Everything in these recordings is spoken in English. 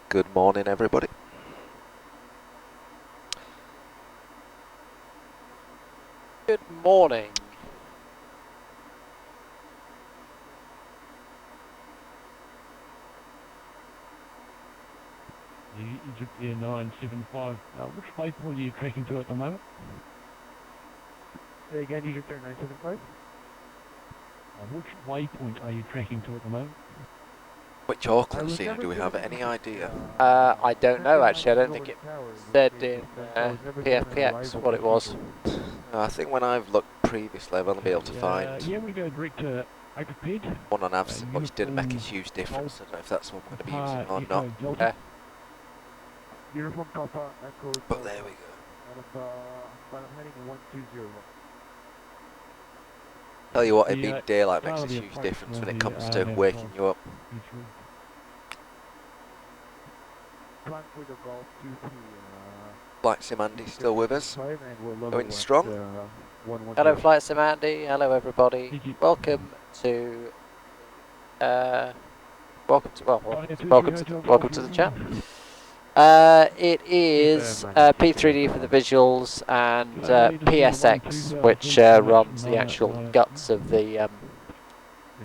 Good morning, everybody. Good morning. The Egypt Air 975, which waypoint are you tracking to at the moment? Say again, Egypt Air 975? Which waypoint are you tracking to at the moment? Which Auckland scene do we have any idea? I don't know actually. I don't think it said in PFPX what it was. I think when I've looked previously, I've only been able to find Yeah, we go direct to Hyperped. one on Avs, which didn't make a huge difference. I don't know if that's one we're going to be using or not. Delta. Uniform Papa, Echo But there we go. I'm heading in 120. Tell you what, it being daylight makes a huge difference when it comes to waking you up. Plan for the Golf 23. Flight Sim Andy still with us. Going strong. Hello, Flight Sim Andy. Hello, everybody. Welcome to welcome to the chat. It is P3D for the visuals and PSX, which runs the actual guts of the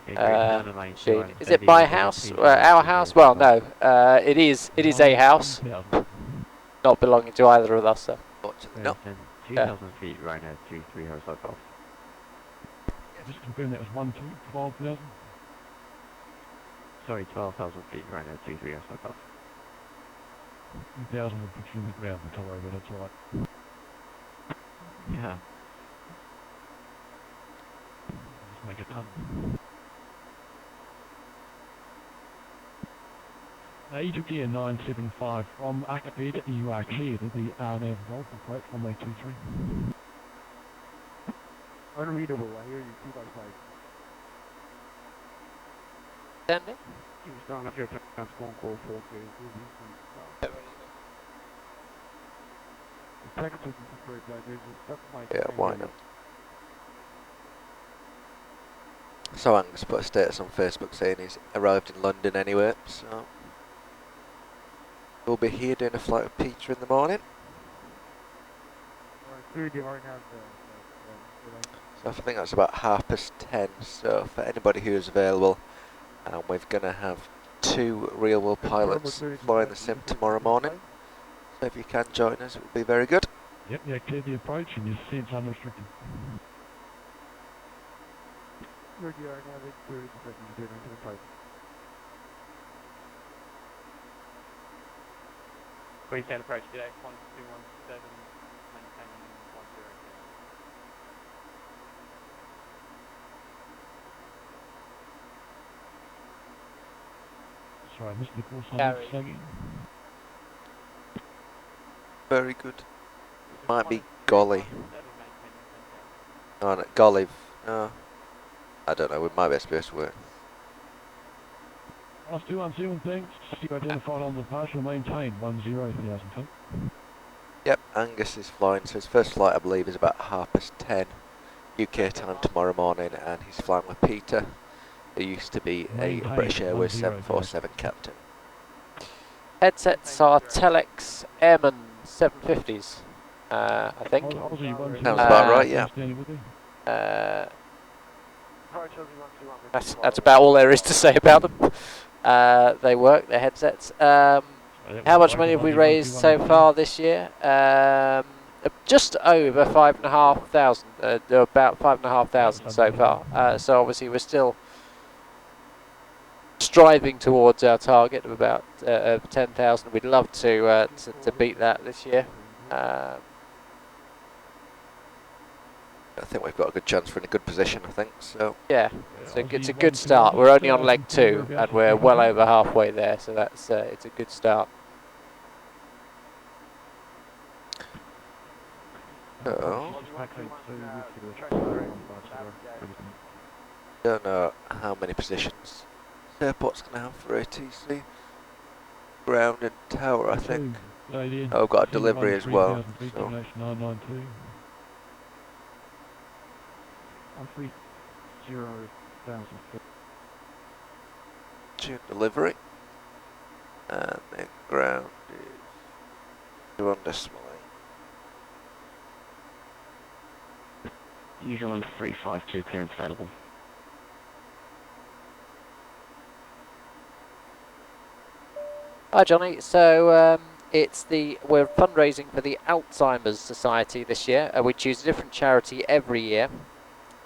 machine. Is it my house? Our house? Well, no. It is a house, not belonging to either of us. So. No. 2,000 feet right now, 23 horizontal golf. Just confirm that was 12,000. Sorry, 12,000 feet right now, 23 horizontal golf. 2,000 would put you in the ground, don't worry, but that's alright. Yeah. Just make a ton. Egypt Air 975 from Hyperped, you are clear to the RNAV Worldflight from 823. Unreadable, I hear you 2 by 5. Standing? Queenstown, if you're transcon call 4K, the technical difference, there's a stuff like Yeah, why not? So Angus put a status on Facebook saying he's arrived in London anyway, so we'll be here doing a flight with Peter in the morning. So I think that's about 10:30, so for anybody who is available, we're going to have 2 real-world pilots flying the sim tomorrow morning. So if you can join us, it would be very good. Yep, yeah, clear the approach and your descent's unrestricted. Queenstown approach today, 1217, maintaining 10. Sorry, I missed the call sign. Carry. Saggy. Very good. Might be Golly. Oh, no, Golly. I don't know, we might be supposed to work. Last 217, thanks. You identified on the partial maintain 10,000 feet. Yep, Angus is flying, so his first flight I believe is about 10:30 UK time tomorrow morning, and he's flying with Peter, who used to be a British Airways 747 captain. Headsets are Telex Airman 750s, I think. Sounds about right, yeah. That's about all there is to say about them. They work, their headsets. How much money have we raised so far this year? Just over 5,500. About 5,500 so far. So obviously we're still striving towards our target of about 10,000. We'd love to beat that this year. I think we've got a good chance for in a good position, I think, so. Yeah, it's a good start. We're only on leg 2 and we're well over halfway there, so that's it's a good start. Don't know how many positions this airport's going to have for ATC. Ground and tower, I think. Oh, got a delivery as well. So. Delivery. June delivery. And then ground is 2 New Zealand 352 clearance available. Hi Johnny, so we're fundraising for the Alzheimer's Society this year. We choose a different charity every year,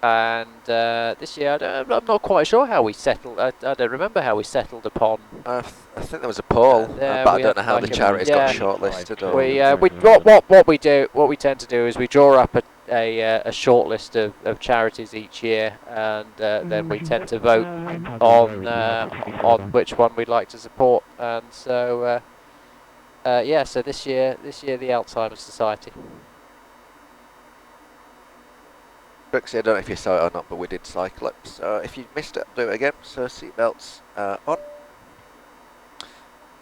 and this year I'm not quite sure how we settled. I don't remember how we settled upon. I think there was a poll, yeah, but I we don't had know how like the a- charities yeah. got shortlisted. Or What we tend to do is we draw up a short list of charities each year, and then we tend to vote on which one we'd like to support. And so yeah, so this year the Alzheimer's Society. Brooksy, I don't know if you saw it or not, but we did cycle it. So if you missed it, do it again. So seatbelts on.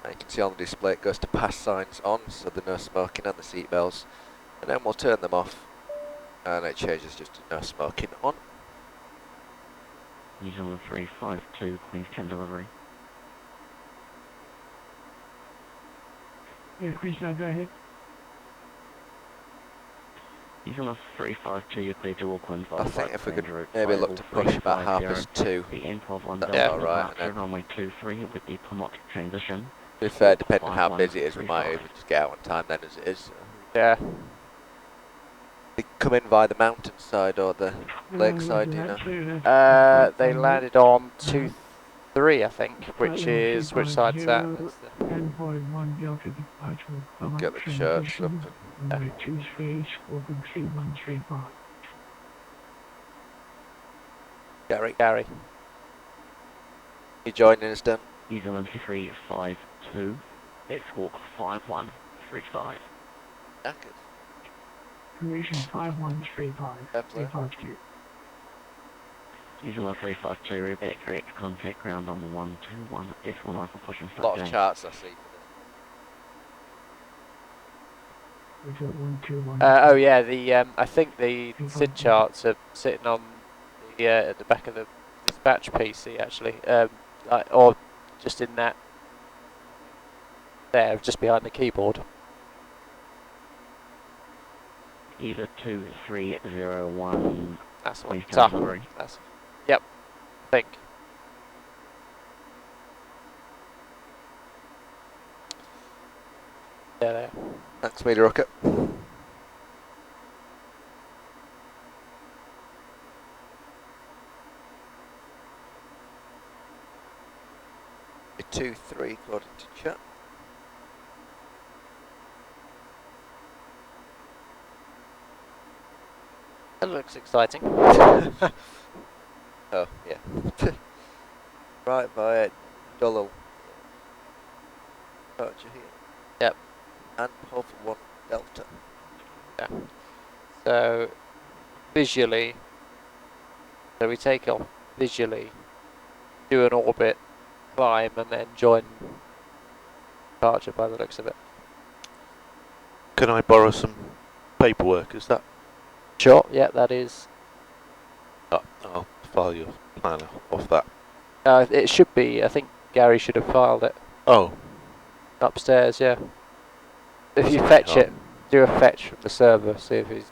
And you can see on the display it goes to pass signs on, so there's no smoking on the seatbelts. And then we'll turn them off, and it changes just to no smoking on. New Zealand 352 Queenstown delivery. Yeah, Queenstown, go ahead. New Zealand 352, you're clear to Auckland. I think if we could maybe look to push about 2:30. The N12 That's Yeah. alright. And then, runway 23 with the Plymouth transition. to be fair, depending on how busy it is, we might even just get out on time then as it is. Yeah. They come in via the mountainside or the lakeside, do you know? They landed on 2-3, I think, which side's that? That's the- Get the shirts up. Gary, you joining us then? New Zealand 352, let's walk 5135. Knackers. Creation 5135. Definitely. 352. New Zealand 352, repeat correct contact ground on 121, F1 rifle pushing A start lot of down. charts I see for We've got 121. oh yeah, I think the SID charts are sitting on the at the back of the dispatch PC actually, or just in that there, just behind the keyboard. Either 2301, That's what. Queenstown delivery. That's. Yep. I think. Yeah, there. this. Thanks, Media Rocket. A 2-3 according to chat. That looks exciting. Oh, yeah. Right via Dullal. Departure here. Yep. And Pov 1 Delta. Yeah. So visually, so we take off visually, do an orbit, climb, and then join departure by the looks of it. Can I borrow some paperwork? Is that? Sure. Yeah, that is. I'll file your plan off that. It should be. I think Gary should have filed it Oh, upstairs. Yeah. If you Sorry, fetch oh. it, do a fetch from the server. See if he's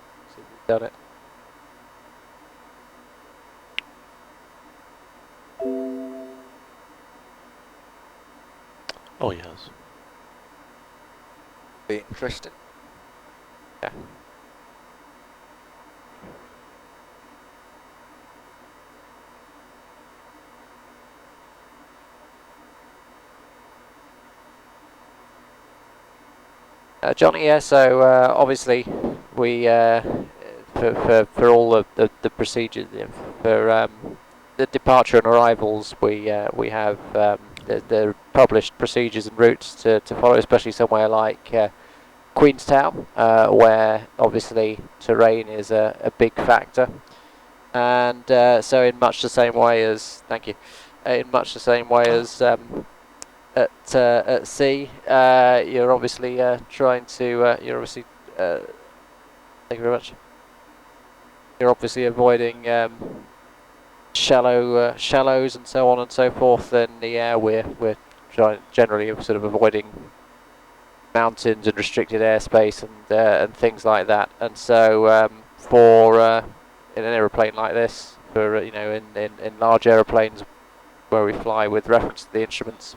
done it. oh yes. Be interesting. Yeah. Johnny, yeah, so obviously we, for all of the procedures, for the departure and arrivals, we have the published procedures and routes to follow, especially somewhere like Queenstown, where obviously terrain is a big factor. And so in much the same way as, thank you, in much the same way as at sea, you're obviously trying to, you're obviously, thank you very much, you're obviously avoiding shallows and so on and so forth. In the air, we're generally sort of avoiding mountains and restricted airspace and things like that. And so for in an aeroplane like this, for you know, in large aeroplanes where we fly with reference to the instruments,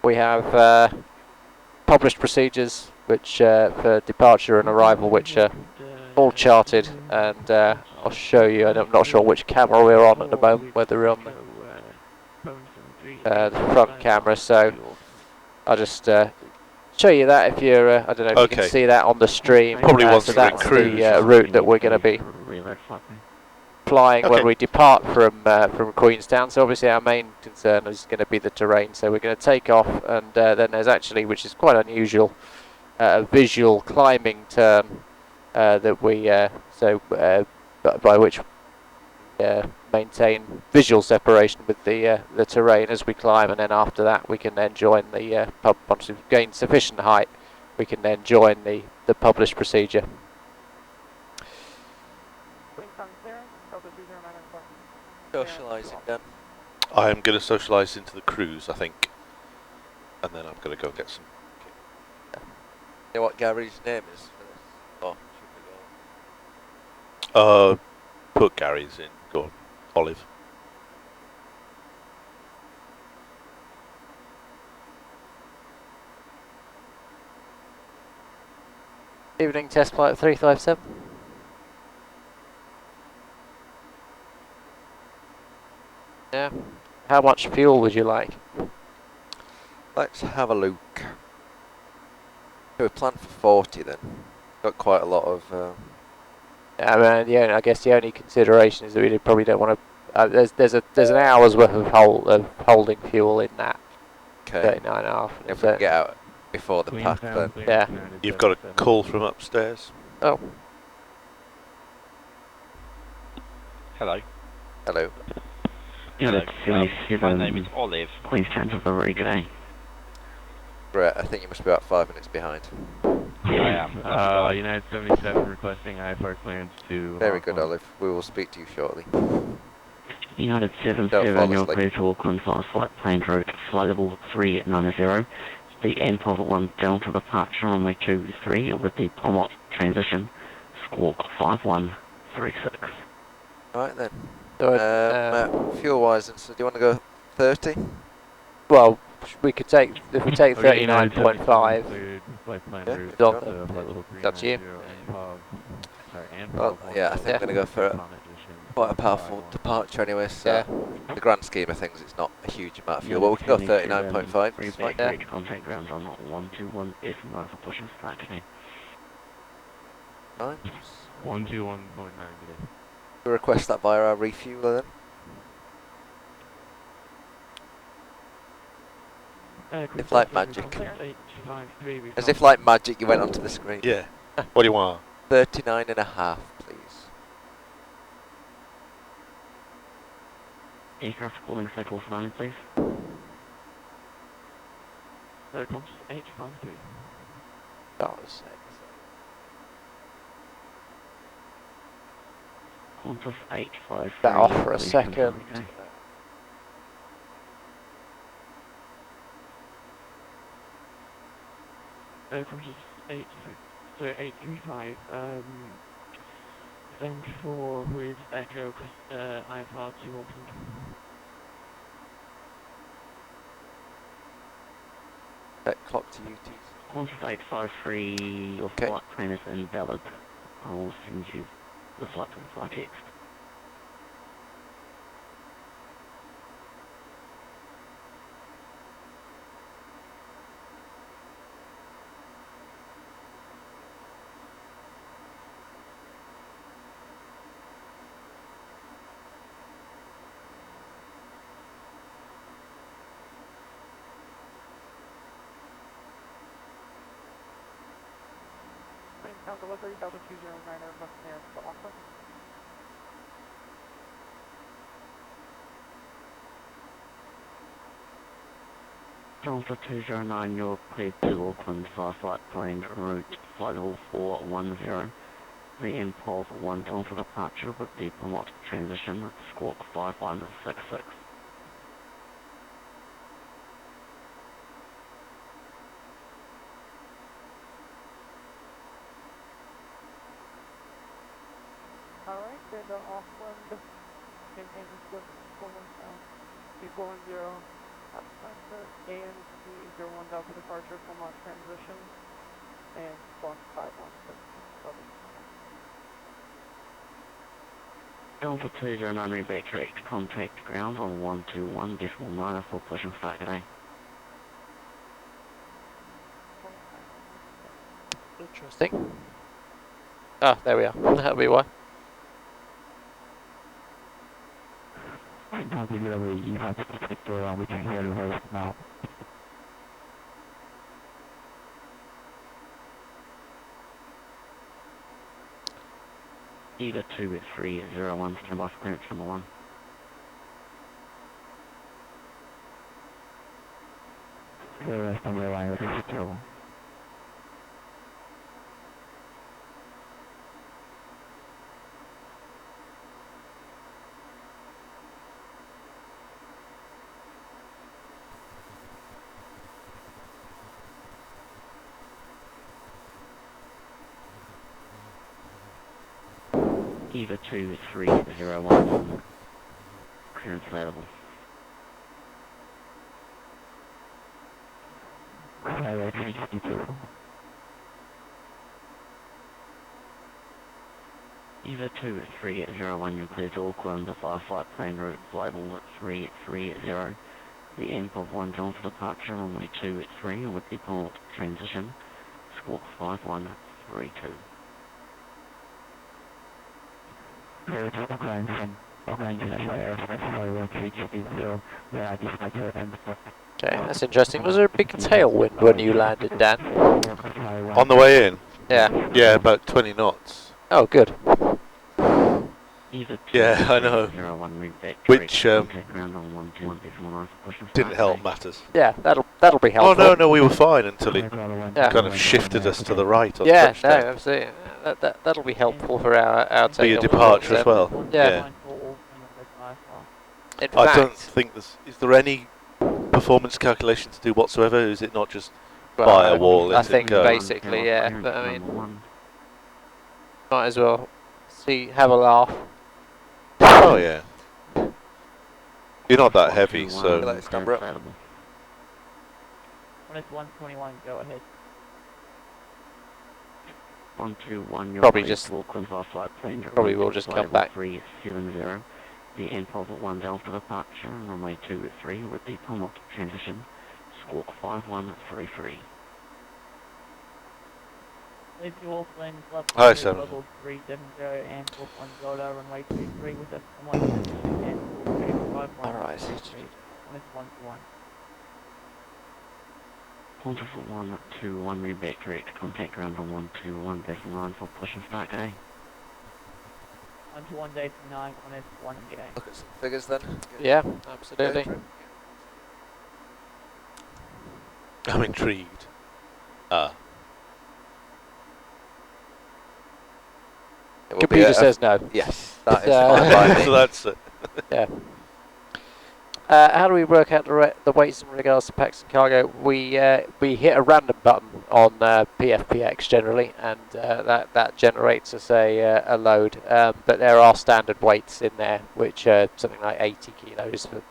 we have published procedures which for departure and arrival, which are all charted, and I'll show you. And I'm not sure which camera we're on at the moment, whether we're on the front camera, so I'll just show you that if you're, I don't know if you can see that on the stream. Probably once so we're in that's cruise. the route that we're going to be flying when we depart from Queenstown. So obviously our main concern is going to be the terrain. So we're going to take off, and then there's actually, which is quite unusual, a visual climbing turn that we by which maintain visual separation with the terrain as we climb, and then after that we can then join the once we've gained sufficient height, we can then join the published procedure. Socialising then. I am going to socialise into the cruise, I think. And then I'm going to go get some. You know what Gary's name is for this? Oh, should we go? Put Gary's in. Go on. Olive. Evening, test flight 357. Yeah. How much fuel would you like? Let's have a look. We planned for 40 then. Got quite a lot of. I mean, I guess the only consideration is that we probably don't want to. There's an hour's worth of holding fuel in that. Okay. 39.5. If we can get out before the pack, then. Yeah. You've got a call from upstairs. Oh. Hello. Hello. Yeah, My name is Olive. Queenstown have a very good day. Right, I think you must be about 5 minutes behind. I am. United 77 requesting IFR clearance to Very good, Auckland. Olive. We will speak to you shortly. United Don't 77, fall you're asleep. clear to Auckland fast flight plane route, flight level 390. The endpoint 1 Delta departure runway 23 with the Pomot transition, squawk 5136. Right then. So, fuel-wise, then, so do you want to go 30? well, we could take if we take Okay, United 39.5. 77 flight plan Yeah, route, Done. flight level It's up to you. 390, Well, yeah, I think Yeah. we're going to go for quite a powerful departure anyway, so in the grand scheme of things it's not a huge amount of fuel, but we can go 39.5. Free it's fine. flight reach contact ground on 121 if not for pushing start today. Fine. 121.9. We request that via our refueler then. If like magic. As if like magic you went onto the screen. Yeah. What do you want? 39.5, please. Aircraft calling cycle 9, please. Circles 853. $6. Qantas 853. That off for a please second. confirm, okay. Qantas 835. Thank you for with Echo IFR to Auckland. That clock to UTC. Qantas 853, your Okay. flight plan is invalid. I will send you the flight plan by text. Delivery Delta 209 Airbus clearance to Auckland. Delta 209, you're cleared to Auckland via flight plane route flight level 410. The impulse 1 Delta departure with the Pomot transition, squawk 5166. Boeing 0, ANC 01 down for departure from our transition, and squawk 516. Delta 209 reback direct contact ground on 121.9 for pushing start today. Interesting. Ah, there we are. That'll be why. Right now, you have to protect we can hear the host now. Either 2-3-0-1, standby for clearance number 1. The rest of the line is terrible. Either 2-3-0-1, clearance available. Either 2-3-0-1, you clear to Auckland, the Fireflight plane route, label at 330. The MPOV 1 down for departure, runway 23 with the port transition, squawk 5132. Okay, that's interesting. Was there a big tailwind when you landed, Dan? On the way in? Yeah. Yeah, about 20 knots. Oh, good. Yeah, I know. Which didn't help matters. Yeah, that'll be helpful. Oh no, we were fine until it kind of shifted us to the right on touchdown. No, absolutely. That'll be helpful for our takeoff. Be a departure as well. Yeah. In I fact, don't think is there any performance calculation to do whatsoever? Is it not just firewall? I think basically, yeah. But I mean, might as well have a laugh. Oh yeah. You're not that heavy, so. When it's 121, go ahead. 121, Probably just plane. Probably will just come back. 370. The MPOV at 1 Delta departure, runway 23 with the Pomot transition, squawk 5133. Leave to Auckland, Hi, Sam. level 370 and 41 Delta, runway 23 with a Pomot transition and squawk 5133. Alright. When it's 121. Delta for 121 reback direct contact ground on 121.9 for push and start day. 121 day to 9 when it's 1 day. Look at some figures then. Yeah, absolutely. I'm intrigued. Computer says no. Yes, that is fine by me. So that's it. Yeah. How do we work out the weights in regards to packs and cargo? We hit a random button on PFPX generally, and that generates us a load. But there are standard weights in there, which are something like 80 kilos for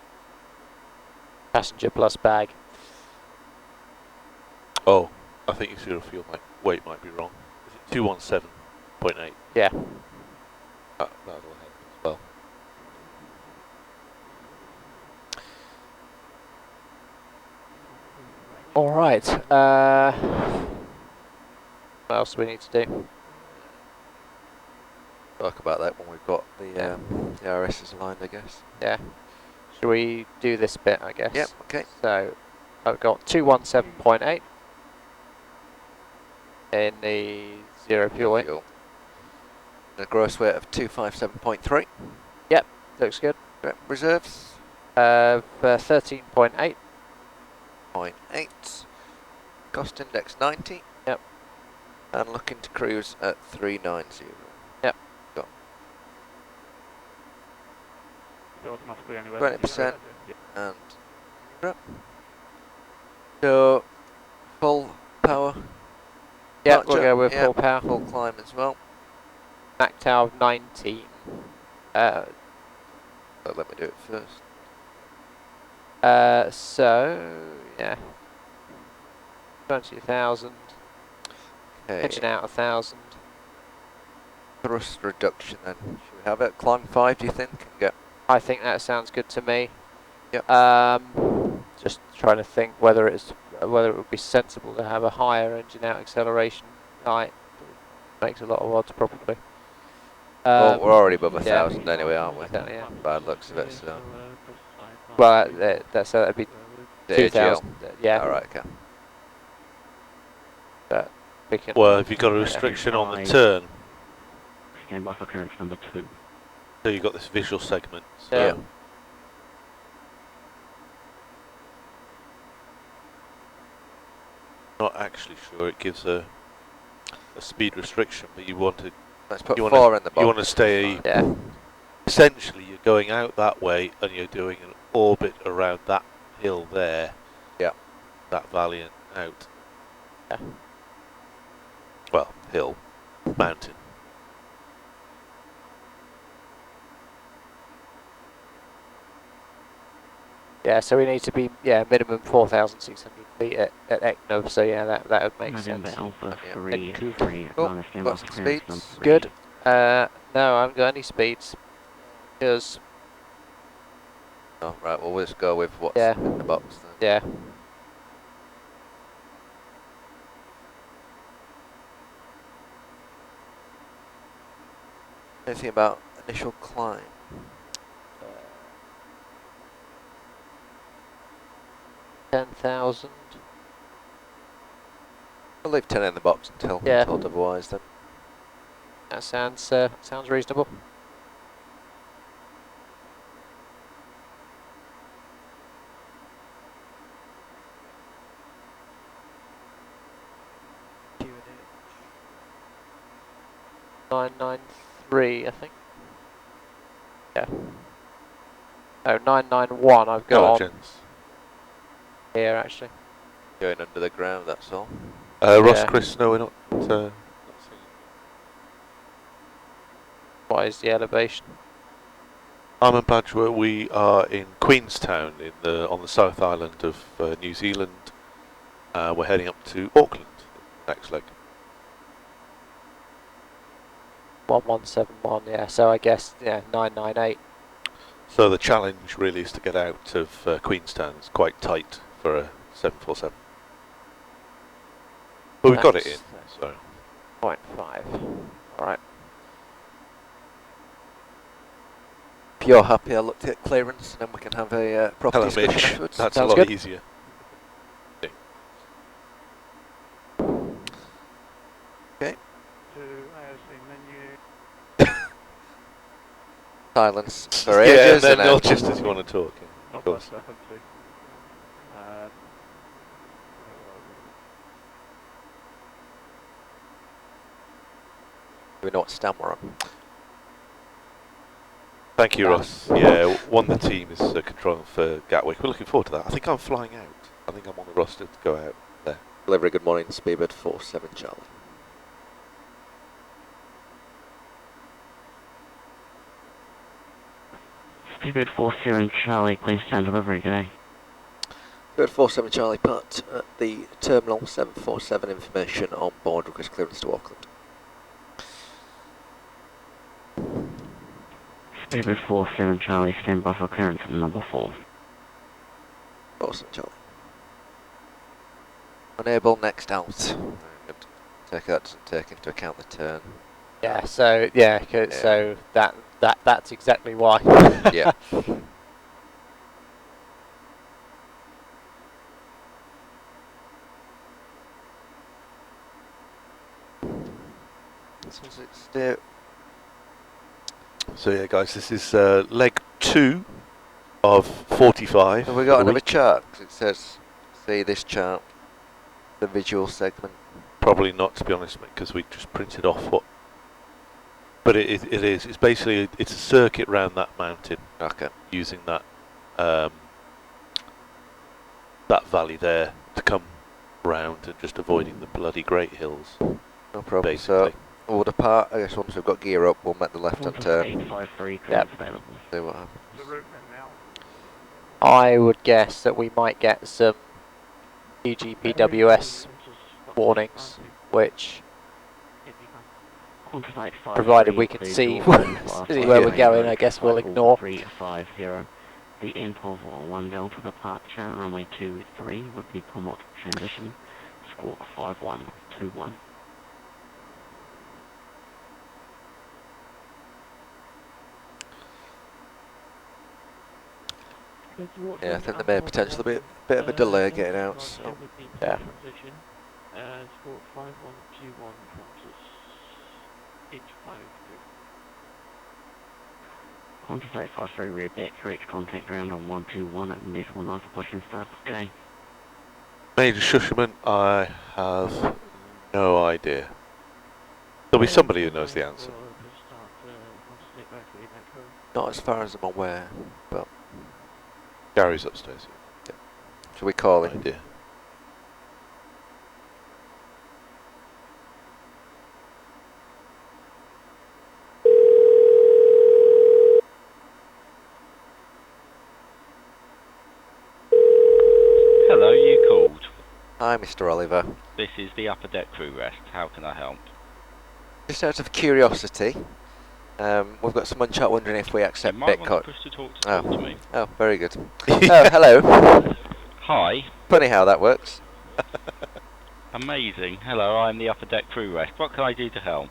passenger plus bag. Oh, I think your fuel weight might be wrong. Is it 217.8? Yeah. That'll help as well. All right. What else do we need to do? Talk about that when we've got the RSs aligned, I guess. Yeah. Should we do this bit, I guess? Yep, okay. So, I've got 217.8 in the zero fuel weight. And a gross weight of 257.3. Yep, looks good. Reserves? 13.8. 0.8. Cost index 90. Yep. And looking to cruise at 390. Yep. Got So automatically anyway. 20% and so full power. Yep, we'll Departure, go with yep, full power. Full climb as well. Mac tower 19. But let me do it first. So yeah, 20,000. Okay. Engine out 1,000. Thrust reduction then. Should we have it? Climb 5, do you think? And get I think that sounds good to me. Yep. Just trying to think whether it would be sensible to have a higher engine out acceleration height. Makes a lot of odds probably. well, we're already above yeah. 1,000 anyway, aren't we? Exactly, yeah. Bad looks of it, so. Well, that'd be The 2,000. Yeah. Alright, okay. But we can. Well, have you got a restriction on the turn? Stand by for clearance number 2. So you've got this visual segment. So Yeah. not actually sure it gives a speed restriction, but you want to. Let's put You 4 in the box. You want to stay. Yeah. Essentially, you're going out that way, and you're doing an orbit around that hill there. Yeah. That valley and out. Yeah. Well, hill, mountain. Yeah, so we need to be minimum 4,600 feet at ECNOV, so yeah, that would make November sense. Alpha Yeah. 3 Cool. 3 Cool. stand by Got for some clearance number speeds. 3. Good. No, I haven't got any speeds. Because, Oh, right, well, we'll just go with what's Yeah. in the box then. yeah. Anything about initial climb? 10,000. We'll leave 10 in the box until Yeah. told otherwise then. That sounds reasonable. QNH 993, I think. Yeah. Oh, 991 I've got on Intelligence. here actually. Going under the ground, that's all. Ross, Yeah. Chris, no, we're not seeing. What is the elevation? I'm in Badger. We are in Queenstown, on the South Island of New Zealand. We're heading up to Auckland next leg. 1171, yeah. So I guess 998. So the challenge really is to get out of Queenstown. It's quite tight for a 747. But we've got it in, so. 0.5. All right. If you're happy, I'll look to get clearance and then we can have a proper Hello, discussion Mitch. afterwards. That's Sounds a lot good. easier. To IOC menu. Silence for Yeah, and ages then and not just as you want to talk. Yeah, of course. we know what stand we're on. Thank you, Ross. Yeah, one of the team is controlling for Gatwick. We're looking forward to that. I think I'm flying out. I think I'm on the roster to go out there. Delivery, good morning, Speedbird 47 Charlie. Speedbird 47 Charlie, Queenstown delivery today. Speedbird 47 Charlie, put at the terminal 747 information on board, request clearance to Auckland. Speedbird 47 Charlie, stand by for clearance number 4. 47 Charlie. Unable, next out. Good. That doesn't take into account the turn. Yeah. So so that's exactly why. Yeah. So yeah, guys, this is leg 2 of 45. Have we got for the another week. chart? 'Cause it says, see this chart, the visual segment. Probably not, to be honest, mate, because we just printed off what. But it is. It's basically it's a circuit round that mountain Okay. using that that valley there to come round and just avoiding the bloody Great Hills. No problem. Basically. So we'll depart. I guess once we've got gear up, we'll make the left-hand turn. 853 Yep. available. See what happens. The route now. I would guess that we might get some EGPWS warnings, which, provided we can see where we're going, I guess we'll ignore. 350. The NPOV 1 Delta departure, runway 23 would be Pomot transition, squawk 5121. Yeah, I think there may potentially be a bit of a delay getting out. So. Yeah. Squawk 5121 Qantas H53. Qantas 853 rear back, correct contact ground on 121 at Network 9 for pushing start. Okay. Major Shushman, I have no idea. There'll be somebody who knows the answer. Not as far as I'm aware, but Gary's upstairs. yeah. Shall we call No him? idea. Hello, you called. Hi, Mr. Oliver. This is the upper deck crew rest. How can I help? Just out of curiosity, we've got someone chat wondering if we accept You might want Bitcoin. to push to talk to me. Oh, very good. Oh, hello. Hi. Funny how that works. Amazing. Hello, I'm the upper deck crew rest. What can I do to help?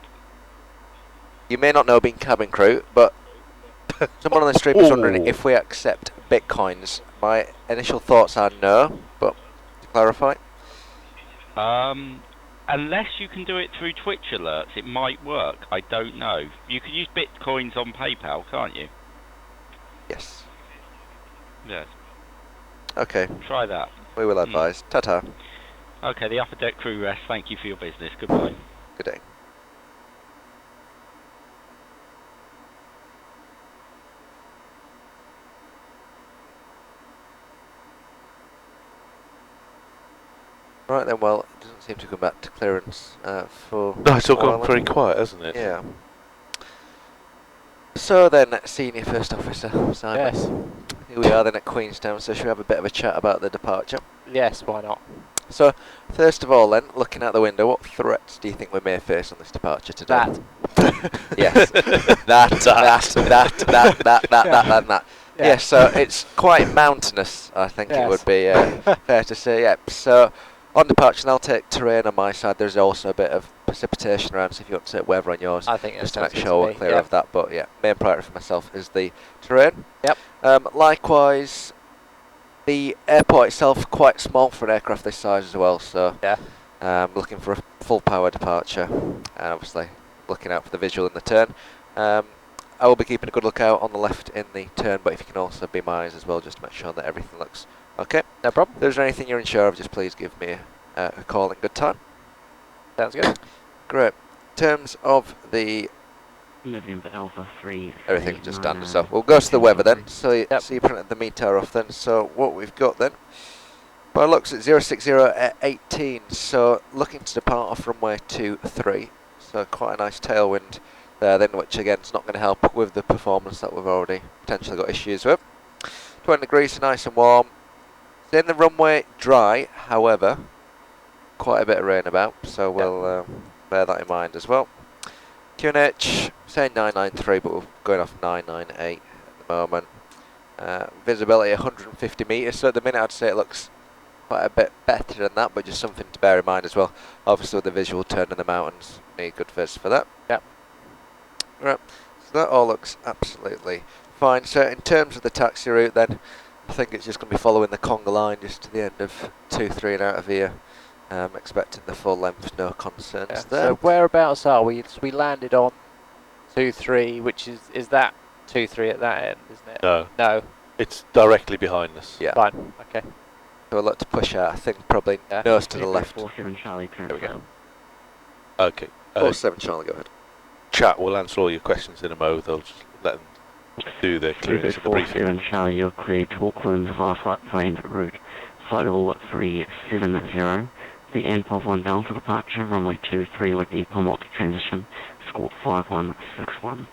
You may not know being cabin crew, but someone on the stream is wondering Ooh. if we accept Bitcoins. My initial thoughts are no, but to clarify. Unless you can do it through Twitch alerts, it might work. I don't know. You could use Bitcoins on PayPal, can't you? Yes. Yes. Okay, Try that. we will advise. Ta-ta. Okay, the upper deck crew rest. Thank you for your business. Goodbye. Good day. Right then, well, it doesn't seem to come back to clearance for... No, it's all gone Ireland. very quiet, hasn't it? Yeah. So then, Senior First Officer Simon. Yes. Here we are then at Queenstown, so should we have a bit of a chat about the departure? Yes, why not? So, first of all then, looking out the window, what threats do you think we may face on this departure today? That. Yes. that. Yeah. Yes, so it's quite mountainous, I think it Yes. would be fair to say, yep. So, on departure, and I'll take terrain on my side, there's also a bit of precipitation around, so if you want to take weather on yours, I think it just to sounds make good sure we're me. clear Yep. of that, but yeah, main priority for myself is the terrain. Yep. Likewise, the airport itself quite small for an aircraft this size as well, so Yeah. looking for a full power departure, and obviously looking out for the visual in the turn. I will be keeping a good lookout on the left in the turn, but if you can also be my eyes as well, just to make sure that everything looks okay. No problem. If there's anything you're unsure of, just please give me a call in good time. Sounds good. Great. In terms of the November Alpha 3. everything just standard stuff. We'll go to the weather then. So you Yep. so you printed the meter off then. So what we've got then, by looks at 060 at 18. So looking to depart off runway 23. So quite a nice tailwind there then, which again is not going to help with the performance that we've already potentially got issues with. 20 degrees, so nice and warm. Then the runway dry, however, quite a bit of rain about. So we'll bear that in mind as well. QNH, saying 993, but we're going off 998 at the moment. Visibility 150 metres, so at the minute I'd say it looks quite a bit better than that, but just something to bear in mind as well. Obviously with the visual turn in the mountains, need good viz for that. Yep. Right, so that all looks absolutely fine. So in terms of the taxi route then, I think it's just going to be following the conga line just to the end of 23 and out of here. Expecting the full length, no concerns Yeah. there. So whereabouts are we? So we landed on 2-3, which is that 2-3 at that end, isn't it? No, No. it's directly behind us. Yeah. Fine. Okay. So I'll look to push out, I think probably Yeah. nose to the left. 47 Charlie, There we go. Okay. 47 Charlie, go ahead. Chat will answer all your questions in a mo. They'll just let them do their clearance in the briefing. 47 Charlie, you're clear to Auckland via flight plane route. Flight level 370. The NPOV 1 Delta departure, runway 23 with the Pomot transition, squawk 5161.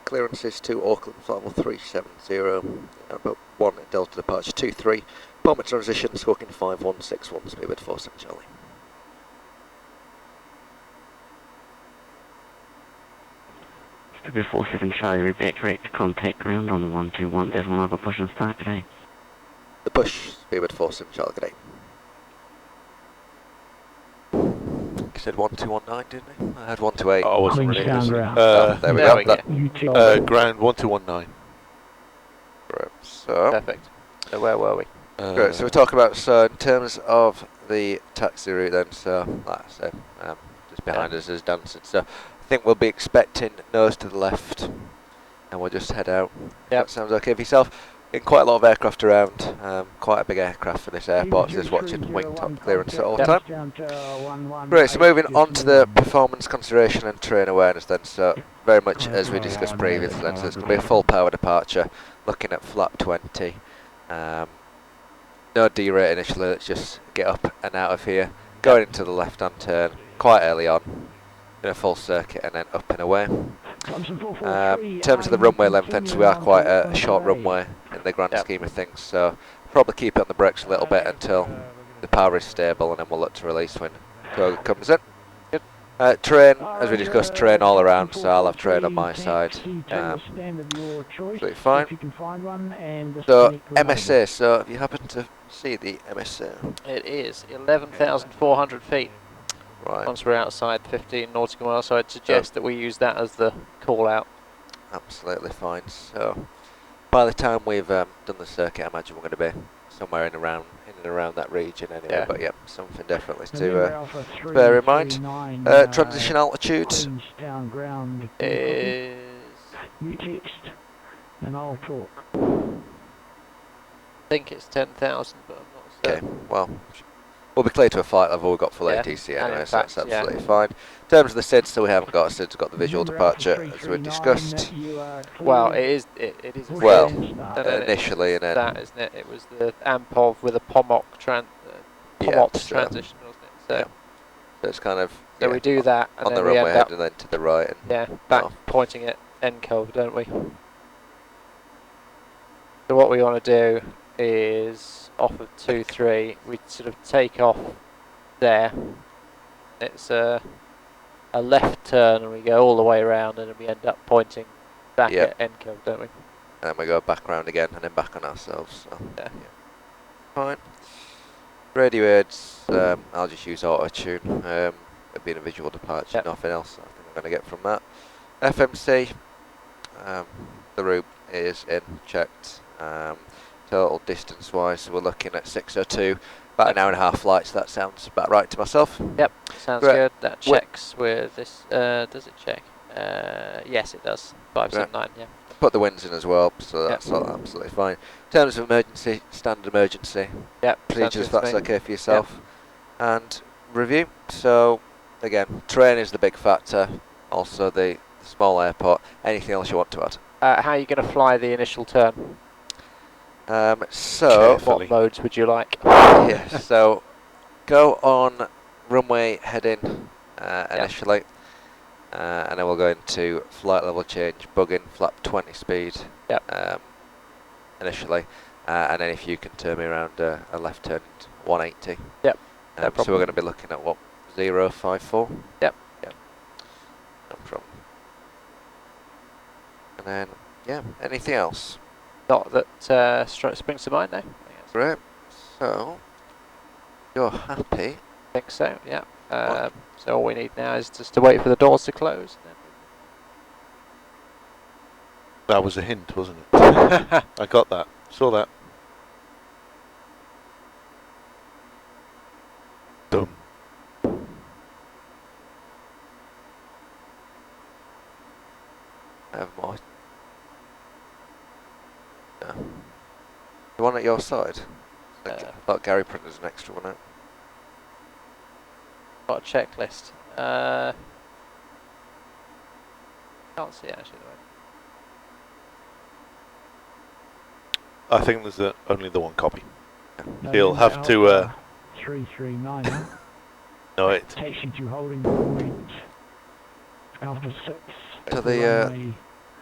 clearances to Auckland flight level 370, about 1 at Delta departure 23, bomber transition, squawking 5161, speedbird 47 Charlie. Speedbird 47 Charlie, redirect contact ground on the 121, there's one other push and start today. The push, speedbird 47 Charlie, good day. He said 1219, didn't he? I had 128. Oh, I wasn't ready. Queenstown ground. There we There go. we That, Ground 1219. right, so, Perfect. So where were we? great, so we're talking about, so in terms of the taxi route then, so, like I said, just behind us is dancing, so I think we'll be expecting nose to the left, and we'll just head out. Yep. That sounds okay for yourself? Getting quite a lot of aircraft around, quite a big aircraft for this airport, so just watching wing top clearance at all time. Great, so moving on to the performance consideration and train awareness then, so very much as we discussed previously then, so it's going to be a full power departure, looking at flap 20. No D-rate initially, let's just get up and out of here, going into the left hand turn, quite early on, in a full circuit and then up and away. In terms of the runway length then, so we are quite a short runway in the grand scheme of things, so probably keep it on the brakes a little bit until the power is stable and then we'll look to release when Koga comes in. Train, as we discussed, train all around, so I'll have train on my side. Absolutely fine. So, MSA, so if you happen to see the MSA. It is 11,400 feet. Right. Once we're outside 15 nautical miles, so I'd suggest that we use that as the call out. Absolutely fine. So, by the time we've done the circuit, I imagine we're going to be somewhere in and around that region anyway. Yeah. But yeah, something definitely to bear in mind. Transition altitude Is You text, and I'll talk. I think it's 10,000, but I'm not okay. certain. Well, we'll be clear to a flight level. We've got full Yeah, ATC and anyway, in so that's fact, yeah. absolutely fine. In terms of the SID, so we haven't got a SID. We've got the visual departure as we discussed. Well, it is a Well, SID, and then initially, and then that, isn't it? It was the AMPOV with a POMOC yeah, transition, wasn't it? So, yeah. So it's kind of so we do that, and on then the we runway end head up and then to the right. And back off. pointing at NCOV, don't we? So what we want to do is off of 2-3, we sort of take off there. It's a left turn, and we go all the way around, and then we end up pointing back Yep. at NCOV, don't we? And then we go back around again and then back on ourselves. So. Yeah. Fine. Radio aids, I'll just use auto tune. It'll be in a visual departure, Yep. nothing else I think I'm going to get from that. FMC, the route is in, checked. Total distance wise, so we're looking at 602, about an hour and a half flight, so that sounds about right to myself. Yep, sounds Great. good. That checks with this. Does it check? Yes, it does. 579. Yeah. Put the winds in as well, so that's all absolutely fine. In terms of emergency, standard emergency Yep. procedures, if that's okay for yourself. And review. So again, train is the big factor. Also the small airport. Anything else you want to add? How are you going to fly the initial turn? So What modes would you like? yes, so go on runway heading initially, and then we'll go into flight level change, bug in flap 20 speed initially, and then if you can turn me around a left turn 180. Yep. So we're going to be looking at what, 054? Yep. Yep. No problem. And then anything else? Not that springs to mind, no. Great. So you're happy. I think so, yeah. So all we need now is just to wait for the doors to close. That was a hint, wasn't it? I got that. Saw that. Dumb. I have more. Yeah. The one at your side? I thought Gary printed an extra one out. Got a checklist. Can't see it actually. I think there's only the one copy. No, He'll have to 339. know it. Takes you to holding point Alpha 6. To the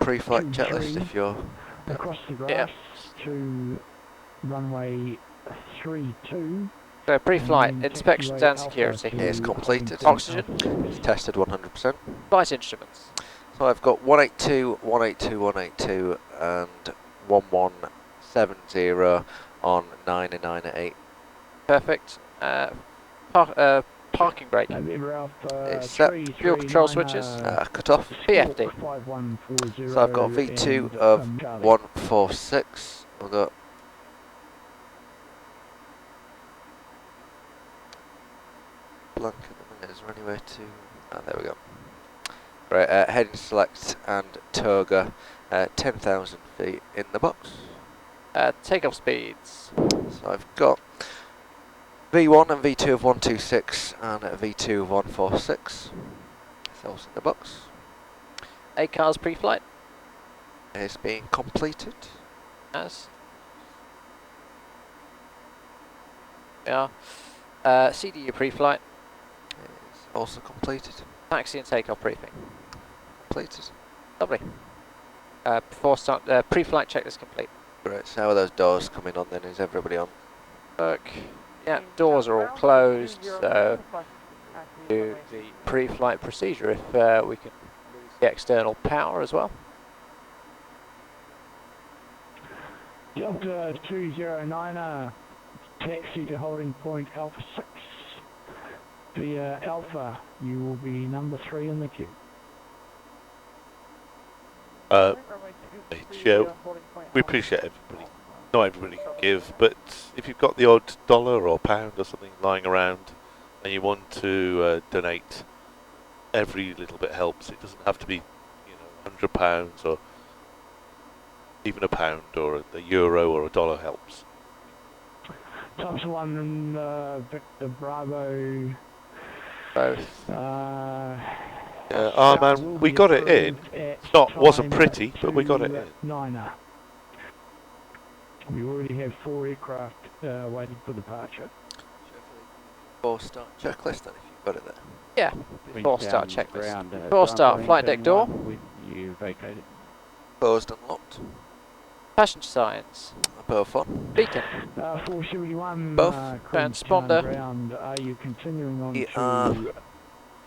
pre-flight checklist if you're... across the grass to runway 32. So pre-flight, and then inspections taxiway and security. Alpha It's to completed. Oxygen. It's tested 100%. Flight instruments. So I've got 182, 182, 182 and 1170 on 9 and 9 at 8. Perfect. Parking brake. It's set. Fuel control switches. Cut off. PFD. So I've got V2 of 146. I've got blank at the minute. Is there anywhere to... Oh, there we go. Right, heading select and toga, 10,000 feet in the box. Takeoff speeds. So I've got V1 and V2 of 126 and a V2 of 146. Those in the box. ACARS pre-flight. Is being completed. As. Yeah. CDU pre-flight. Is also completed. Taxi and takeoff briefing. Completed. Lovely. Before start, pre-flight checklist complete. Right, so how are those doors coming on then? Is everybody on? Look. Yeah, doors are all closed, so do the pre-flight procedure if we can lose the external power as well. Delta 209, taxi to holding point Alpha 6. Via Alpha, you will be number 3 in the queue. Yeah, we appreciate everybody. Not everybody can give, but if you've got the odd dollar or pound or something lying around and you want to donate, every little bit helps. It doesn't have to be, £100 or even a pound or a euro or a dollar helps. Thompson 1 and Victor Bravo. Both. Man, we got it in. Wasn't pretty, but we got it in. Niner. We already have 4 aircraft waiting for departure. 4-star checklist then, if you've got it there. Yeah, before start checklist. Before start, flight deck door. You vacated. Closed and locked. Passenger signs. Both on. Beacon. 471. Both. Transponder. Ground. Are you continuing on You to are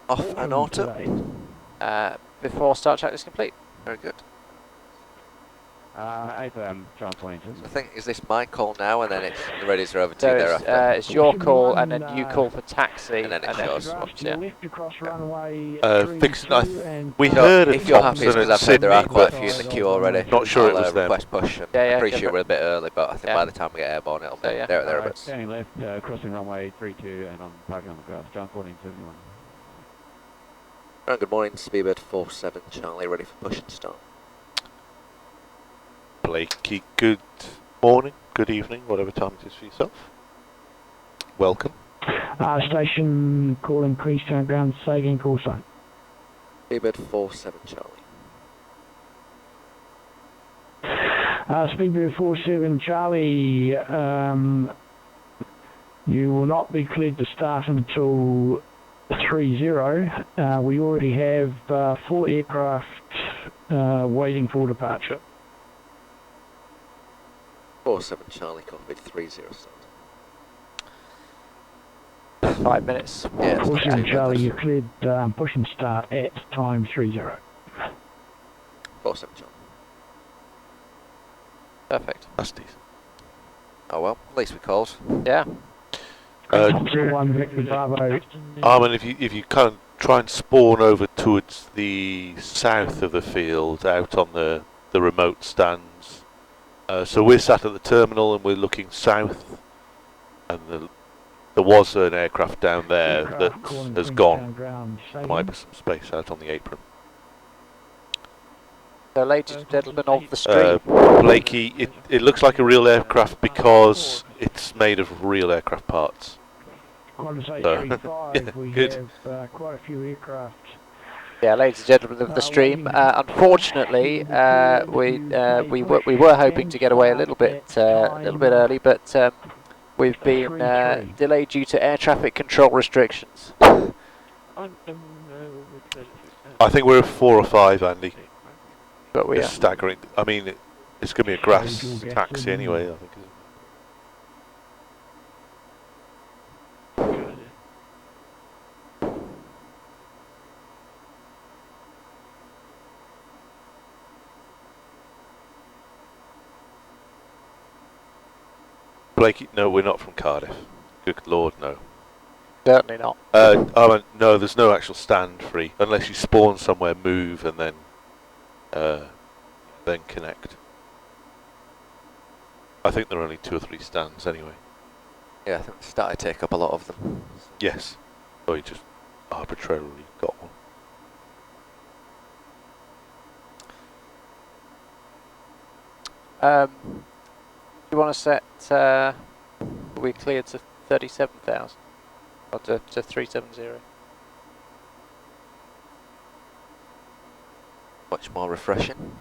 off and auto. today? Before start checklist complete. Very good. 8 John 22. So I think, is this my call now and then it's the readies are over to So you thereafter? it's your call and then you call for taxi And then it's yours. Yeah. Left across runway Fixing, 32 and we So heard if you're happy, Thompson because at I've heard there are Sydney, quite a but few in the queue already. Not sure it I'll, was them. request push and Yeah, appreciate good. we're a bit early, but I think Yeah. by the time we get airborne it'll be So, yeah. thereabouts. Standing left, crossing runway 32 and I'm parking on the grass. John 1471. Good morning, Speedbird 47 Charlie, ready for push and start. Blakey, good morning, good evening, whatever time it is for yourself. Welcome. station calling Queenstown ground, Sagan call sign. Speedbird 47 Charlie. Speedbird 47 Charlie, you will not be cleared to start until 30. We already have 4 aircraft waiting for departure. 47 Charlie, copied 30 start. 5 minutes. Yeah, it's not Pushing too bad, Charlie, you that's- cleared push and start at time 30. 47 Charlie. Perfect. That's decent. Oh well, at least we called. Yeah. Thompson 1 Victor Bravo. Armin, if you kind of try and spawn over towards the south of the field, out on the remote stands. So we're sat at the terminal and we're looking south, and there was an aircraft down there that has gone. There might be some space out on the apron. So, ladies and gentlemen of the street. Blakey, it looks like a real aircraft because it's made of real aircraft parts. Qantas So, 835, we good. have quite a few aircraft. Yeah, ladies and gentlemen of the stream. Unfortunately, we were hoping to get away a little bit early, but we've been delayed due to air traffic control restrictions. I think we're 4 or 5, Andy. but we It's staggering. I mean, it's going to be a grass taxi anyway, I think. Isn't it? Blakey, no, we're not from Cardiff. Good Lord, no. certainly not. No, there's no actual stand free unless you spawn somewhere, move, and then connect. I think there are only 2 or 3 stands anyway. Yeah, I think they started to take up a lot of them. Yes. Or you just arbitrarily got one. You want to set we cleared to 37,000 or to 370? Much more refreshing.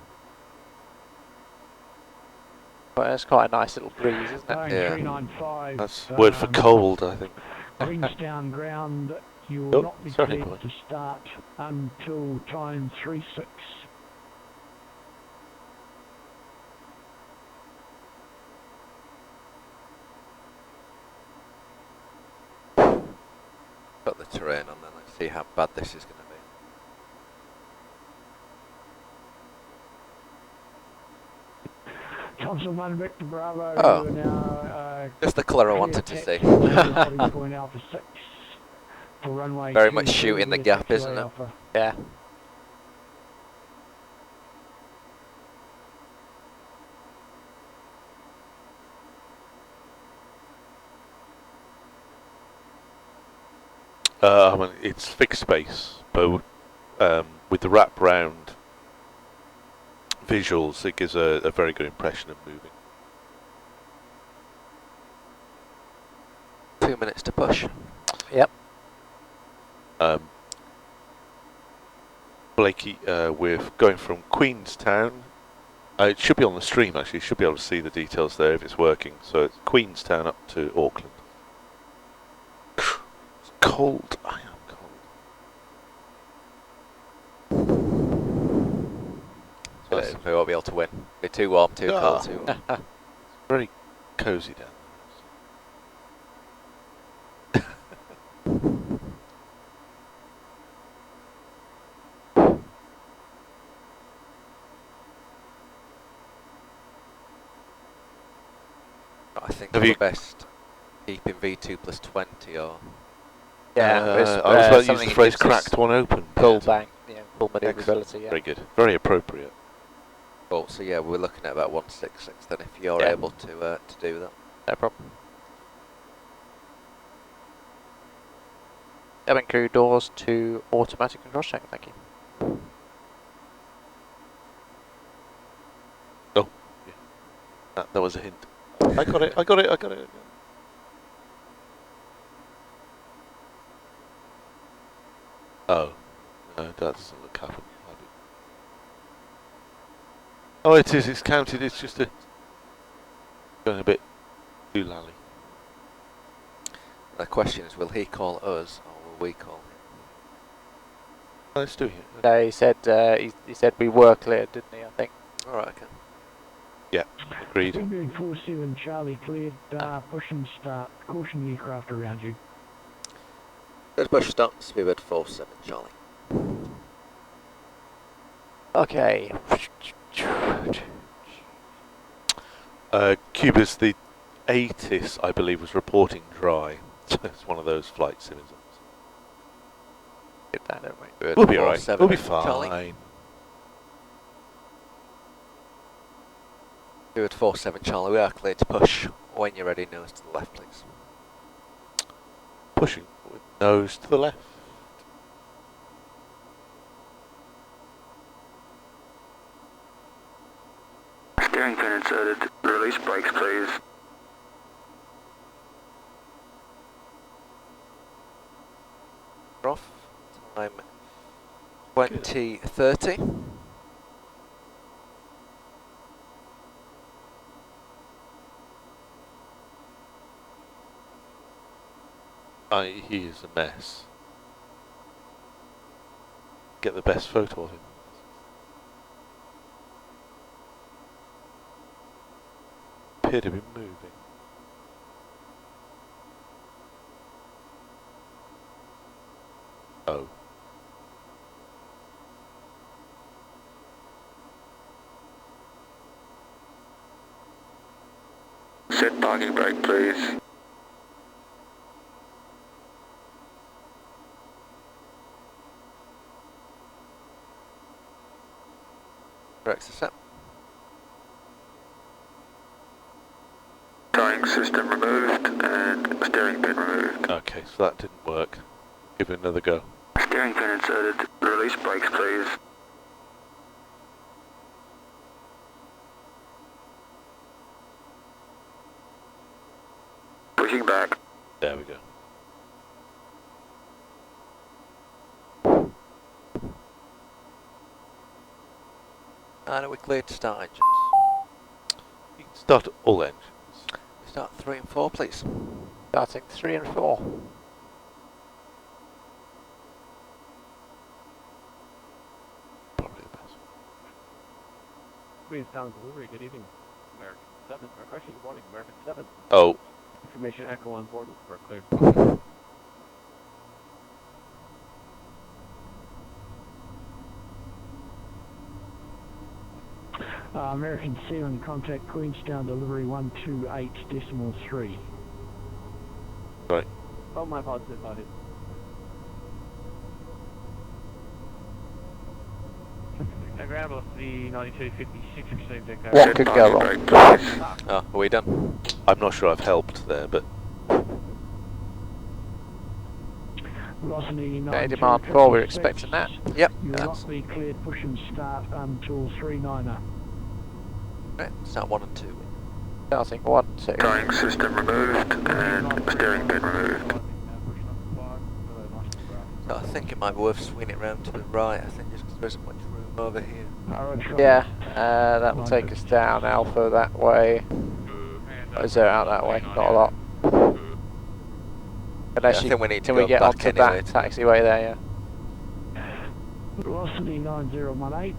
Well, it's quite a nice little breeze, isn't it? Boeing Yeah. 395. That's word for cold, I think. Queenstown ground, you will Oh, not be sorry, cleared boy. to start until time 36. Got the terrain on then, let's see how bad this is going to be. Thompson 1 Victor Bravo, Oh. you are now Just the colour I clear wanted to taxi see. holding point Alpha 6 for runway Very 23 much shooting the with gap, taxiway isn't it? Alpha. Yeah. I mean, it's fixed space, but with the wrap round visuals, it gives a very good impression of moving. 2 minutes to push. Yep. Blakey, we're going from Queenstown. It should be on the stream actually. You should be able to see the details there if it's working. So it's Queenstown up to Auckland. It's cold. I am cold. So we won't be able to win. Be too warm, too cold, too warm. It's very cosy down I think Have it's you- best keeping V2 plus 20 or... Yeah. there. it's, I was about to use something the that phrase gives us "cracked one open." Full Yeah. bank, full maneuverability. Yeah. Very good. Very appropriate. Oh, so yeah, we're looking at about 166 then if you're Yeah. able to do that. No problem. Cabin crew doors to automatic and cross check, thank you. That was a hint. I got it. I got it. I got it. Oh, no, that doesn't look happen. Oh, it is. It's counted. It's just going a bit too lally. The question is, will he call us or will we call him? Let's do it. No, he said he said we were cleared, didn't he? I think. Alright, okay. Yeah, agreed. Speedbird 47 Charlie cleared, push and start. Caution the aircraft around you. Let's push start, Speedbird 47 Charlie. Okay. Cuba's the ATIS, I believe, was reporting dry. So it's one of those flight sims. Get that, don't we? Bird We'll be alright. 47 We'll be Charlie. fine. Speedbird 47 Charlie, we are clear to push. When you're ready, nose to the left, please. Pushing with nose to the left. Steering pin inserted. Release brakes, please. We're off. Time 20:30. He is a mess. Get the best photo of him. appear to be moving. Oh. Set parking brake, please. Brakes are set. Towing system removed and steering pin removed. Okay, so that didn't work. Give it another go. Steering pin inserted. Release brakes, please. Pushing back. There we go. And are we clear to start engines? You can start all engines. Start 3 and 4, please. Starting 3 and 4. Probably the best. Queenstown delivery, good evening. American 7, or actually, good morning, American 7. Oh, Information echo on board, we're clear. American 7, contact Queenstown delivery 128.3. right. Oh, my positive on it. Ground velocity 9256, received echo. What could go wrong? Oh, are we done? I'm not sure I've helped there, but Velocity Okay, demand 4, we're expecting that. Yep. You will That's not be cleared push and start until 39er. right. Start 1 and 2. Starting 1, 2. Towing system removed and steering pin removed. So I think it might be worth swinging it round to the right. I think just 'cause there isn't much room over here. Yeah, that will take us down Alpha that way. Or zero out that way, not a lot. Unless I think we need to can we go get back onto anyway. that taxiway there, yeah. Velocity 9018.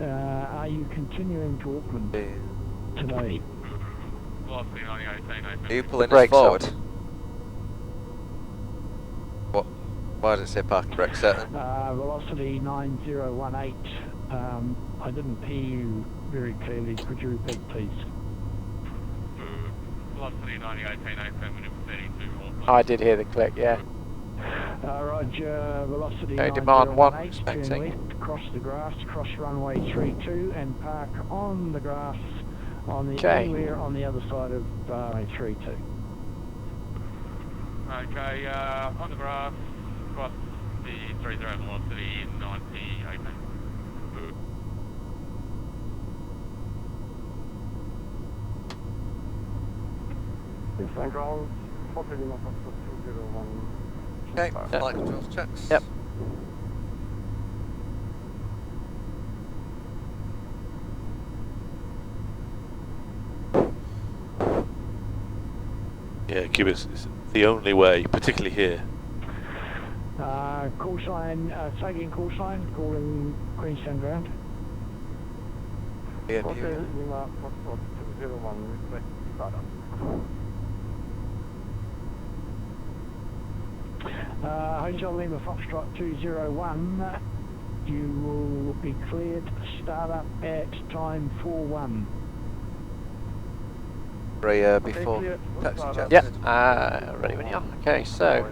Are you continuing to Auckland today? Velocity 98, Are you pulling us Brakes up. forward? What? Why does it say parking brake set then? Velocity 9018. I didn't hear you very clearly. Could you repeat, please? Velocity 98, 32. I did hear the click, yeah. Roger, velocity Okay, demand 1, 9018, turn expecting. left, cross the grass, cross runway 32 and park on the grass on the Okay. anywhere on the other side of runway 32. Okay, on the grass, cross the 30 velocity 90, 18. Okay, flight controls checks. Yep. yeah, give us it's the only way, particularly here. Call sign, say again call sign, calling Queenstown ground. Yeah, Hotel Lima Foxtrot 201, you will be cleared start up at time 41. Before taxi checks. Yep, ready when you are. Okay, so,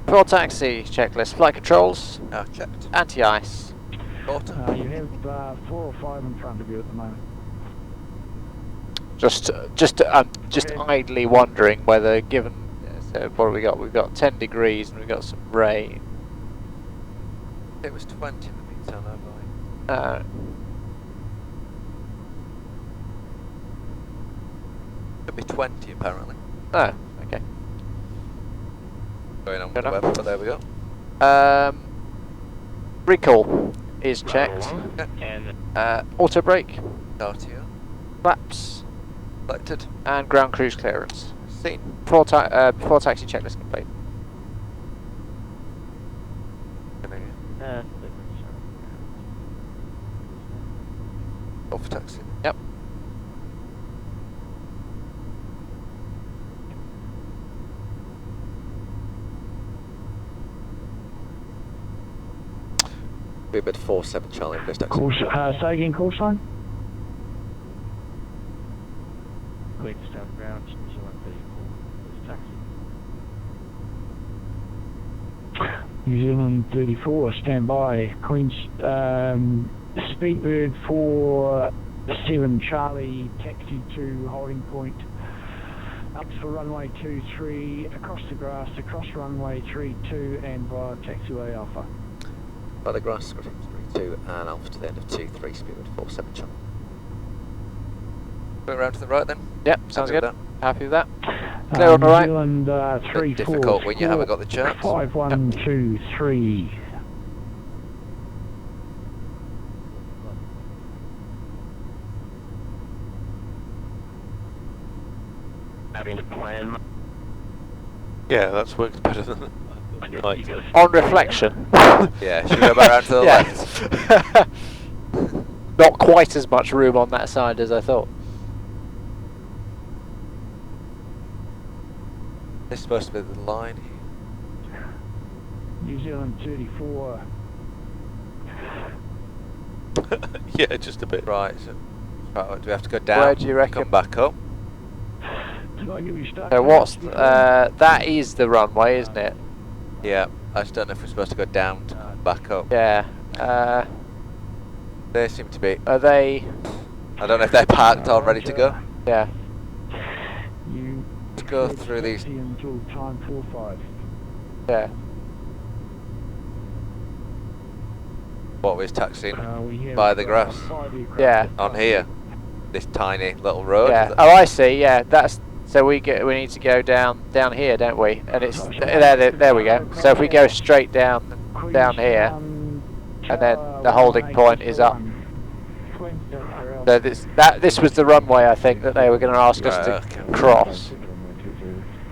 for taxi checklist, flight controls, Checked. anti-ice. Water. You have 4 or 5 in front of you at the moment. Just idly wondering whether, given, so what have we got? We've got 10 degrees and we've got some rain. It was 20 in the meantime, have I? Could be 20 apparently. Oh, okay. Going on with Fair the enough. web, but there we go. Recall is checked. Auto brake, Start here. flaps, Selected. and ground cruise clearance. Seen. Before taxi checklist complete. Off taxi. Yep. Speedbird 47 Charlie, please taxi. Course, say again, call sign? Queenstown ground, New Zealand 34. It's taxi. New Zealand 34, stand by. Speedbird 47 Charlie, taxi to holding point. Up for runway 23, across the grass, across runway 32, and via taxiway Alpha. By the grass, across 32, and Alpha to the end of 23, Speedbird 47 Charlie. Going round to the right then? Yep, sounds Happy good. with Happy with that. Clear on the right. New Zealand 3 Bit difficult when you haven't got the charts. 5 1 2 3. Having a plan. Yeah, that's worked better than like. On reflection. Yeah, should we go back round to the left? Not quite as much room on that side as I thought. This is supposed to be the line. New Zealand 34. Yeah, just a bit. Right, so do we have to go down? Where do you reckon? Come back up? Did I give you start? So what's that is the runway, isn't it? Yeah, I just don't know if we're supposed to go down to come back up. Yeah. They seem to be. Are they? I don't know if they're parked all ready to go. Yeah. You Let's go through these. until time 45. Yeah. What was taxiing We have by the grass 5 aircraft Yeah. on here. This tiny little road. Yeah. is it? Oh, I see. Yeah. That's so we need to go down here, don't we? And it's there we go. So if we go straight down here, and then the holding point is up. So this was the runway I think that they were going to ask us to Right, okay. cross.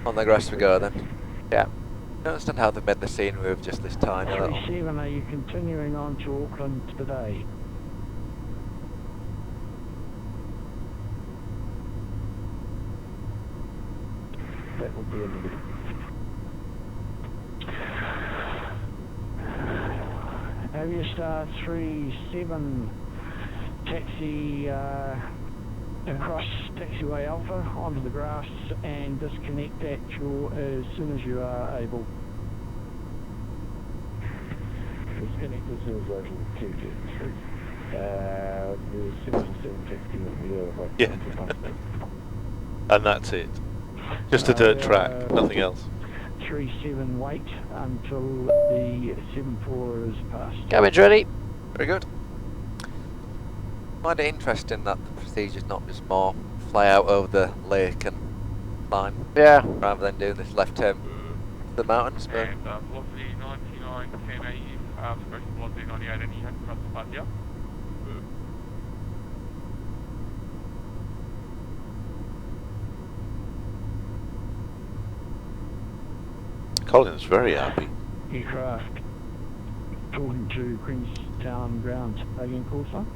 On the grass we go then. Yeah. I don't understand how they made the scenery with just this tiny little. 37, are you continuing on to Auckland today? That will be a little. Aviastar 37, taxi across taxiway Alpha onto the grass and disconnect that as soon as you are able. Disconnect as soon as I can Yeah. And that's it. Just a dirt track, nothing else. 37 wait until the 74 is passed. Cabin's ready. Very good. Find it interesting that the procedure's not just more fly out over the lake and climb Yeah. rather than do this left turn to the mountains. But And velocity 99, 10 AU, expression velocity 98, and you have to cross the path, yeah? Colin's very happy. Aircraft talking to Queenstown ground. Again, call sign.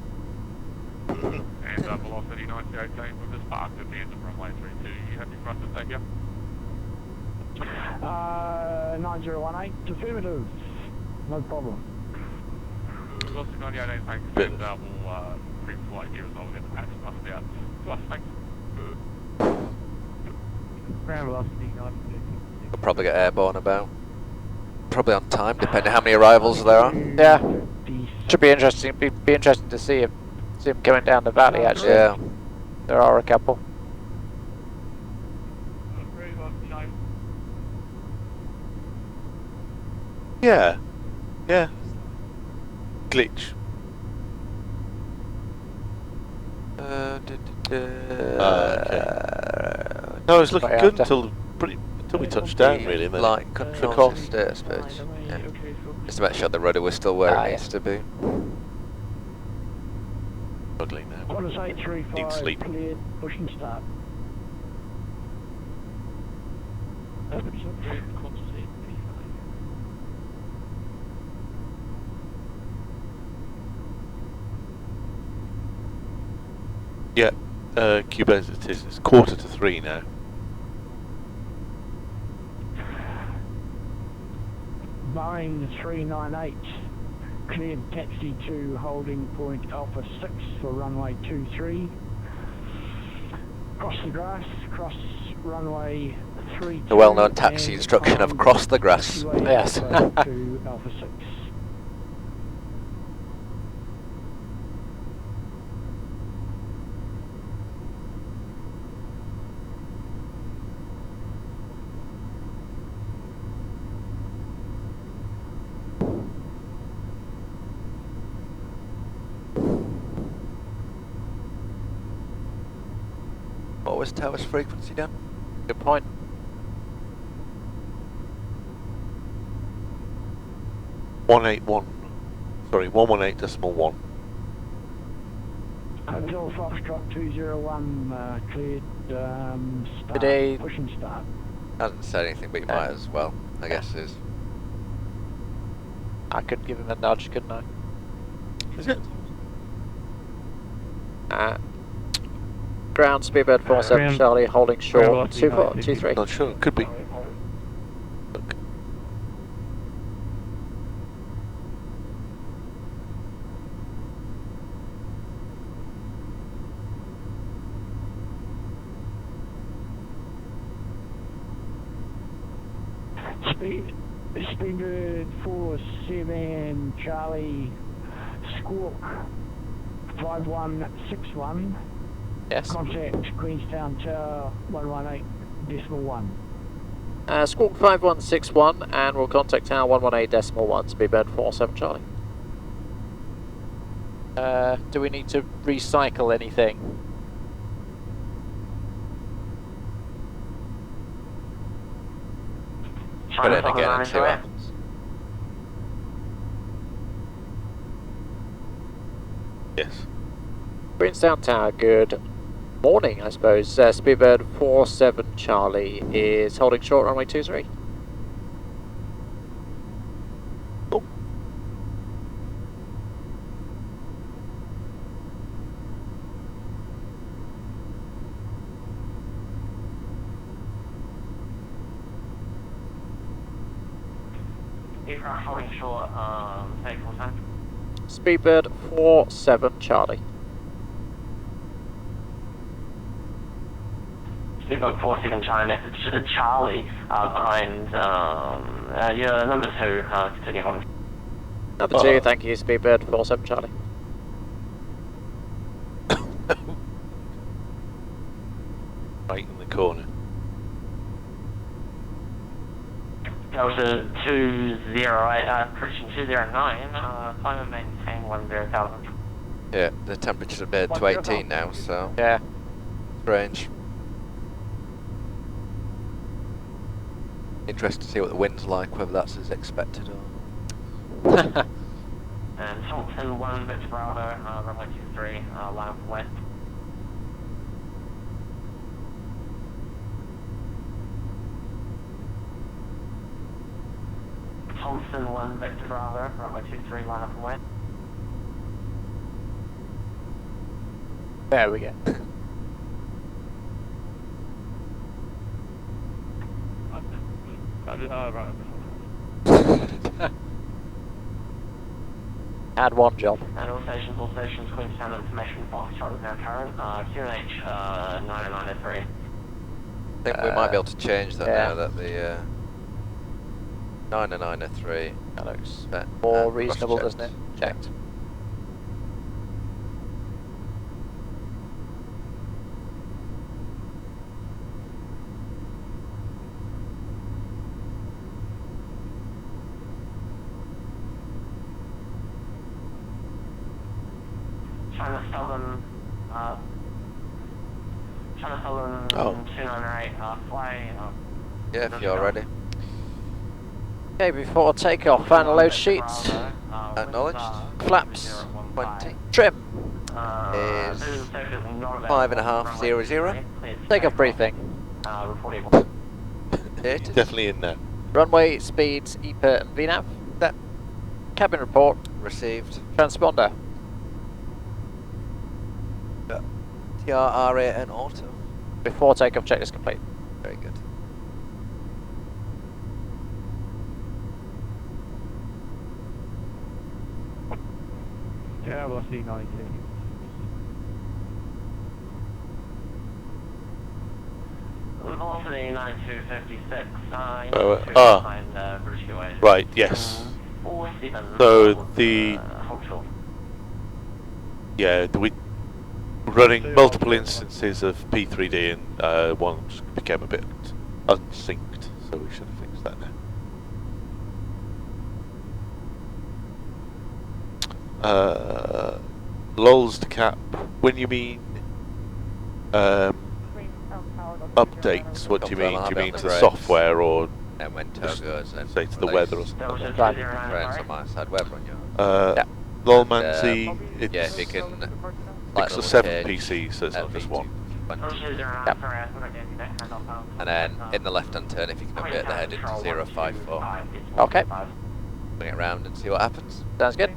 And velocity 98, we've just parked at the end of runway 32. You happy for us to take you? 9018, affirmative. No problem. Velocity 98, thanks. Bit. And we'll pre-flight here as well. We'll get the patch busted out to us, thanks. Ground velocity 92. we'll probably get airborne about. Probably on time, depending how many arrivals there are. Yeah. Should be interesting. Be interesting to see him coming down the valley. Actually, Yeah. there are a couple. Yeah. Yeah. Glitch. Okay. No, it was looking Right good after. until we touched down, really. And then Like took control off. status page. Yeah. Just to make sure the rudder was still where it needs to be. Struggling now. Qantas Need 835 sleep. cleared, pushing start. Yeah. Cuba, it's 2:45 now. Boeing 398, cleared taxi to holding point Alpha 6 for runway 23. Cross the grass, cross runway 32. The well-known taxi instruction of cross the grass. Yes. Alpha to Alpha 6. What was tower's frequency, Dan? Good point. Sorry, 118.1. Hotel Foxtrot 201 cleared start, Today- push and start. Hasn't said anything, but you might as well, I guess is. I could give him a nudge, couldn't I? Is it? Ground Speedbird 47 Ground- Charlie holding short Ground 2423. Not sure, could be. Look. Speedbird 47 Charlie Squawk 5161. Yes. Contact Queenstown Tower 118.1. Squawk 5161 and we'll contact tower 118.1 Speedbird 47 Charlie. Do we need to recycle anything? Put it in again and see what happens. Yes. Queenstown Tower, good morning, I suppose. Speedbird 47 Charlie is holding short runway 23. Oh. Aircraft holding short, take full time. Speedbird 47 Charlie. Speedbird 47 Charlie, that's Charlie, behind, yeah, number 2, continue holding. Number 2, thank you, Speedbird 47 Charlie. Right in the corner. Delta 208, approaching 209, climb and maintain 10,000. Yeah, the temperature's a bit to 18 now, so Yeah. strange. Interested to see what the wind's like, whether that's as expected or. And Thompson 1 Victor Bravo, runway 23, line up west. Thompson 1 Victor Bravo, runway 23, line up west. There we go. Right. Had one job. And all stations, Queenstown information, Foxtrot is now current, QNH 9903. I think we might be able to change that yeah. now that the 903 That looks but, more reasonable, doesn't it? Checked. China Southern Oh. 298, fly. Yeah, if you're ready. Okay, before takeoff, final load sheets. Acknowledged. Flaps 20. Trim. Is 5.500. Takeoff briefing. Dated. Definitely in there. Runway speeds, EPA and VNAV. That Cabin report. received. Transponder. TRRA and auto. Before takeoff, checklist complete. Very good. Tower velocity 92. Velocity 9256, behind British Airways. right, yes. 47. So the Hotel. we running multiple instances of P3D and one just became a bit unsynced, so we should have fixed that now. Lols to cap. When you mean updates, what do you mean? Do you mean to the software or And when tow goes, then say to the weather or something? friends on my side, weather on yours. Yeah. Lol Manzi, it's Yeah, if you can. 6 or 7 PCs, so it's not just one. And then in the left-hand turn, if you can update the head into 054, Okay, bring it around and see what happens. sounds good.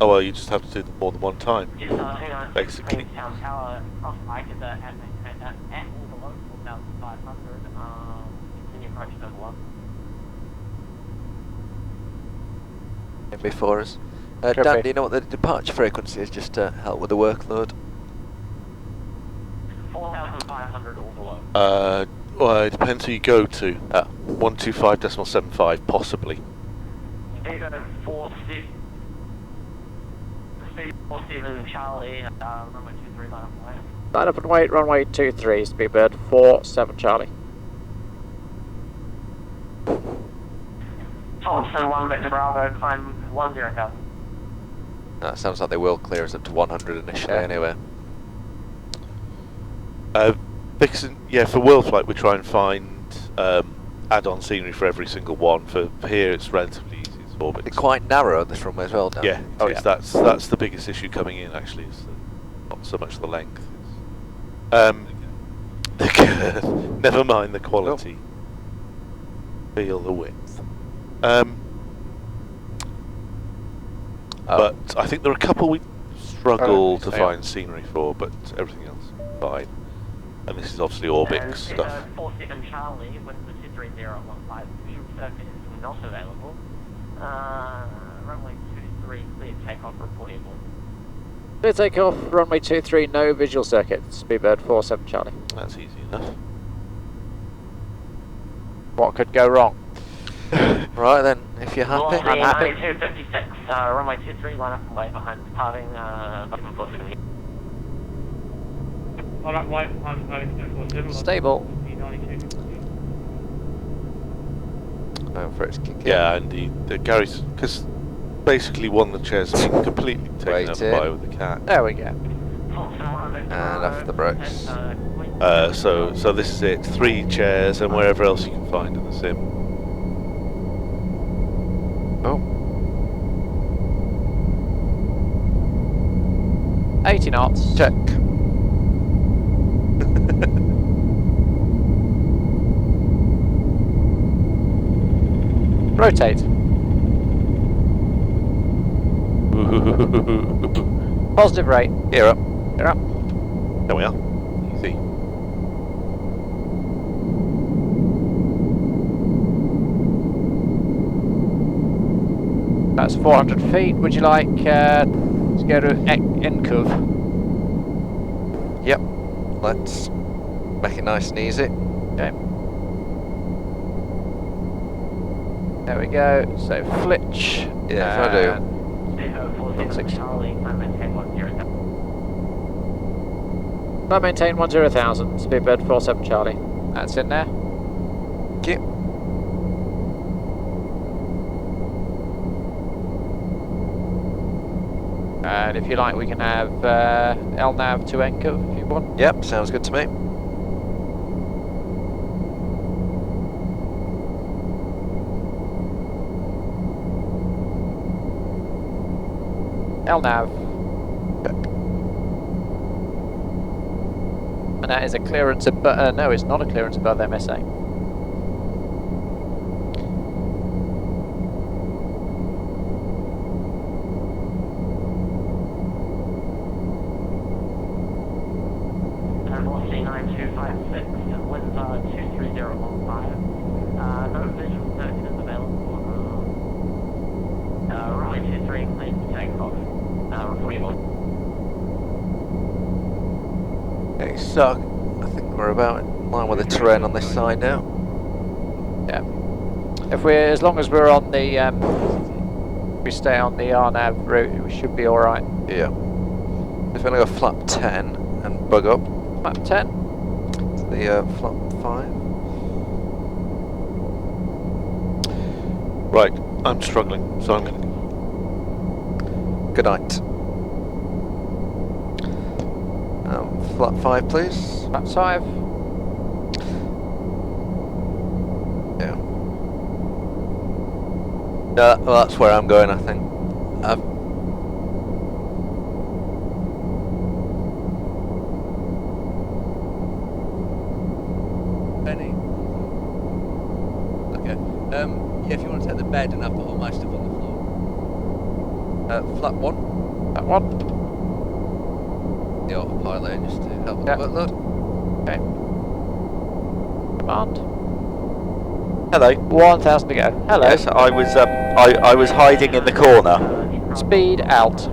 Oh well, you just have to do them more than one time, basically. Queenstown Tower, cross Ica and maintain that at all below 4,500. Continue approach level 1. In before us. Trippy. Dan, do you know what the departure frequency is, just to help with the workload? 4,500 or below. Well, it depends who you go to. Oh. 125.75, possibly. Speed 47 Charlie, runway 23 line up away. Line up and wait, runway 23, Speedbird 47 Charlie. Thompson 1 Victor Bravo, climb 10,000. That sounds like they will clear us up to 100 initially Yeah. anyway. Vixen, yeah, for Worldflight we try and find add-on scenery for every single one. For here it's relatively easy, it's orbit. It's quite narrow, this runway as well, Dan. Yeah, Oh, it is. yeah. That's the biggest issue coming in actually, is not so much the length. The curve, never mind the quality. Feel the width. But I think there are a couple we struggle to find scenery for, but everything else is fine. And this is obviously Orbix stuff. 47 Charlie, with the 23015, visual circuit is not available. Runway 23, clear takeoff reportable. Clear takeoff, runway 23, no visual circuit, Speedbird 47 Charlie. That's easy enough. What could go wrong? Right then, if you're happy. Velocity I'm happy. 9256, runway 23, line up and wait behind departing, button foot from here. Alright, wait, I'm planning to 47. Stable. 92. For its kick in. Yeah, and Gary's, because basically one of the chairs has been completely taken up Waiting. by with the cat. There we go. And off the brakes. So this is it. 3 chairs and wherever else you can find in the sim. Oh, 80 knots. check. Rotate. Positive rate. Gear up. You're up. There we are. Easy. That's 400 feet. Would you like to go to Encove? Yep. Let's make it nice and easy. Okay. There we go. So Flitch. Yeah, if I do. 47 Charlie, climb maintain 10,000. Climb maintain 10,000. Speedbird 47 Charlie. That's in there. Cute. And if you like, we can have LNAV to Encove if you want. Yep, sounds good to me. LNAV. And that is a clearance above, no, it's not a clearance above MSA. Velocity 9256, runway 23, clear to take off. Report. Okay, so I think we're about in line with the terrain on this side now. Yeah. If we're, as long as we're on the, we stay on the RNAV route, we should be all right. Yeah. If we go flap 10 and bug up. Flap 10. To the flap 5. Right, I'm struggling, so I'm going to... Good night. Flap 5, please. Flap 5. Yeah. Yeah, well, that's where I'm going, I think. Benny. Okay. Yeah, if you want to take the bed and I've put all my stuff on the floor. Flap 1. That one. The autopilot just to help with Yeah. the workload. Okay. Command. Hello. 1,000 to go. Hello. Yes, I was hiding in the corner. Speed out.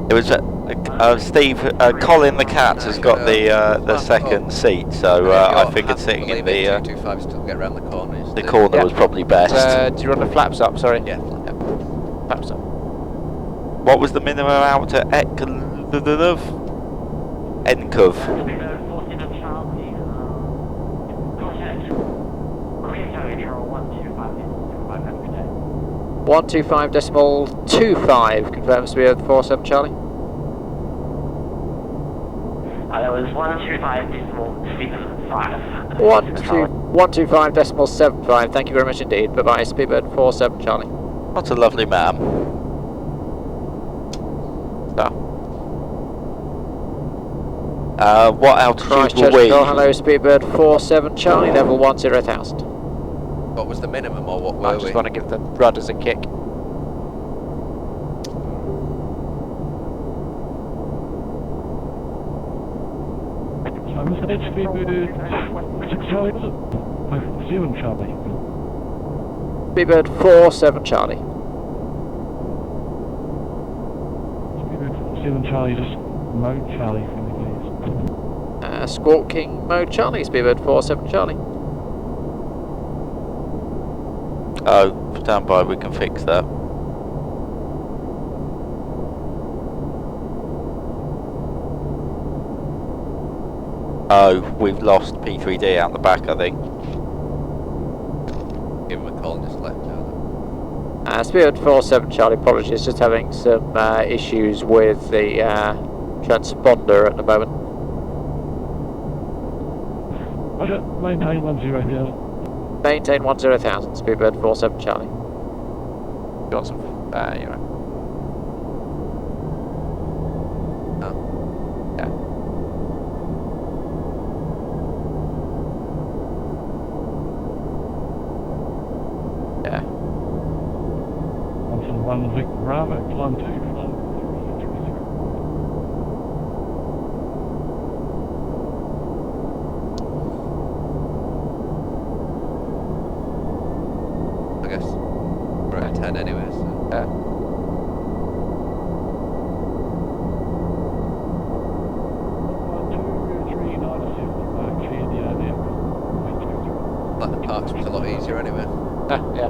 It was Steve. Colin the cat has got the second seat, so I figured sitting in the 225 still get around the corner. corner Yeah. was probably best. Do you run the flaps up? Sorry. Yeah, flap. Flaps up. What was the minimum out at NCOV? 125.25 confirms to be over 47 Charlie. That was 125.75. 125.75. Thank you very much indeed. Bye bye. Speedbird 47 Charlie. What a lovely man. What altitude Christchurch were we? Control, hello, Speedbird 47 Charlie, level 10,000. What was the minimum or what I were just we? want to give the rudders a kick. I was at Speedbird 6 Charlie, was it? 7 Charlie. Speedbird 47 Charlie. Speedbird 7 Charlie, just mode Charlie for me, please. Squawking mode Charlie, Speedbird 47 Charlie. Oh, stand by, we can fix that. Oh, we've lost P3D out the back, I think. Give him a call and just let him know Speedbird 47 Charlie, apologies, just having some issues with the transponder at the moment. Roger, maintain 10,000. Maintain 10,000, Speedbird 47 Charlie. Got some, you're right. Oh. Yeah. Yeah. 1 Victor Bravo, climb 2, flight 330. I guess. We're at 10 anyway, so. Yeah. Like the parks was a lot easier anyway. Yeah.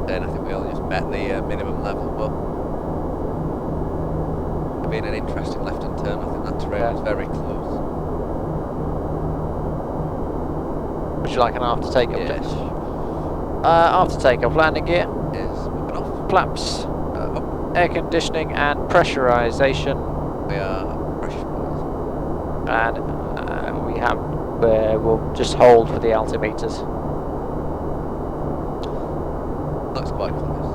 Then I think we all just met the minimum level, but it'll be an interesting left-hand turn. I think that terrain is very close. Would you like an after takeoff? Yes. After takeoff, landing gear, Is moving off. flaps, Up. air conditioning and pressurization, We are pressurised. and we have, we'll just hold for the altimeters. Looks quite close.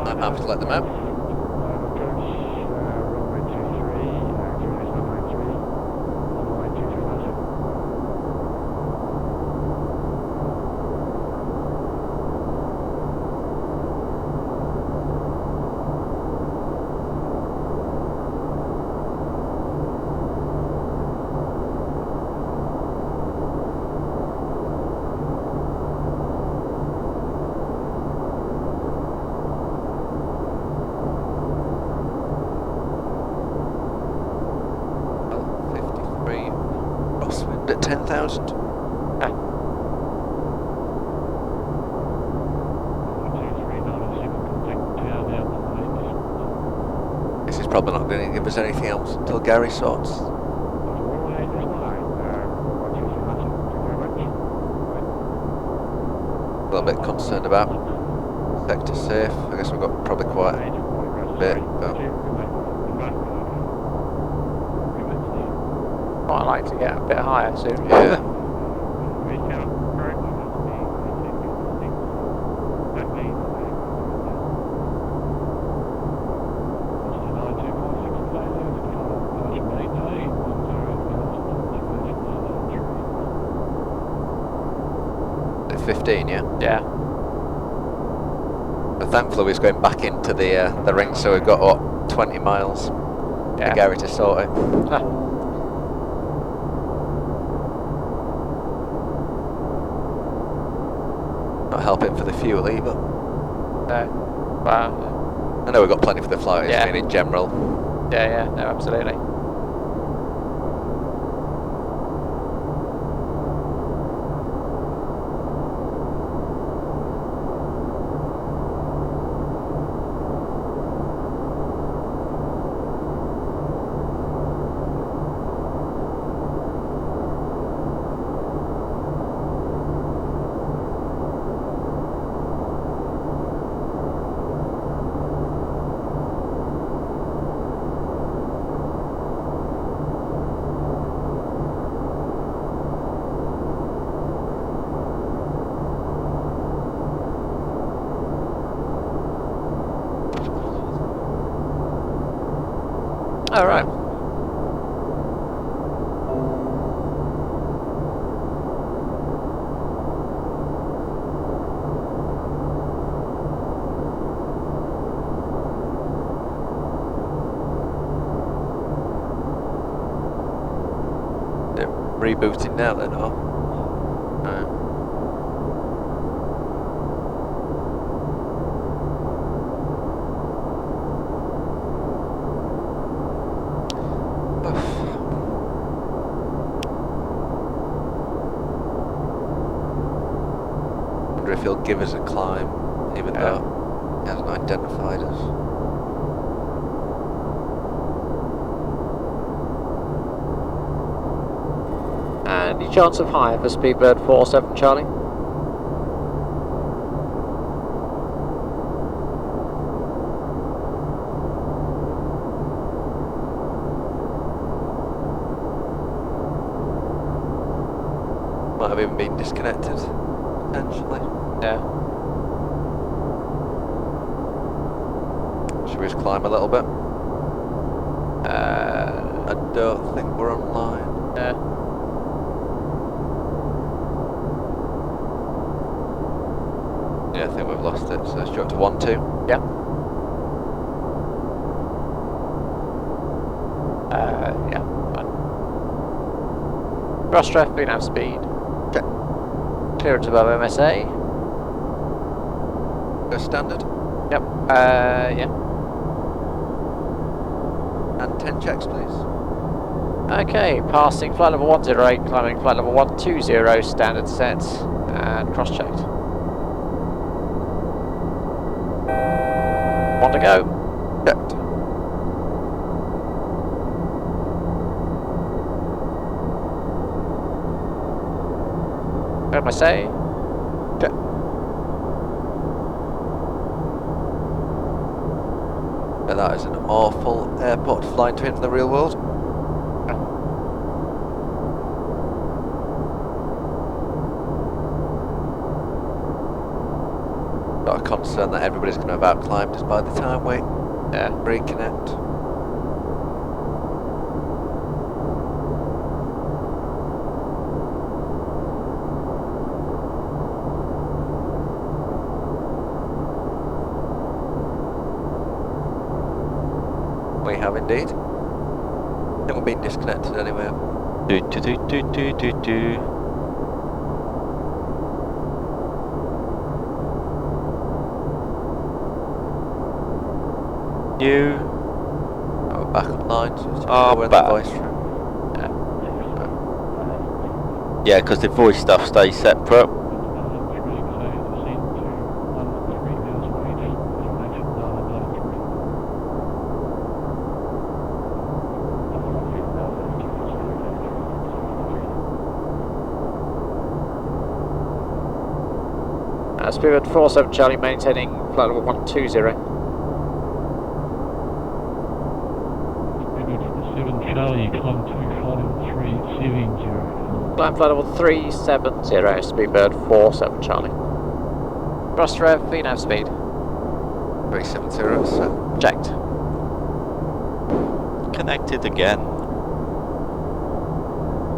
I'm happy to let them out. Runway 23, cruise 193, runway 23. 10,000. Okay. 12397, contact town now. This is probably not going to give us anything else until Gary sorts. All right, that's fine. 12397, thank you very much. A little bit concerned about sector safe. I guess we've got probably quite a bit, but Quite like to get a bit higher soon. yeah. At 15, yeah. Yeah. But thankfully we're going back into the ring, so we've got what 20 miles Yeah. for Gary to sort it. Not helping for the fuel either. No. Wow. I know we've got plenty for the flight, Yeah. I mean in general. Yeah, no, absolutely. All right. They're rebooting now then, or? No. Wonder if he'll give us a climb, even though he hasn't identified us. Any chance of higher for Speedbird 47, Charlie? Might have even been disconnected, potentially. Yeah. Should we just climb a little bit? I don't think we're online. Yeah. Yeah, I think we've lost it, so let's drop to 1-2. Yeah. Yeah. Fine. Cross traffic, nav speed. Okay. Clearance above MSA. Go standard. Yep. Yeah. And 10 checks, please. Okay, passing flight level 108, climbing flight level 120, standard descent, and cross-checked. One to go. Checked. MSA. Check. But that is an awful airport to fly into in the real world. Got a concern that everybody's going to have outclimbed us by the time we reconnect. We have indeed. I think we've been disconnected anyway. You Oh, we're back online, so it's are where the back. voice from. Yeah, because the voice stuff stays separate. Spirit 47 Charlie maintaining flight level 120. Spirit 47 Charlie, climb to flight level 370. Climb flight level 370, Speedbird 47 Charlie. Thrust rev, VNAV speed. 370, so. Checked. Connected again.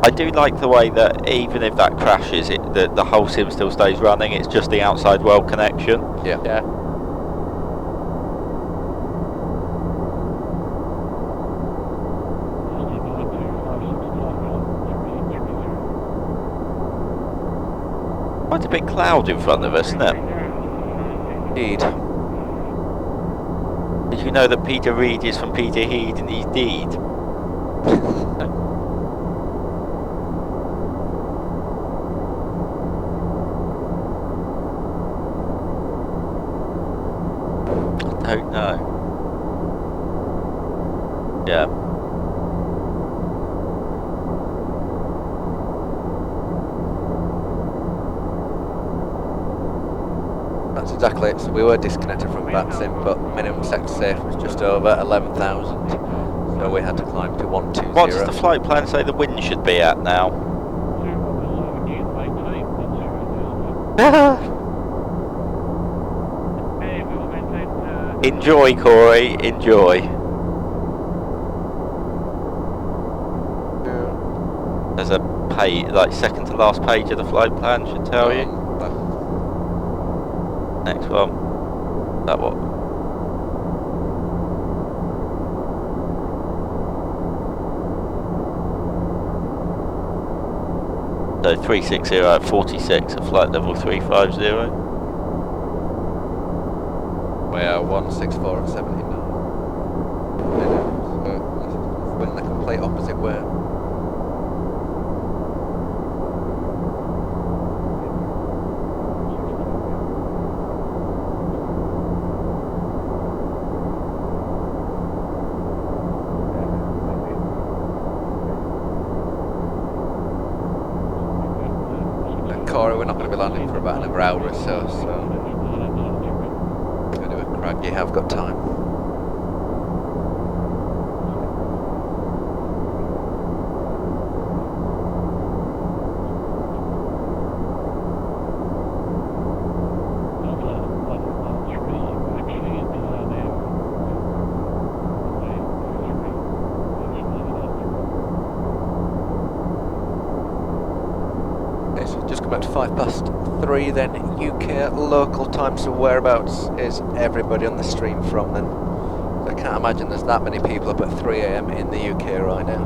I do like the way that even if that crashes, the whole sim still stays running. It's just the outside world connection. Yeah. Yeah. Quite a big cloud in front of us, isn't it? Indeed. Did you know that Peter Reed is from Peter Heed and he's deed? I don't know. Yeah. That's exactly it. So we were disconnected from that sim, but minimum sector safe was just over 11,000. So we had to climb to 120. What does the flight plan say the wind should be at now? Enjoy, Corey, enjoy. There's a page, like second to last page of the flight plan should tell you. Next one. That what? So 360 at 46 at flight level 350. We are 164 at 79. So we're in the complete opposite way. Corey, we're not going to be landing for about another hour or so, going to do a crag, you have got time. About 3:05 then UK local time, so whereabouts is everybody on the stream from then? So I can't imagine there's that many people up at 3 AM in the UK right now.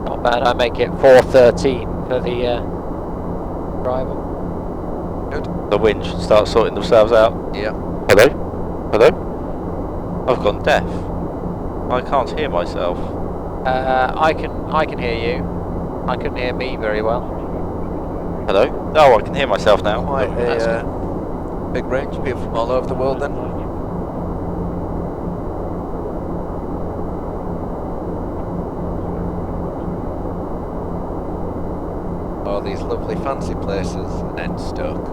Not bad, I make it 4:13 for the arrival. Good. The wind should start sorting themselves out. Yeah. Hello? Hello? I've gone deaf. I can't hear myself. I can hear you. I couldn't hear me very well. Hello? Oh, I can hear myself now. Quite a big range of people from all over the world then. All these lovely fancy places and then Stoke.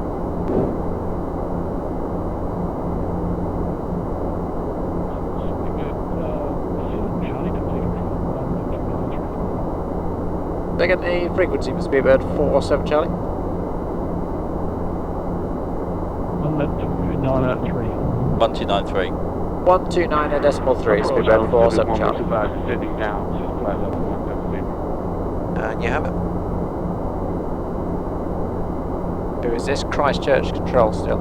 They get the frequency for Speedbird 47 Charlie. 1293. 1293. 129.3 Speedbird 47 Charlie. And you have it. Who is this? Christchurch control still.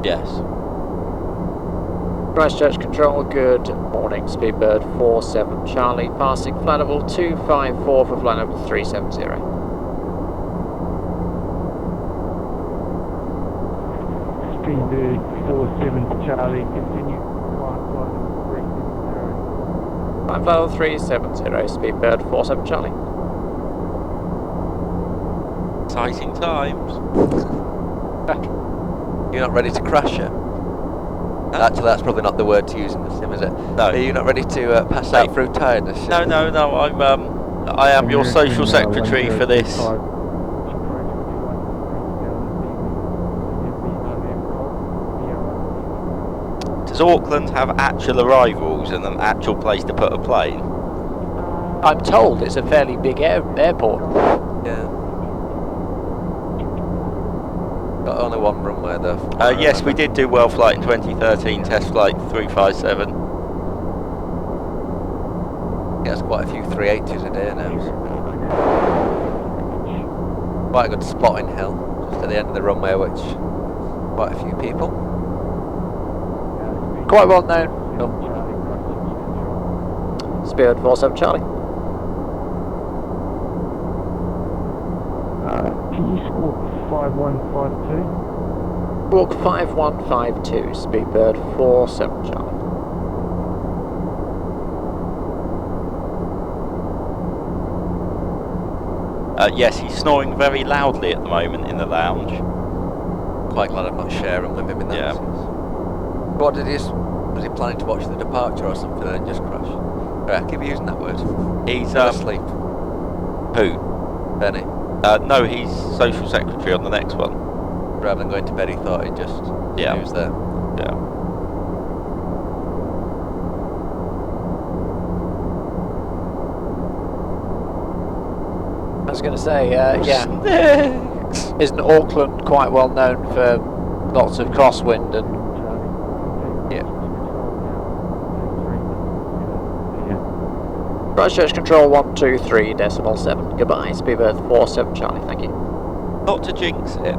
Yes. Christchurch Control, good morning. Speedbird 47 Charlie, passing flight level 254 for flight level 370. Speedbird 47 Charlie, continue flight level 370. Flight level 370, Speedbird 47 Charlie. Exciting times. You're not ready to crash yet? Actually, that's probably not the word to use in the sim, is it? No. Are you not ready to pass out through tiredness yet? No. I am your social secretary for this. Does Auckland have actual arrivals and an actual place to put a plane? I'm told it's a fairly big airport. Yeah. Got only one runway though. Yes, we did do Worldflight in 2013, test flight 357. He has quite a few 380s a day now. Quite a good spotting hill, just at the end of the runway, which quite a few people. Quite well known. Speedbird 47 Charlie. Can you score 5152? Walk 5152, Speedbird 47 Charlie. Yes, he's snoring very loudly at the moment in the lounge. Quite glad I'm not sharing with him in that. Yeah. What did he? Was he planning to watch the departure or something and then just crash? Right, I keep using that word. He's asleep. Who? Benny. No, he's social secretary on the next one. Rather than going to bed, he thought he'd just use there. Yeah. I was going to say, yeah. Isn't Auckland quite well known for lots of crosswind and Christchurch Control 123.7. Goodbye, Speedbird 47 Charlie, thank you. Not to jinx it,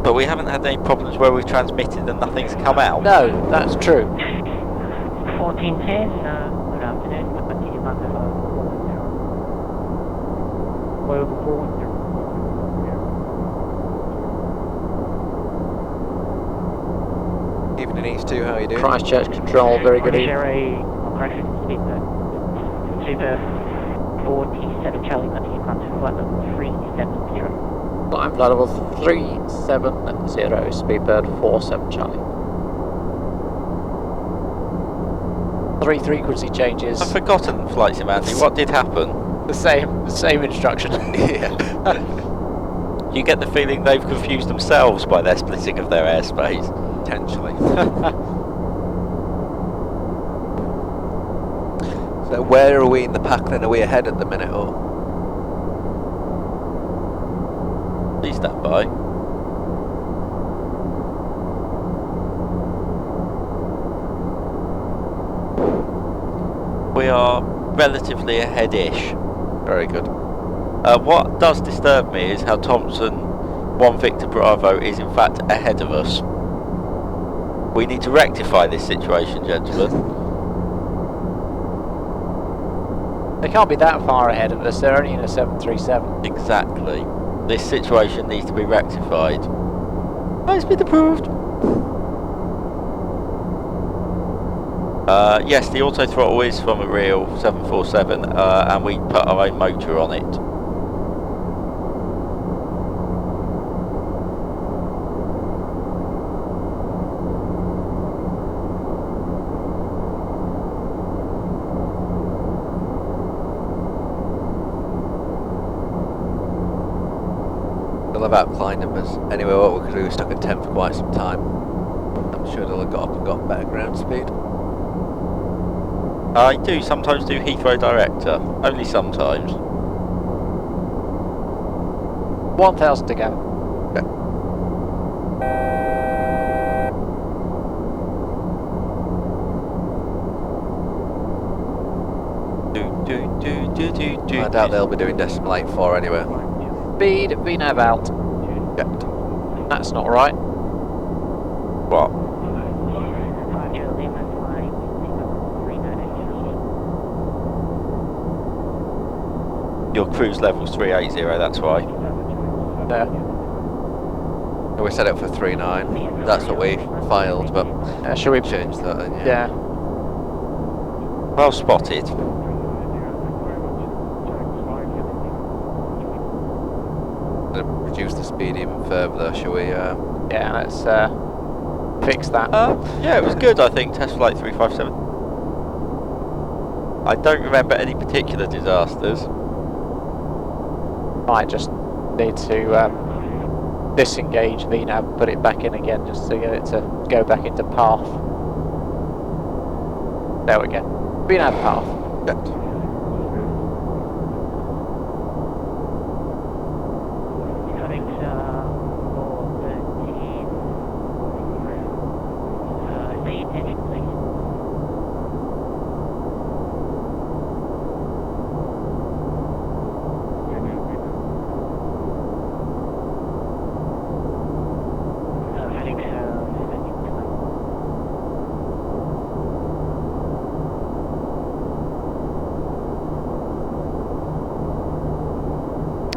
but we haven't had any problems where we've transmitted and nothing's come out. No, that's true. 1410, good afternoon. Continue Marco 410. Level 410. Evening East 2, how are you doing? Christchurch Control, very good evening. Sherry, Speedbird 47 Charlie, continue Marco flight level 370. Climb flight level 370, Speedbird 47 Charlie. 3 frequency changes. I've forgotten flight sim, Andy. What did happen? The same instruction. Yeah. You get the feeling they've confused themselves by their splitting of their airspace. Potentially. So where are we in the pack then? Are we ahead at the minute or? Please stand by. We are relatively ahead-ish. Very good. What does disturb me is how Thompson 1 Victor Bravo is in fact ahead of us. We need to rectify this situation, gentlemen. They can't be that far ahead of us, they're only in a 737. Exactly. This situation needs to be rectified. It's been approved. Yes, the auto throttle is from a real 747, and we put our own motor on it. They'll have outcline numbers. Anyway, what because we were stuck at 10 for quite some time. I'm sure they'll have got up and got better ground speed. I do sometimes do Heathrow Director, only sometimes. 1,000 to go. Okay. I doubt they'll be doing decimal 84 anyway. Speed, VNAV out. Checked. That's not right. What? your cruise level's 380, that's why. Yeah. We set it for 39. That's what we filed, but Shall we change that then? Yeah. Well spotted. Reduce the speed even further, shall we? Yeah, let's fix that. Yeah, it was good, I think, test flight 357. I don't remember any particular disasters. Might just need to disengage VNAV and put it back in again just to get it to go back into path. There we go. VNAV path. Good.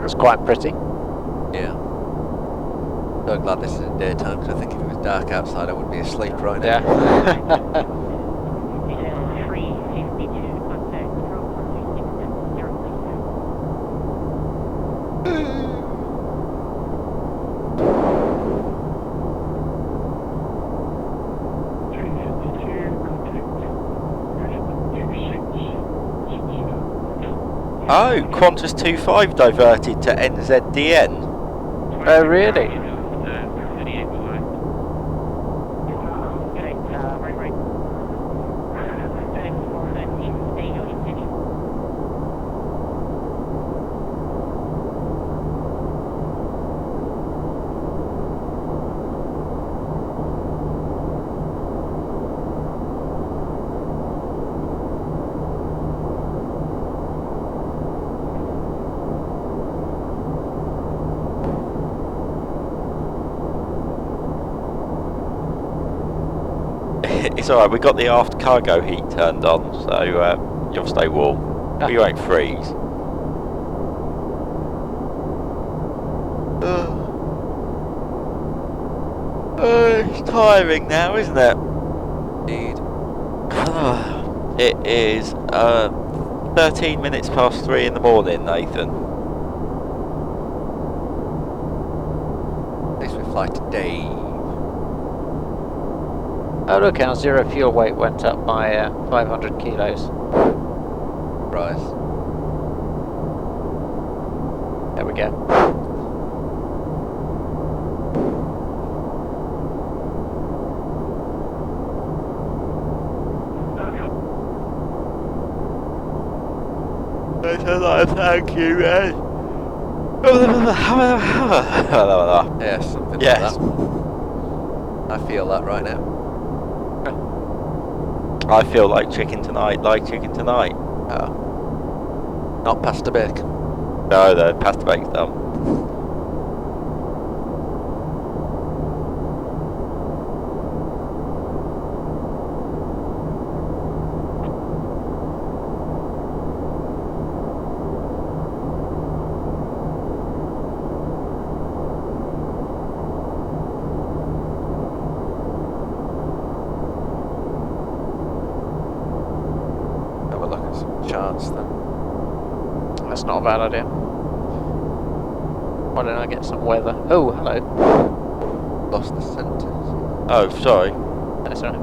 It's quite pretty. Yeah. So glad this isn't daytime, because I think if it was dark outside I would be asleep right now. Yeah. Oh, Qantas 25 diverted to NZDN. Oh, really? It's alright, we got the aft cargo heat turned on, so you'll stay warm. You won't freeze. It's tiring now, isn't it? Indeed. It is 13 minutes past 3 in the morning, Nathan. At least we fly today. Oh look, our zero fuel weight went up by 500 kilos. Rise. There we go. Thank you, Yes, something Yes. like that. I feel that right now. I feel like chicken tonight, Oh. Not pasta bacon. No, the pasta bake's done. Have a look at some charts then. That's not a bad idea. Why don't I get some weather? Oh, hello. Lost the sentence. Oh, sorry. That's all right.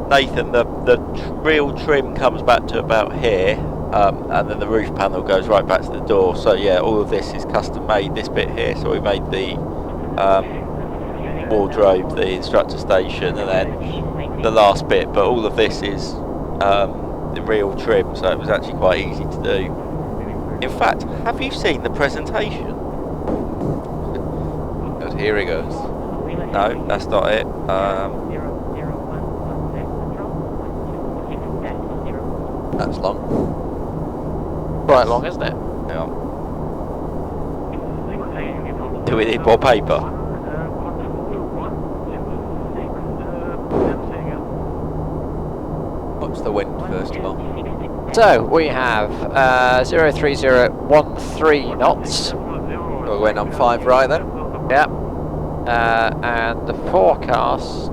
Nathan, the real trim comes back to about here, and then the roof panel goes right back to the door. So yeah, all of this is custom made. This bit here, so we made the wardrobe, the instructor station, and then the last bit. But all of this is the real trim, so it was actually quite easy to do. In fact, have you seen the presentation? Good, here he goes. No, that's not it. 00116 control, 126-0. That's long. Quite long, isn't it? Hang on. Do we need more paper? What's the wind, first of all? So we have 03013 knots. We're going on 5 right then? Yep. And the forecast.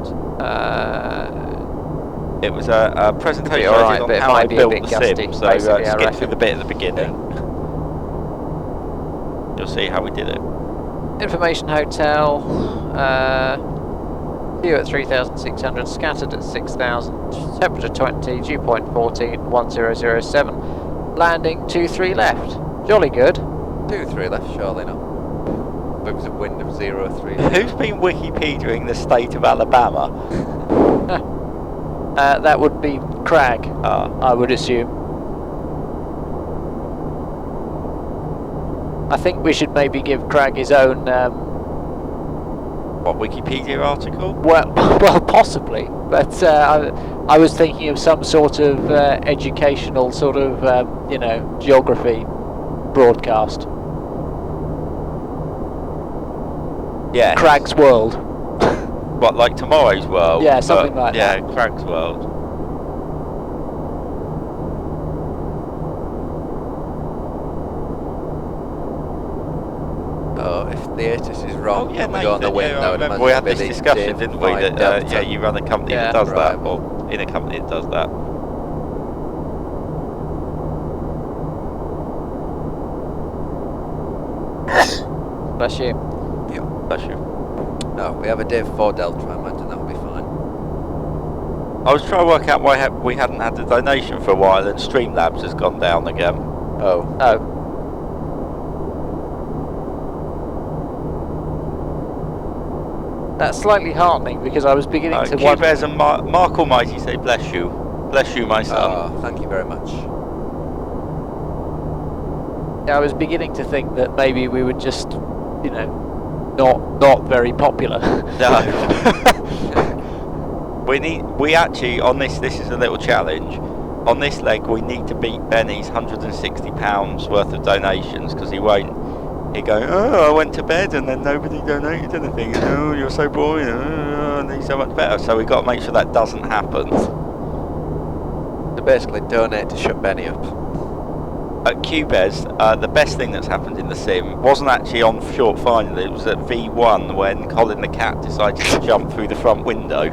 It was a presentation all I right, did on but it how I might be a built bit the gusty, sim, so basically, I skip through reckon. the bit at the beginning. You'll see how we did it. Information hotel. View at 3,600, scattered at 6,000, temperature 20, dew point 14, 1007. Landing 23 left. Jolly good. 2-3 left, surely not. It was a wind of 0-3. Who's been Wikipediaing the state of Alabama? That would be Crag, I would assume. I think we should maybe give Crag his own. What, Wikipedia article? Well, possibly, but I was thinking of some sort of educational sort of, geography broadcast. Yeah. Crag's World. What, like Tomorrow's World? Yeah, something like that. that. Yeah, Crag's World. Oh, if the ATIS is wrong, Yeah, we go on the Nathan, wind, yeah, I I would remember imagine we had it'd this be the discussion, didn't we? J5 That Delta. you run a company Yeah. that does that, Right. or in a company that does that. Bless you. Bless you. No, we have a Div 4 Delta, I imagine that will be fine. I was trying to work out why we hadn't had the donation for a while, and Streamlabs has gone down again. Oh. Oh. That's slightly heartening because I was beginning to wonder. Q-Bears and Mark Almighty say bless you. Bless you, my son. Oh, thank you very much. I was beginning to think that maybe we would just, not very popular. No. we actually, on this is a little challenge. On this leg, we need to beat Benny's £160 worth of donations, because he won't. He'd go, oh, I went to bed and then nobody donated anything. And, oh, you're so boring. Oh, I need so much better. So we've got to make sure that doesn't happen. So basically, donate to shut Benny up. At Q-Bears, the best thing that's happened in the sim wasn't actually on short final. It was at V1 when Colin the cat decided to jump through the front window.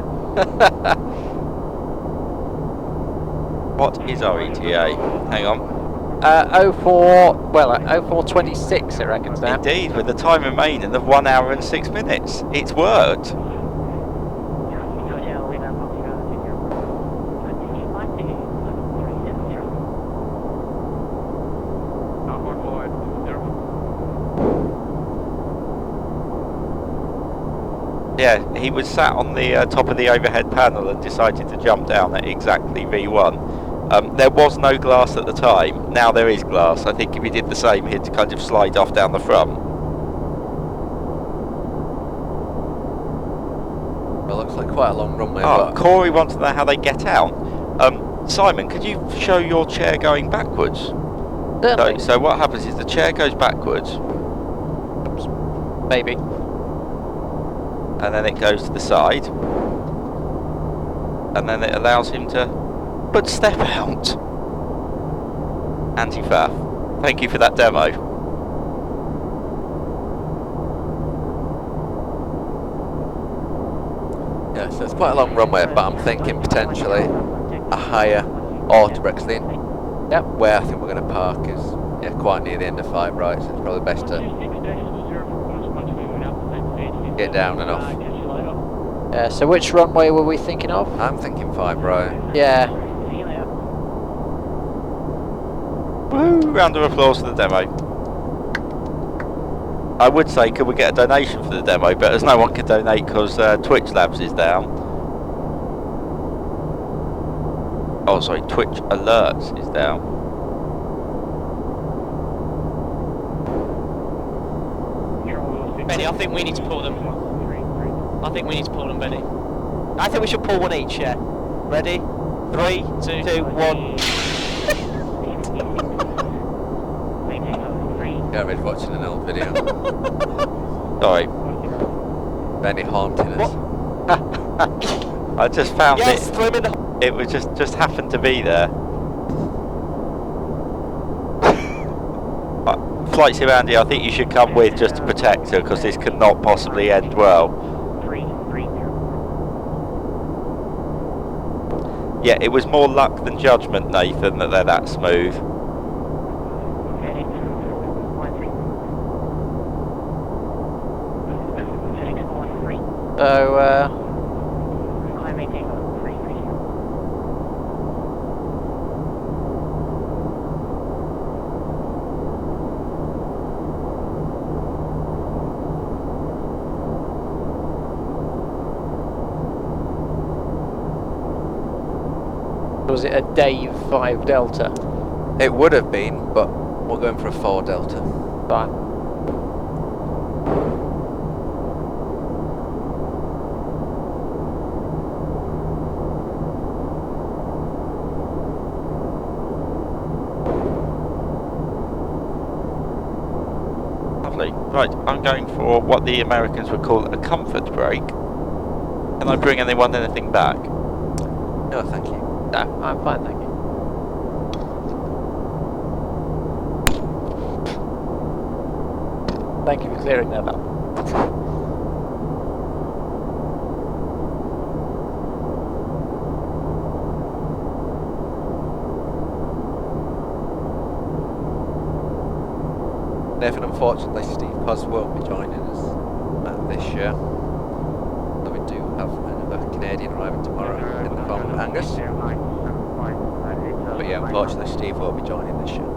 What is our ETA? Hang on. 0426 it reckons now. Indeed, with the time remaining of 1 hour and 6 minutes. It's worked. Yeah, he was sat on the top of the overhead panel and decided to jump down at exactly V1. There was no glass at the time. Now there is glass. I think if he did the same, he'd kind of slide off down the front. Well, looks like quite a long runway. Oh, but Corey wants to know how they get out. Simon, could you show your chair going backwards? Certainly. So what happens is the chair goes backwards. Oops. Maybe. And then it goes to the side. And then it allows him to step out. Anti-faff. Thank you for that demo. yeah, so it's quite a long runway, but I'm thinking potentially a higher autobreaks thing. Yep. Where I think we're going to park is quite near the end of 5 right, so it's probably best to get down and off. So which runway were we thinking of? I'm thinking 5 right. Yeah. Woo! Round of applause for the demo. I would say, could we get a donation for the demo, but as no one can donate because Twitch Labs is down. Oh, sorry, Twitch Alerts is down. Benny, I think we need to pull them. I think we need to pull them, Benny. I think we should pull one each, yeah. Ready? 3, 2, 1. Gary's watching an old video. Sorry. Benny haunting us. I just found Yes, it. throw him in the... It was just happened to be there. Flight Sim Andy, I think you should come with just to protect her, because this cannot possibly end well. Yeah, it was more luck than judgment, Nathan, that they're that smooth. So, was it a Dave 5 Delta? It would have been, but we're going for a 4 Delta. Fine. Lovely. Right, I'm going for what the Americans would call a comfort break. Can I bring anything back? No, thank you. No, I'm fine, thank you. Thank you for clearing that up. Nathan, unfortunately, Steve Paz won't be joining us this year. So we do have another Canadian arriving tomorrow in the form of Angus. But yeah, unfortunately, Steve won't be joining this year.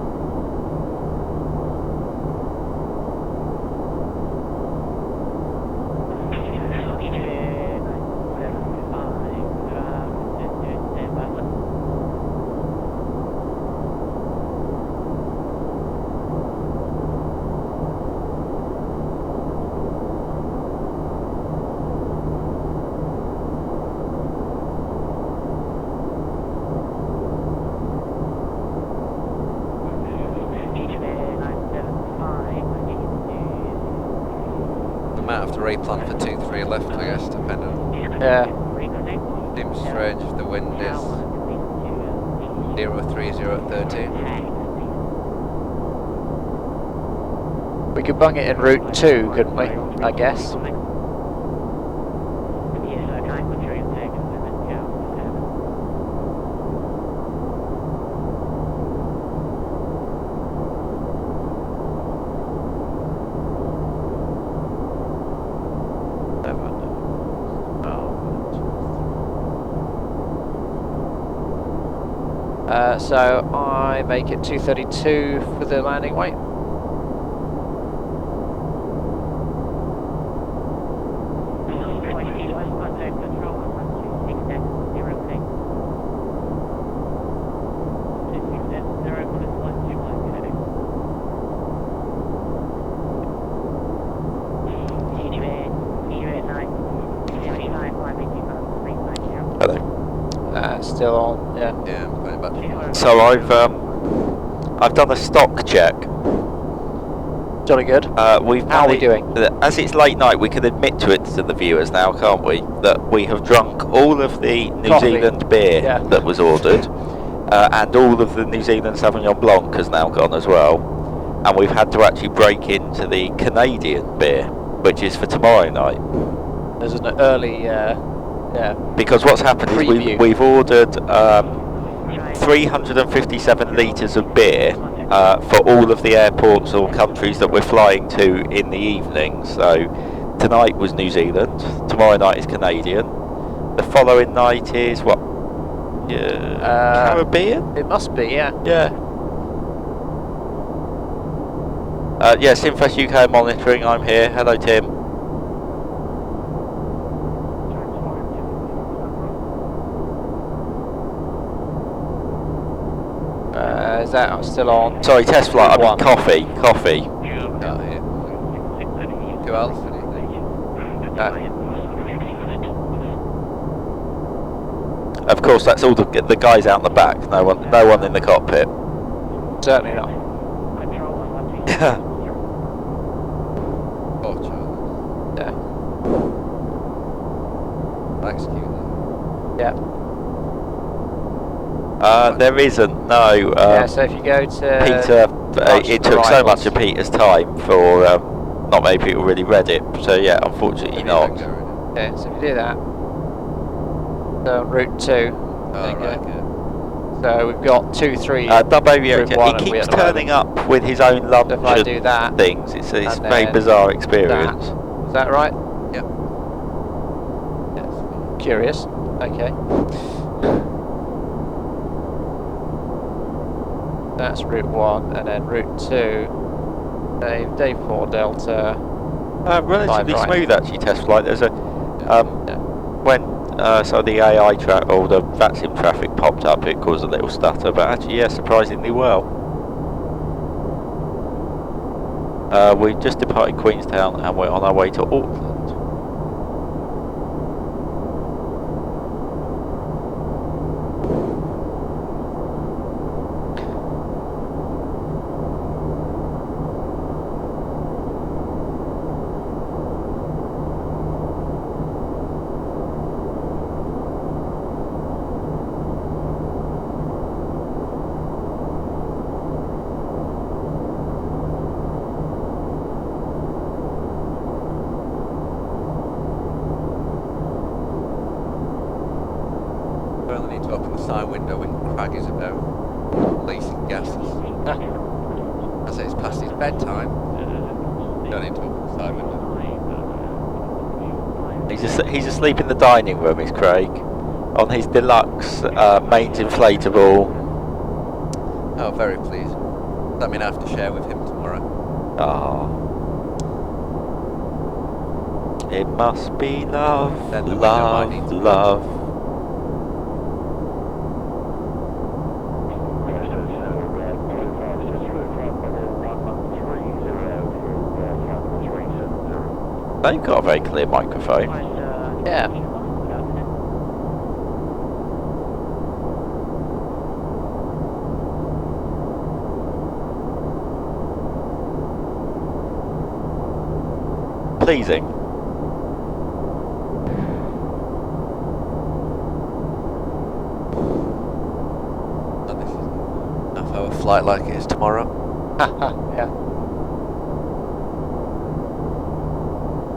Replan for 2-3 left, I guess, depending on... Yeah. Seems strange if the wind is 030 at 13. We could bung it in route 2, couldn't we? I guess. So I make it 232 for the landing weight. Hello. Still on, yeah. Yeah, I'm going back to So I've done a stock check. Jolly good. How are we doing? As it's late night, we can admit to it to the viewers now, can't we? That we have drunk all of the New Zealand beer that was ordered, and all of the New Zealand Sauvignon Blanc has now gone as well. And we've had to actually break into the Canadian beer, which is for tomorrow night. There's an early, Because what's happened is we've ordered 357 litres of beer for all of the airports or countries that we're flying to in the evening. So tonight was New Zealand, tomorrow night is Canadian, the following night is what? Caribbean? It must be, yeah. Yeah. Yeah, Simfest UK monitoring, I'm here. Hello Tim. Is that still on? Sorry, test flight, I mean coffee. Coffee. Who else? Of course, that's all the guys out in the back. No one in the cockpit. Certainly not. Oh, Charlie. Yeah. Execute Yeah. There isn't, no. Yeah, so if you go to... Peter, March it to took so arrivals. much of Peter's time for not many people really read it. So yeah, unfortunately not. Okay, so if you do that, so on route 2, there you right, go. okay. So we've got 2, 3. He Route 1 and we keeps at the turning up with his own lunch If I do that, things. It's a and very then bizarre experience. Is that right? Yep. Yes. Curious. Okay. That's route 1, and then route 2. Dave 4 Delta. Relatively right. smooth actually, test flight. There's a when so the AI or the VATSIM traffic popped up, it caused a little stutter, but actually yeah, surprisingly well. We've just departed Queenstown and we're on our way to Auckland. We only need to open the side window when Crag is about releasing gases. I say it's past his bedtime. Don't need to open the side window. He's asleep in the dining room, is Craig, on his deluxe mains inflatable. Oh, very pleased. That mean I have to share with him tomorrow. Ah. It must be love, Then the window might need love, to love. They've got a very clear microphone. Yeah. Pleasing. And this is a half-hour flight like it is tomorrow. Yeah.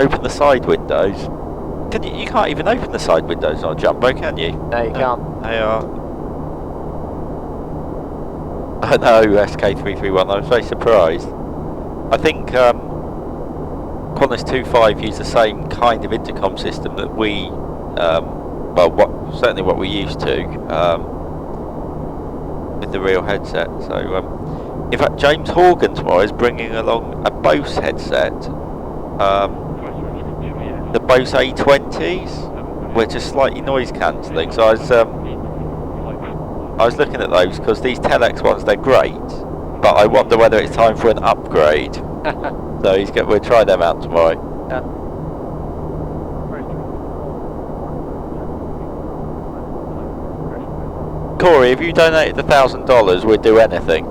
Open the side windows. Can you can't even open the side windows on a Jumbo, can you? No, you can't. They are. I know, SK331. I was very surprised. I think Qantas 25 use the same kind of intercom system that we, certainly what we used to, with the real headset. So, in fact, James Horgan tomorrow is bringing along a Bose headset. The Bose A20s, which are slightly noise cancelling. So I was looking at those because these Telex ones, they're great, but I wonder whether it's time for an upgrade. So we'll try them out tomorrow. Yeah. Corey, if you donated $1,000, we'd do anything.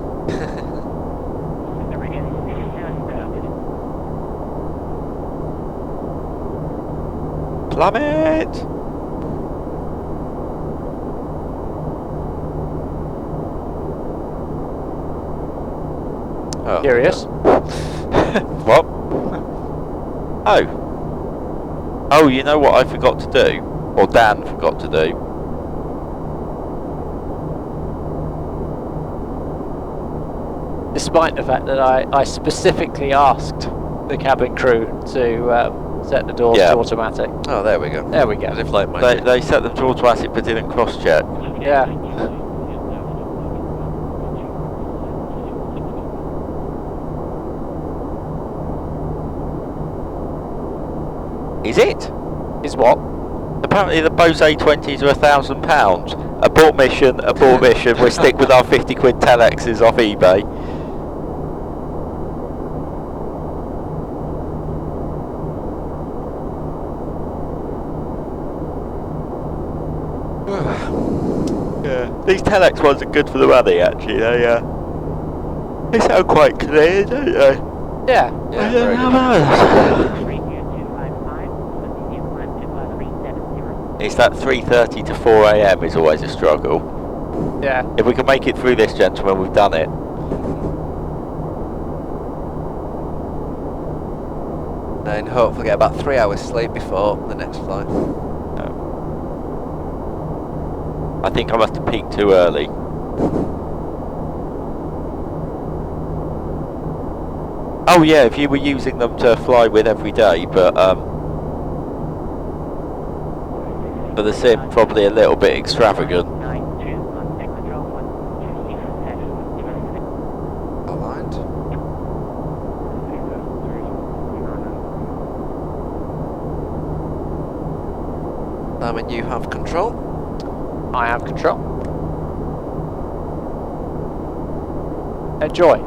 Plummet! Oh. Curious. What? Oh, you know what I forgot to do? Or Dan forgot to do? Despite the fact that I specifically asked the cabin crew to set the doors to automatic. Oh, there we go. There we go. As if like my They set them to automatic but didn't cross-check. Yeah. Is it? Is what? Apparently the Bose A20s are £1,000. Abort mission, abort mission. We'll stick with our 50 quid Telexes off eBay. Yeah, these telex ones are good for the money actually. They sound quite clear, don't they? Yeah. Yeah, very good. It's that 3:30 to 4 AM is always a struggle. Yeah. If we can make it through this, gentlemen, we've done it. And hopefully get about 3 hours sleep before the next flight. I think I must have peaked too early. Oh yeah, if you were using them to fly with every day, but for the sim, probably a little bit extravagant. Aligned. And you have control. I have control. Enjoy.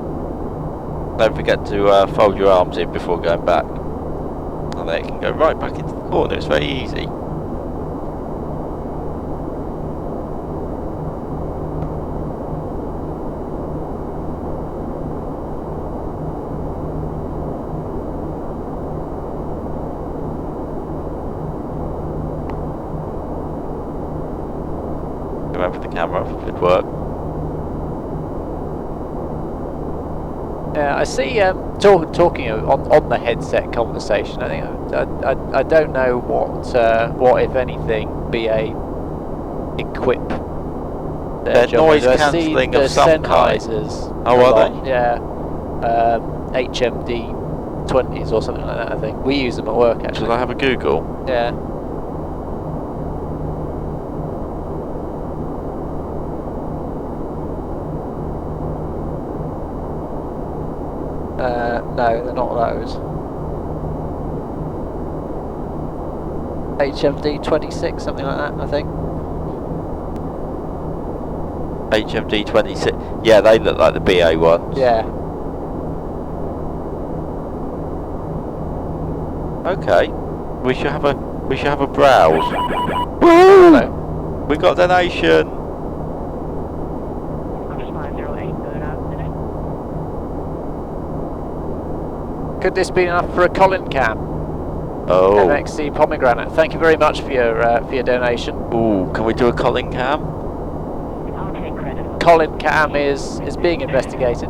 Don't forget to fold your arms in before going back. And then it can go right back into the corner, it's very easy. Remember the camera, good work. I see. Talking on the headset conversation. I think I don't know what if anything BA equip. They're noise cancelling of some kind. Oh, are they? Yeah. HMD 20s or something like that. I think we use them at work actually. Should I have a Google? Yeah. No, they're not those. HMD 26, something like that, I think. HMD 26. Yeah, they look like the BA ones. Yeah. Okay. We should have a browse. Woo! No. We got a donation. Could this be enough for a Colin cam? Oh. MXC pomegranate. Thank you very much for your donation. Ooh, can we do a Colin cam? Colin cam is being investigated.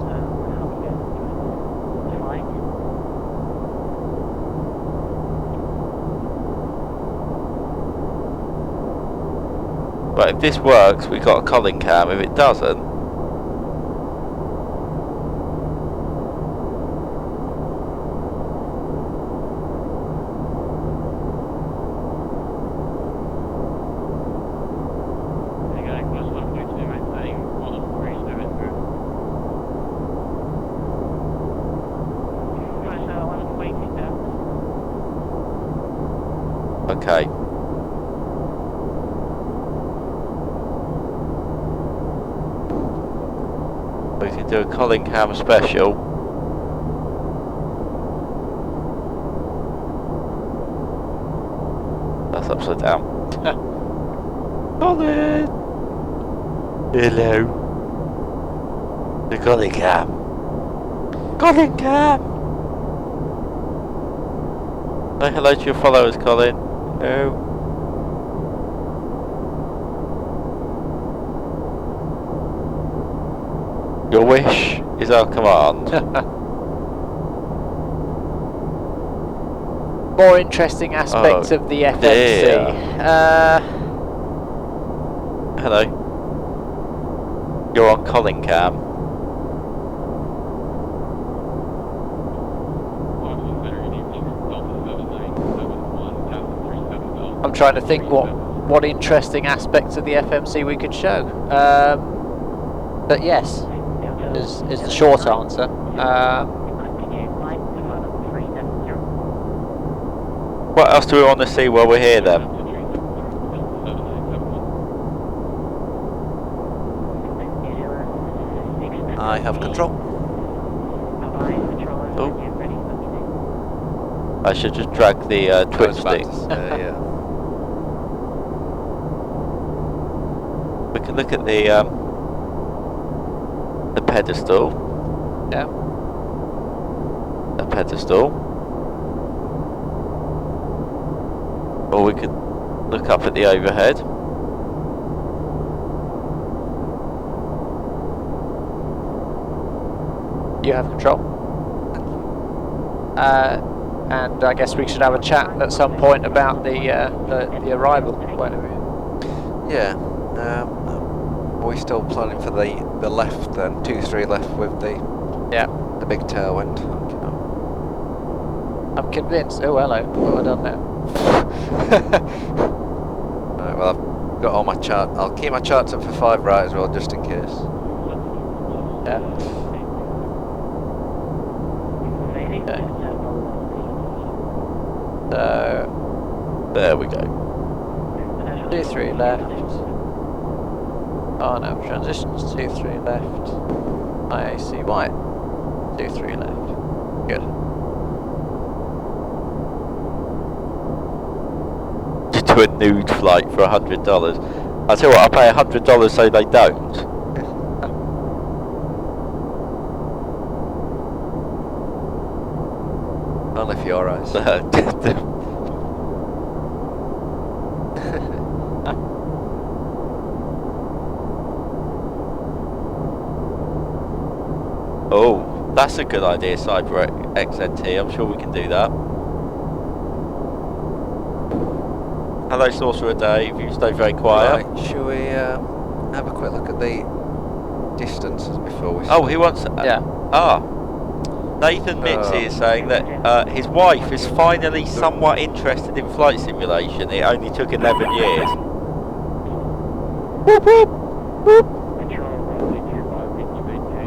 But if this works, we got a Colin cam. If it doesn't, okay. We can do a Colin cam special. That's upside down. Colin! Hello. The Colin cam. Colin cam! Say hello to your followers, Colin. Hello. Your wish is our command. More interesting aspects of the FMC. Hello. You're on Colin cam. I'm trying to think what interesting aspects of the FMC we could show. But yes, is the short answer. What else do we want to see while we're here then? I have control. Oh. I should just drag the twitch stick. Yeah. can look at the pedestal. Yeah. The pedestal. Or we could look up at the overhead. You have control. And I guess we should have a chat at some point about the arrival point of view. Yeah. Are we still planning for the left then? 2-3 left with the big tailwind. I'm convinced. Oh hello. What have I done now? Right, well, I've got all my chart. I'll keep my charts up for 5 right as well, just in case. Yeah. Okay. So there we go. 2-3 left. Oh no, transitions 2-3 left. IAC white. 2-3 left. Good. To do a nude flight for $100. I tell you what, I'll pay $100 so they don't. Only for your eyes. Oh, that's a good idea, Cyber XNT. I'm sure we can do that. Hello, Sorcerer Dave. You stay very quiet. Right, shall we have a quick look at the distances before we... Oh, he wants... yeah. Nathan Mitzi is saying that his wife is finally somewhat interested in flight simulation. It only took 11 years. Whoop, whoop, whoop.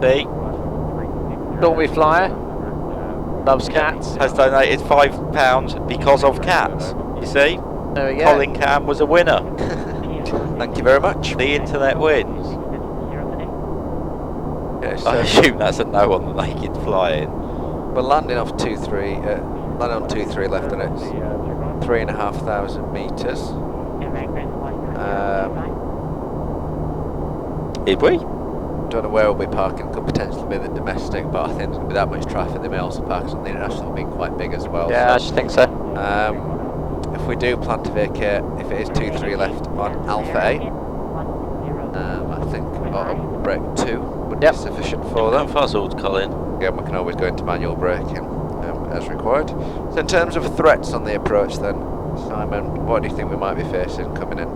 See? Stormy Flyer. Loves cats. Has donated £5 because of cats. You see? There we go. Colin Cam was a winner. Thank you very much. The internet wins. Okay, so I assume that's a no on the naked flying. we're landing off 2-3, landing on 2-3 left, and it's 3,500 metres. Did we? Don't know where we'll be parking. Could potentially be the domestic, but I think there's going to be that much traffic. They may also park on the international, being quite big as well. Yeah, I should think so. If we do plan to vacate, if it is 2-3 left on Alpha A, I think brake 2 would be sufficient for I'm that. puzzled, Colin. Again, we can always go into manual braking as required. So in terms of threats on the approach then, Simon, what do you think we might be facing coming in?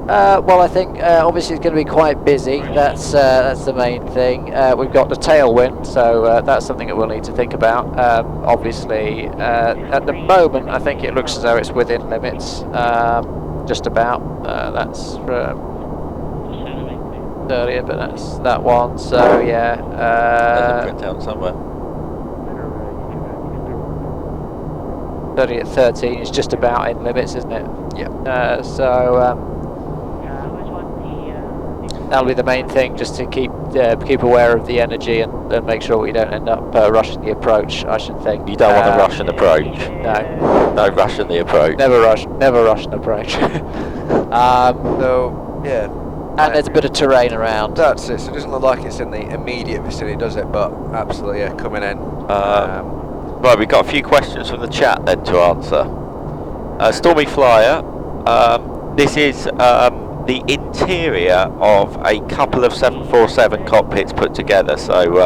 Well, I think obviously it's going to be quite busy. That's the main thing. We've got the tailwind, so that's something that we'll need to think about. Obviously, at the moment, I think it looks as though it's within limits. Just about. That's from earlier, but that's that one. So yeah. There's a printout somewhere. 30 at 13 is just about in limits, isn't it? Yeah. So. That'll be the main thing, just to keep aware of the energy and make sure we don't end up rushing the approach. I should think. You don't want to rush an approach. No. No rushing the approach. Never rush an approach. So yeah. And there's a bit of terrain around. That's it. So it doesn't look like it's in the immediate vicinity, does it? But absolutely, yeah, coming in. Right, we've got a few questions from the chat then to answer. Stormy Flyer. This is the interior of a couple of 747 cockpits put together. So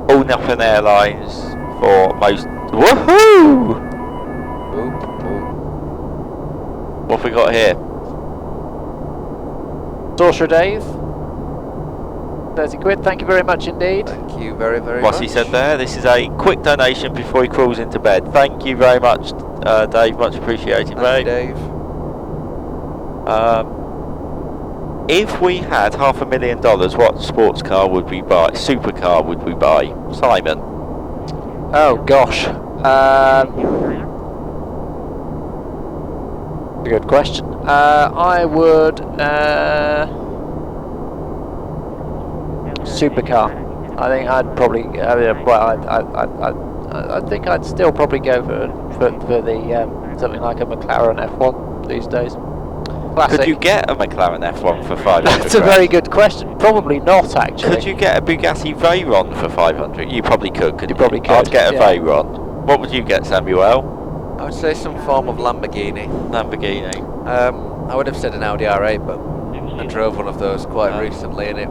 all Nippon Airlines for most. Woohoo! What have we got here? Sorcerer Dave, 30 quid, thank you very much indeed. Thank you very, very What's much. he said there? This is a quick donation before he crawls into bed. Thank you very much, Dave. Much appreciated, mate. Dave. If we had $500,000, what sports car would we buy? Supercar would we buy? Simon. Oh gosh. A good question. I would supercar. I think I'd probably. I think I'd still probably go for the something like a McLaren F1 these days. Classic. Could you get a McLaren F1 for 500? That's a very good question. Probably not, actually. Could you get a Bugatti Veyron for 500? You probably could. You probably could. I'd get a yeah. Veyron. What would you get, Samuel? I would say some form of Lamborghini. Lamborghini. I would have said an Audi R8, but I drove one of those quite recently, and it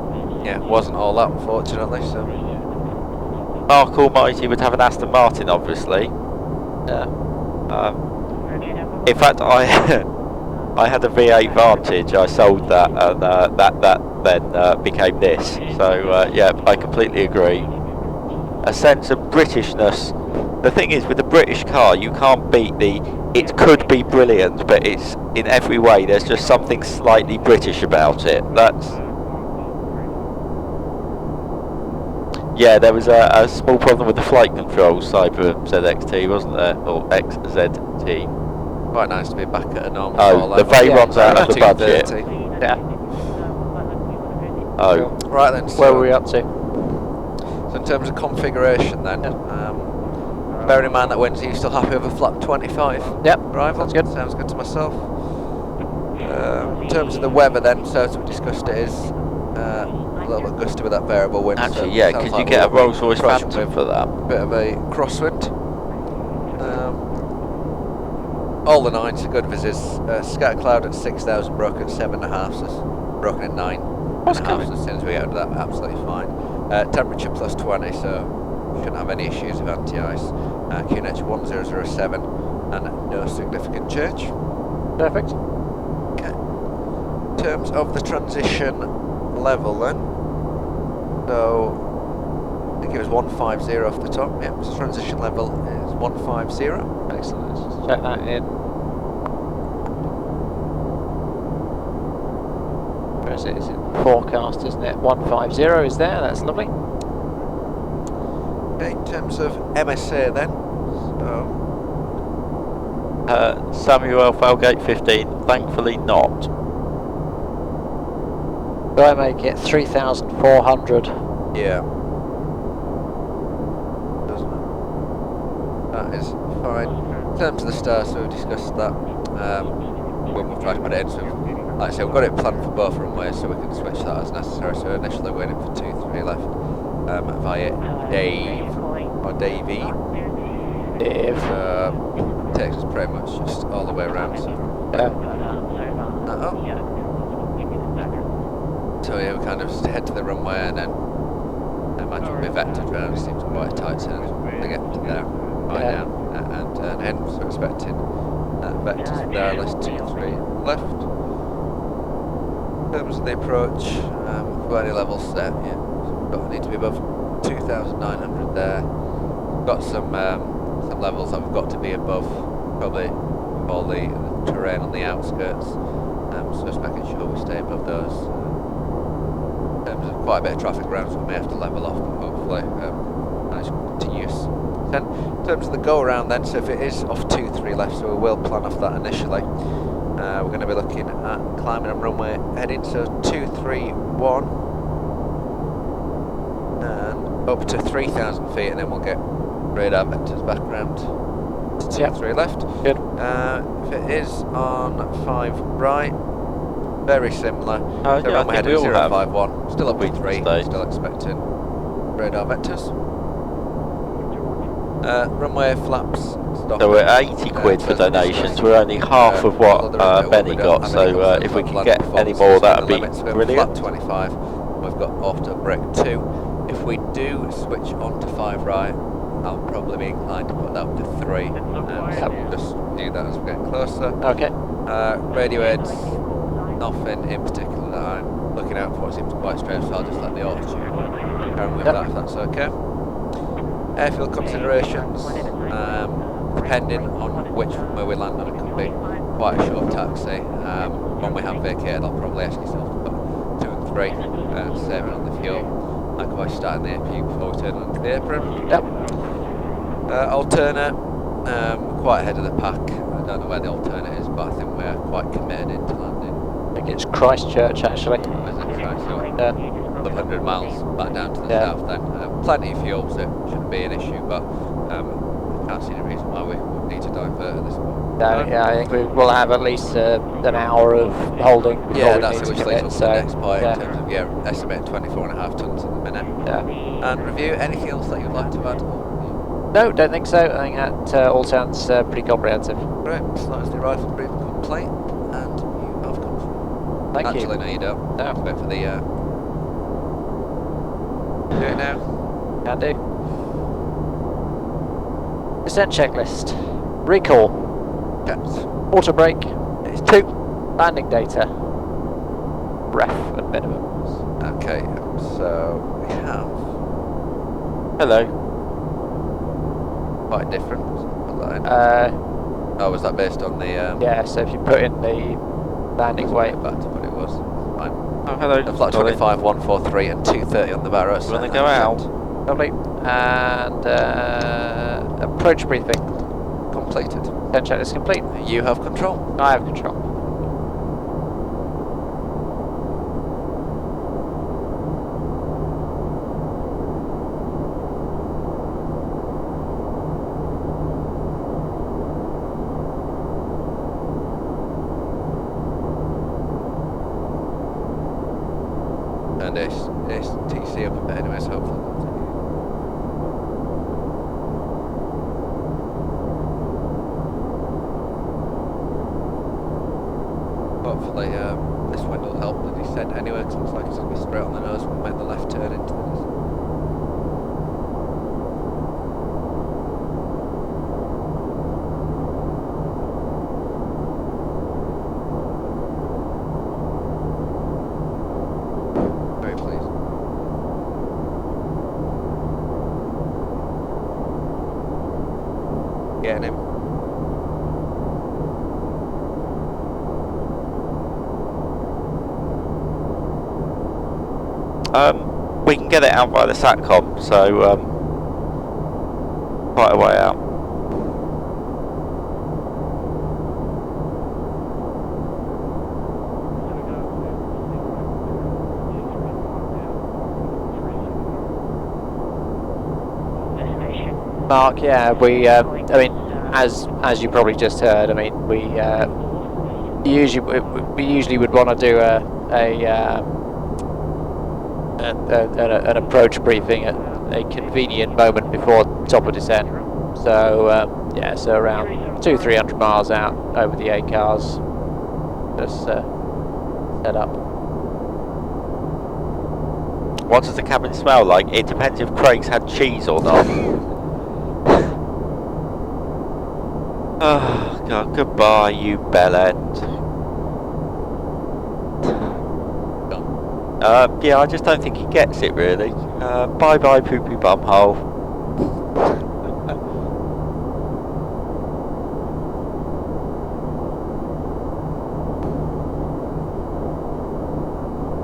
wasn't all that, unfortunately. So Mark Almighty would have an Aston Martin, obviously. yeah. In fact, I had a V8 Vantage. I sold that, and that then became this. So yeah, I completely agree. A sense of Britishness. The thing is, with a British car, you can't beat the. It could be brilliant, but it's in every way. There's just something slightly British about it. That's. Yeah, there was a small problem with the flight controls, Cyber ZXT, wasn't there, or XZT? Quite nice to be back at a normal the Veyron's out of the budget. Yeah. Oh. Right then, so Where were we up to? So in terms of configuration then, bearing in mind that Wednesday you're still happy with a flap 25 Yep, arrival? that's good. Sounds good to myself. In terms of the weather then, so as we discussed, it is a little bit gusty with that variable wind. Actually, so yeah, sounds could like you get a we'll Rolls Royce approaching Phantom with for that? a bit of a crosswind. All the nines are good vises. Scatter cloud at 6,000, broken at 7.5, so broken at 9.5. So as soon as we get out of that, absolutely fine. Temperature plus 20, so shouldn't have any issues with anti-ice. QNH 1007 and no significant change. Perfect. Okay. In terms of the transition level then, so I think it was 150 off the top. Yep, so transition level is 150. Excellent. Let's just check that in. Where is it? It's in forecast, isn't it? 150 is there. That's lovely. Okay, in terms of MSA then, so Samuel Falgate 15, thankfully not. Do I make it 3,400? yeah, doesn't it? That is fine. In terms of the stars, so we've discussed that. We'll try to put it in. So, like I said, we've got it planned for both runways, so we can switch that as necessary. So initially we're in for 2-3 left via Dave or Davey. Dave. Takes us pretty much just all the way around. So, so yeah, we kind of just head to the runway and then I imagine we'll be vectored round. It seems quite tight, so to get to there right now and turn in. So expecting vectors from there, list 2-3 left. In terms of the approach, we've got any levels set, yeah. So we need to be above 2,900 there. We've got some levels that we've got to be above, probably all the terrain on the outskirts. So just making sure we stay above those. In terms of quite a bit of traffic around, so we may have to level off, but hopefully manage continuous. Then, in terms of the go around then, so if it is off 2-3 left, so we will plan off that initially. We're going to be looking at climbing and runway heading, so 231 and up to 3,000 feet, and then we'll get radar vectors back around to 2-3 left. Good. If it is on 5 right, very similar. So Yeah, runway heading 051, still up with 3, stay. still expecting radar vectors. Runway flaps. Stop. So we're 80 quid for donations. We're only half of what Benny got. So if we can get any more, that would be brilliant. Flat 25. We've got auto brake 2. If we do switch on to 5 right, I'll probably be inclined to put that up to 3. So we'll just do that as we get closer. Okay. Radio aids, nothing in particular that I'm looking out for. It seems quite strange, so I'll just let the auto carry on with that if that's okay. Airfield considerations, depending on where we land on, it could be quite a short taxi. When we have vacated, I'll probably ask yourself to put 2 and 3, saving on the fuel. Likewise, starting the AP before we turn onto the apron. Yep. Alternate, quite ahead of the pack. I don't know where the alternate is, but I think we're quite committed into landing. I think it's Christchurch actually. Is it right? So, 100 miles back down to the south then. Plenty of fuel, so it shouldn't be an issue, but I can't see any reason why we would need to divert at this point. So, yeah, I think we will have at least an hour of holding before Yeah, we that's need it, which to leads commit. on to So, the next point yeah. in terms of, yeah, estimating 24.5 tonnes at the minute. Yeah. And review, anything else that you'd like to add? No, don't think so. I think that all sounds pretty comprehensive. Right, as long as the arrival briefing complete, and you have control. Thank you. Actually, no, you don't. No. Wait for the, do it now. Can do. Descent checklist. Recall. Caps. Auto brake. It's 2. Landing data. Ref and minimums. Okay, so we have Hello. quite different. Put that in. Uh, Oh, was that based on the? yeah. So if you put in the landing weight. Back to what it was. Fine. Oh, hello. The flat 25, 143, and 230 on the Barrow. You want to go out? Lovely. And approach briefing. Completed. Descent checklist complete. You have control. I have control. And it's TC up a bit anyways, hopefully. Hopefully this wind will help the descent anyway, because it looks like it's going to be straight on the nose when we make the left turn into the descent. Very pleased. Getting him. We can get it out via the SATCOM, so quite a way out. Mark, yeah, we. I mean, as you probably just heard, I mean, we usually would want to do an approach briefing at a convenient moment before top of descent. So yeah, so around 200-300 miles out over the A cars, just set up. What does the cabin smell like? It depends if Craig's had cheese or not. Oh God, goodbye, you bell end. Yeah, I just don't think he gets it really. Bye bye, poopy bumhole.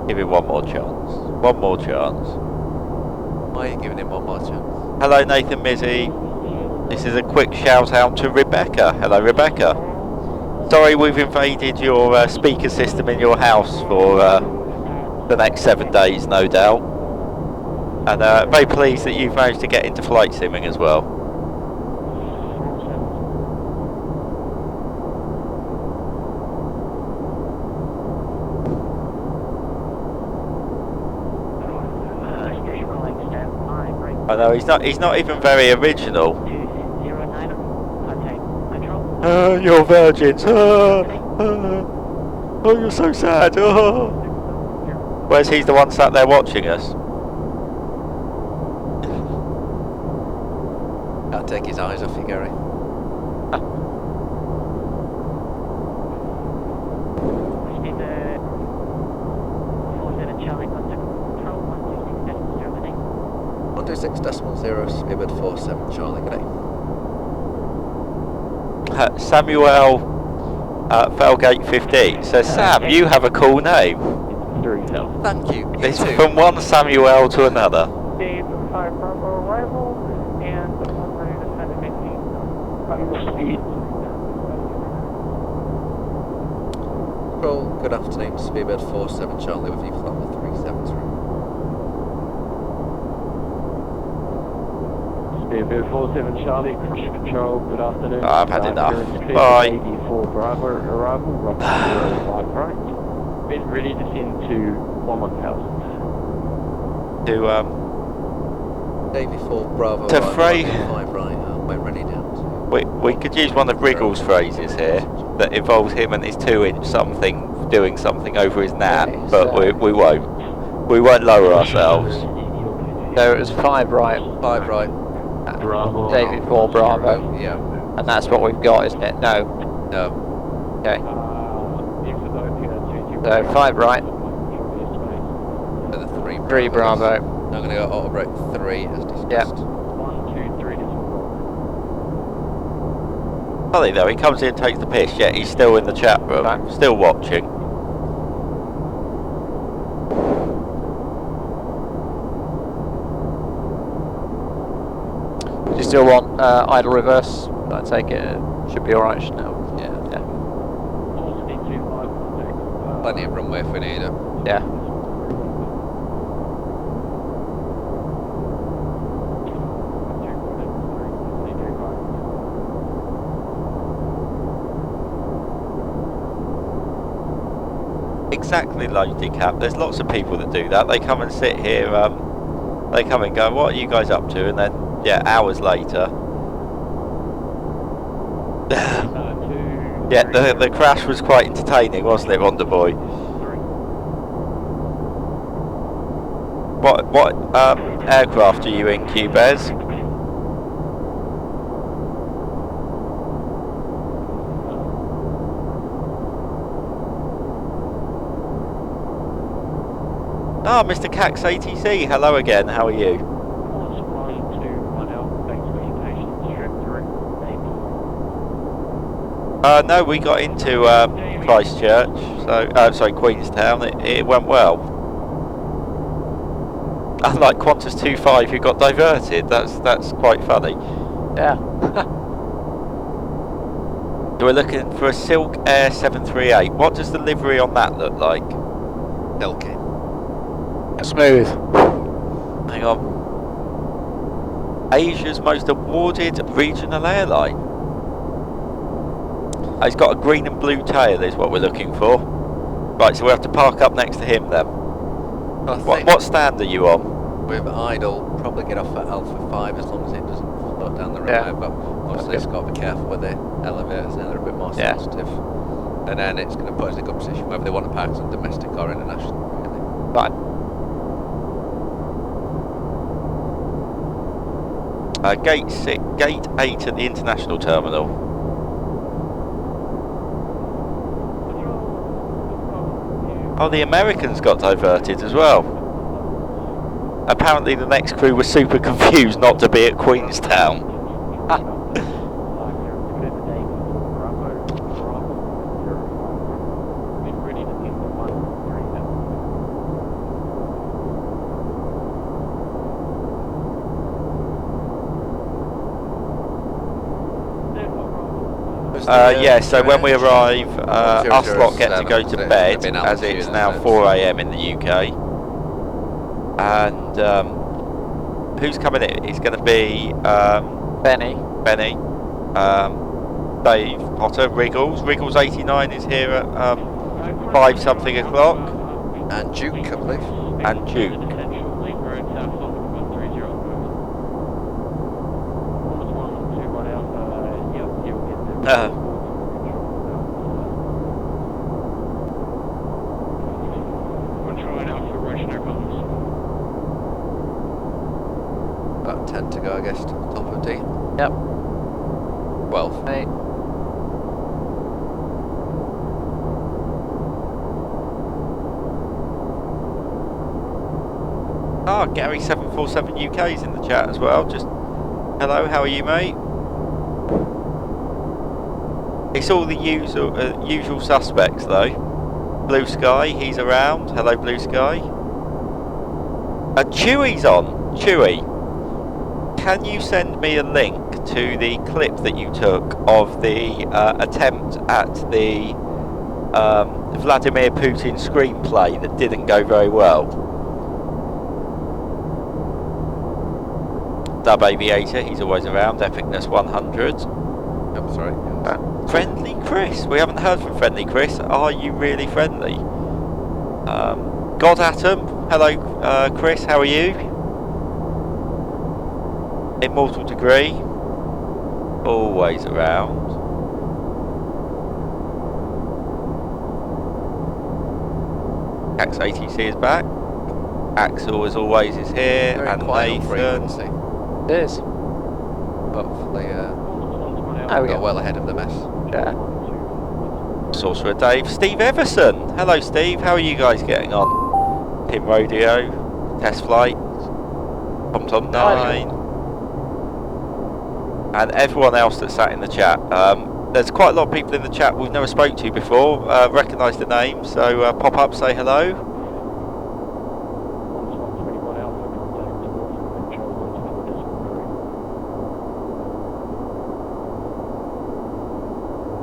Give him one more chance. One more chance. Why are you giving him one more chance? Hello, Nathan Mizzy. This is a quick shout out to Rebecca. Hello, Rebecca. Sorry we've invaded your speaker system in your house for the next 7 days, no doubt. And very pleased that you've managed to get into flight simming as well. I know he's not even very original. You're virgins. Oh, you're so sad. Oh. Whereas he's the one sat there watching us. Can't take his eyes off you, Gary. Under 6.0, speedbird 47 Charlie, good day. Samuel Felgate 15 says, Sam, you have a cool name. Thank you. It's from one Samuel to another. Dave, 5 Bravo arrival, and I'm ready to send a speed. Well, good afternoon, speedbird 47 Charlie with you, flight 137 through. David 47 Charlie, crush control, good afternoon. I've had enough. Bye. Bye. 84 Bravo, arrival, Rock 05 right. Been ready to send to 1000. To, Davy 4 Bravo. To right, Frey. 5 right, we're ready now. we could use one of Wriggle's phrases here that involves him and his 2-inch something doing something over his nap, Okay, but so- we won't. We won't lower ourselves. So it was 5 right. 5 right. Bravo. David 4 Bravo. Yeah. And that's what we've got, isn't it? No. No. Okay. So 5 right. For the 3 Bravo. 3 Bravo. I'm going to go auto brake 3 as discussed. Yep. 1, 2, 3, Funny though, he comes in and takes the piss, yet he's still in the chat room, Right. still watching. Do you still want idle reverse? I take it should be alright now. Yeah. Yeah. Plenty of runway if we need it. Yeah. Exactly, loaded cap. There's lots of people that do that. They come and sit here, they come and go, what are you guys up to? And then, yeah, hours later. Yeah, the crash was quite entertaining, wasn't it, Wonder Boy? What aircraft are you in, Q-Bez? Ah, Mr. Cax ATC, hello again, how are you? No, we got into Christchurch, so sorry, Queenstown. It went well. Unlike Qantas 25, who got diverted. That's quite funny. Yeah. So we're looking for a Silk Air 738. What does the livery on that look like? Silky. Smooth. Hang on. Asia's most awarded regional airline. Oh, he's got a green and blue tail is what we're looking for. Right, so we have to park up next to him then. What stand are you on? With idle, probably get off at Alpha 5 as long as it doesn't float down the runway, Yeah. but obviously it's got to be careful with the elevators, they're a bit more Yeah. sensitive. And then it's going to put us in a good position whether they want to park on domestic or international. Really. Fine. Gate 8 at the international terminal. Oh, the Americans got diverted as well. Apparently the next crew was super confused not to be at Queenstown. Yeah, so when we arrive, us lot get to go to bed, as it's now 4 AM in the UK. And who's coming in? It's going to be Benny, Dave Potter, Wriggles 89 is here at 5 something o'clock. And Duke, I believe. And Duke. About 10 to go, I guess, to the top of D. Yep. 12. 8. Ah, Gary 747 UK is in the chat as well. Just hello, how are you, mate? It's all the usual suspects though. Blue Sky, he's around. Hello, Blue Sky. Chewy's on. Chewy, can you send me a link to the clip that you took of the attempt at the Vladimir Putin screenplay that didn't go very well? Dub Aviator, he's always around. Epicness 100. I'm sorry. Friendly Chris. We haven't heard from Friendly Chris. Are you really friendly? God Atom. Hello, Chris. How are you? Immortal Degree. Always around. Axe ATC is back. Axel, as always, is here. Very and quiet on Nathan. frequency. It is. Hopefully, Oh, got well ahead of the mess. Yeah. Sorcerer Dave. Steve Everson. Hello, Steve. How are you guys getting on? Pim Rodeo. Test flight. TomTom 9. And everyone else that sat in the chat. There's quite a lot of people in the chat we've never spoke to before. Recognise the name, so pop up, say hello.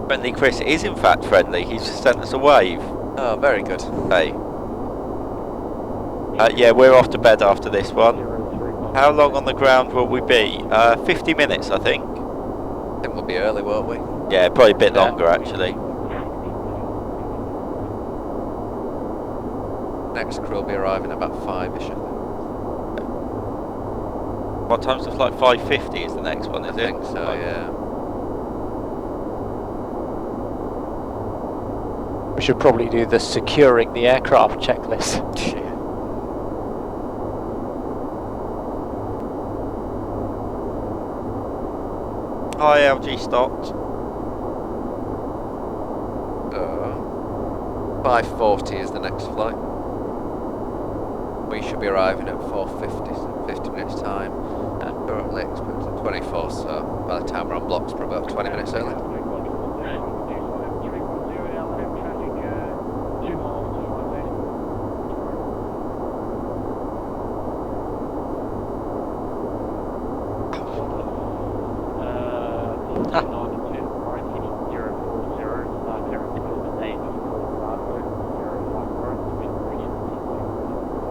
Friendly Chris is in fact friendly. He's just sent us a wave. Oh, very good. Hey. Yeah, we're off to bed after this one. How long on the ground will we be? 50 minutes, I think. I think we'll be early, won't we? Yeah, probably a bit longer actually. Next crew will be arriving about 5ish, I think. What time's the flight? 5:50 is the next one, is I it? think so, yeah. We should probably do the securing the aircraft checklist. ILG stopped. 5:40 is the next flight. We should be arriving at 4:50, so 50 minutes time. And currently expected 24, so by the time we're on blocks, probably about 20 minutes early.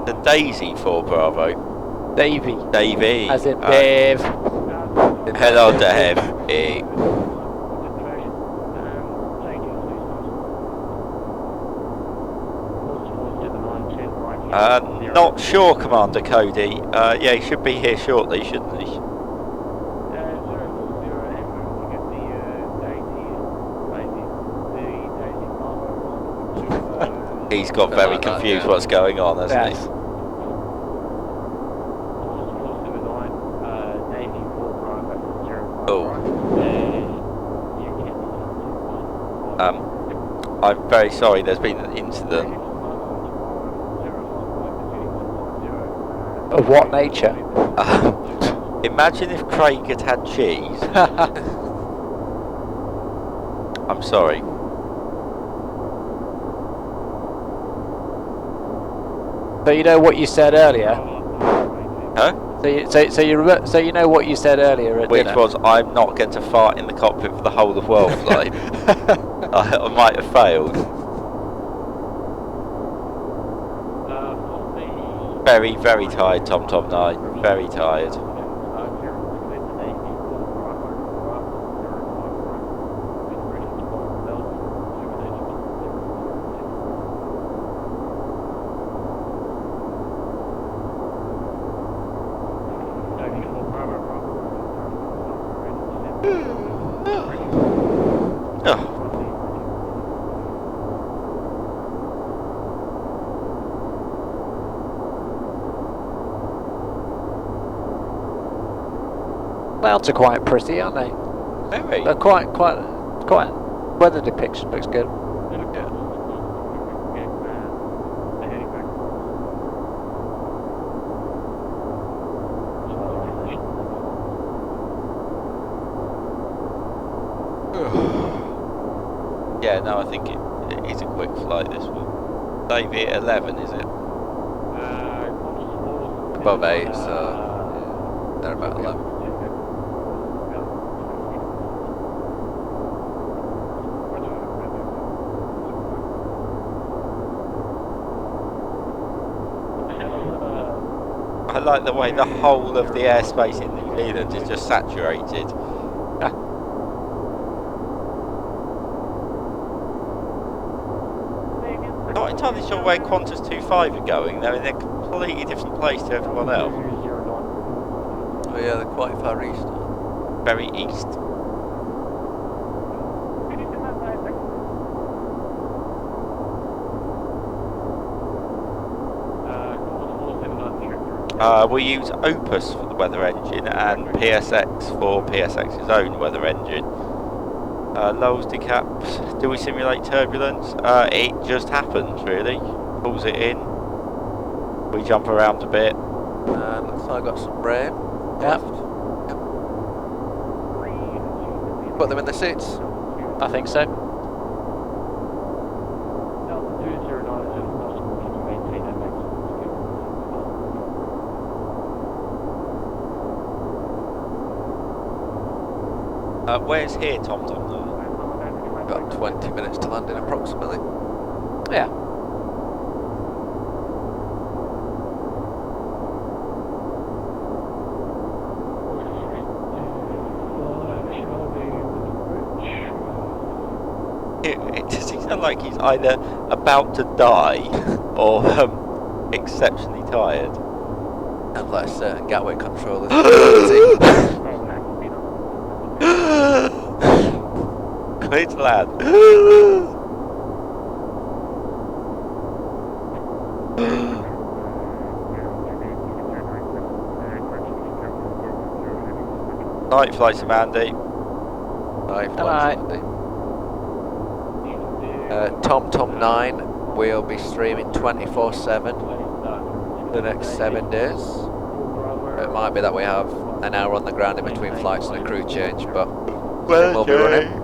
The Daisy for Bravo. Davey. Davey. As in Dave. Hello, Dave. Hey. Not sure, Commander Cody. Yeah, he should be here shortly, shouldn't he? He's got very confused what's going on, hasn't he? Oh. I'm very sorry, there's been an incident. Of what nature? Imagine if Craig had had cheese. I'm sorry. So you know what you said earlier? Huh? So you know what you said earlier at Which dinner? was, I'm not going to fart in the cockpit for the whole of Worldflight. I might have failed. Very, very tired, TomTom 9. Very tired. Clouds are quite pretty, aren't they? Very. They're quite. Weather depiction looks good. Yeah, no, I think it is a quick flight, this one. Navy at 11, is it? Above 8, so yeah, they're about 11. I like the way the whole of the airspace in New Zealand is just saturated. I'm not entirely sure where Qantas 25 are going. They're in a completely different place to everyone else. Oh yeah, they're quite far east. Very east. We use Opus for the weather engine and PSX for PSX's own weather engine. Lowers decaps. Do we simulate turbulence? It just happens, really. Pulls it in. We jump around a bit. Looks like I got some rain. Yep. Put them in the seats. I think so. Where's here, Tom? Got 20 minutes to landing approximately. Yeah. It does he sound like he's either about to die or exceptionally tired. And like a certain Gatwick controller. Clear to land. Night flight to Mandy. Night flight to Mandy. Tom 9, we'll be streaming 24/7 the next 7 days. It might be that we have an hour on the ground in between flights and a crew change, but we'll be running.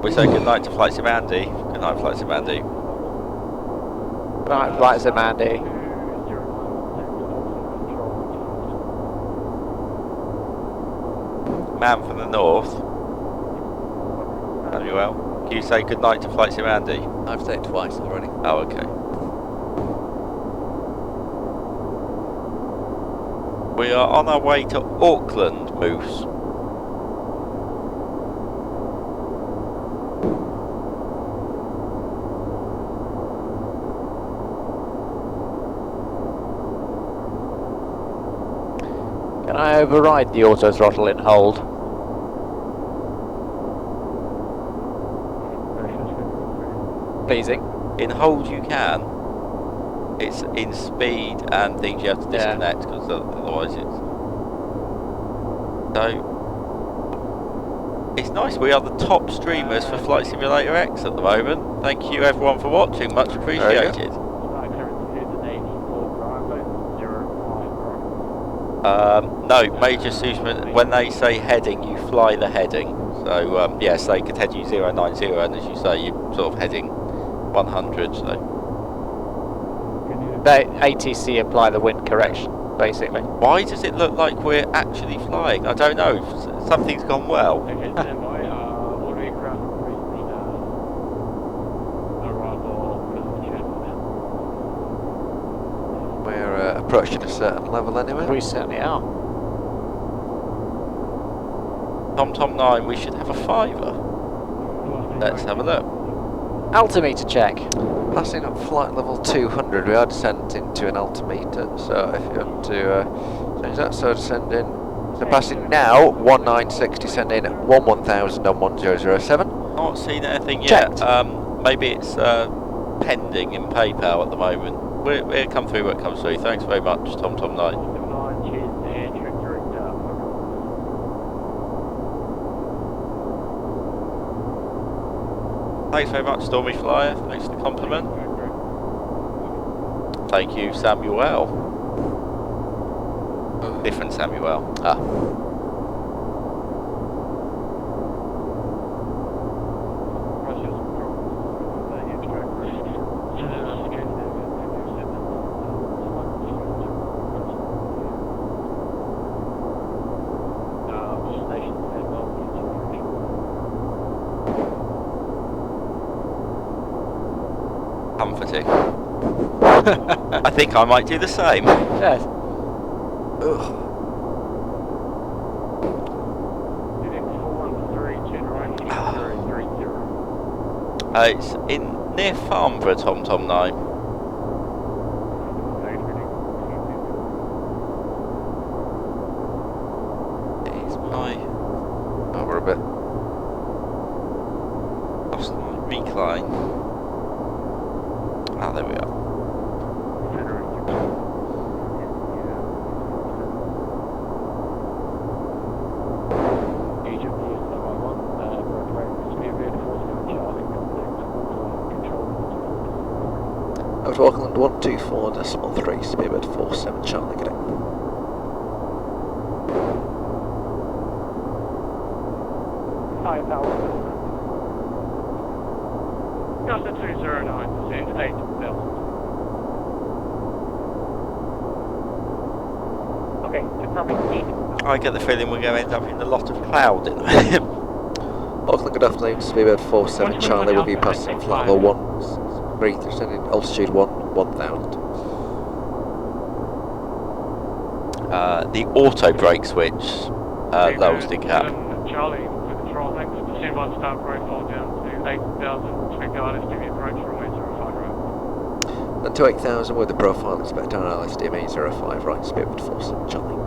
We say good night to Flight to Mandy. Good night, Flight to Mandy. Right, Flight to Mandy. Man from the north. Very well. Can you say good night to Flight to Mandy? I've said it twice already. Oh, okay. We are on our way to Auckland, Moose. Can I override the auto throttle in hold? Pleasing. In hold you can. It's in speed and things you have to disconnect because otherwise it's... So... It's nice, we are the top streamers for Flight Simulator X at the moment. Thank you everyone for watching, much appreciated. No, Major Susman, when they say heading, you fly the heading. So, yes, they could head you 090, and as you say, you're sort of heading 100, so... They ATC apply the wind correction, basically. Why does it look like we're actually flying? I don't know, something's gone well. We're approaching a certain level anyway. We certainly are. Tom 9, we should have a 5er. Let's have a look. Altimeter check. Passing up flight level 200, we are descending to an altimeter, so if you want to change that, so descending, so passing now, 1960, descending 1000 on 1007. Not seen anything yet. Checked. Maybe it's pending in PayPal at the moment. We'll come through what comes through. Thanks very much, Tom 9. Thanks very much, Stormy Flyer. Thanks for the compliment. Thank you, Samuel. Different Samuel. Ah. comforting. I think I might do the same. Yes. Ugh. It's in near Farnborough, Tom 9. It's my... Oh, we're a bit. Lost my recline. Ah, there we are. Out to Auckland 124.3, speedbird 47 Charlie, get it. Hi, Delta 209, 8,000. Okay, confirming speed. I get the feeling we're going to end up in a lot of cloud in there. Auckland, good afternoon, speedbird 47 Charlie will be passing flight level 13, descending altitude 1000. The auto brake switch lowers the cap. Charlie, with the throttle, thanks. Stand by the start profile down to 8,000. Expect ILS to approach runway 05 right. And to 8000 with the profile, expect on LSDMA 05 right, speedbird 47 Charlie.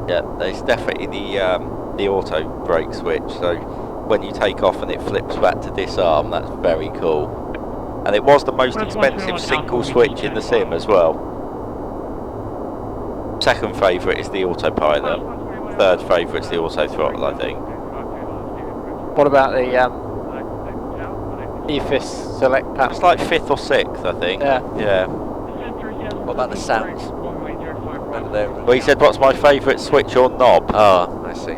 Yeah, there's definitely the auto brake switch, so when you take off and it flips back to disarm, that's very cool. And it was the most expensive single switch in the sim as well. Second favourite is the autopilot. Third favourite is the auto throttle, I think. What about the EFIS select pack? It's like 5th or 6th, I think. Yeah. Yeah. What about the sounds? Well, he said, what's my favourite switch or knob? Oh, I see.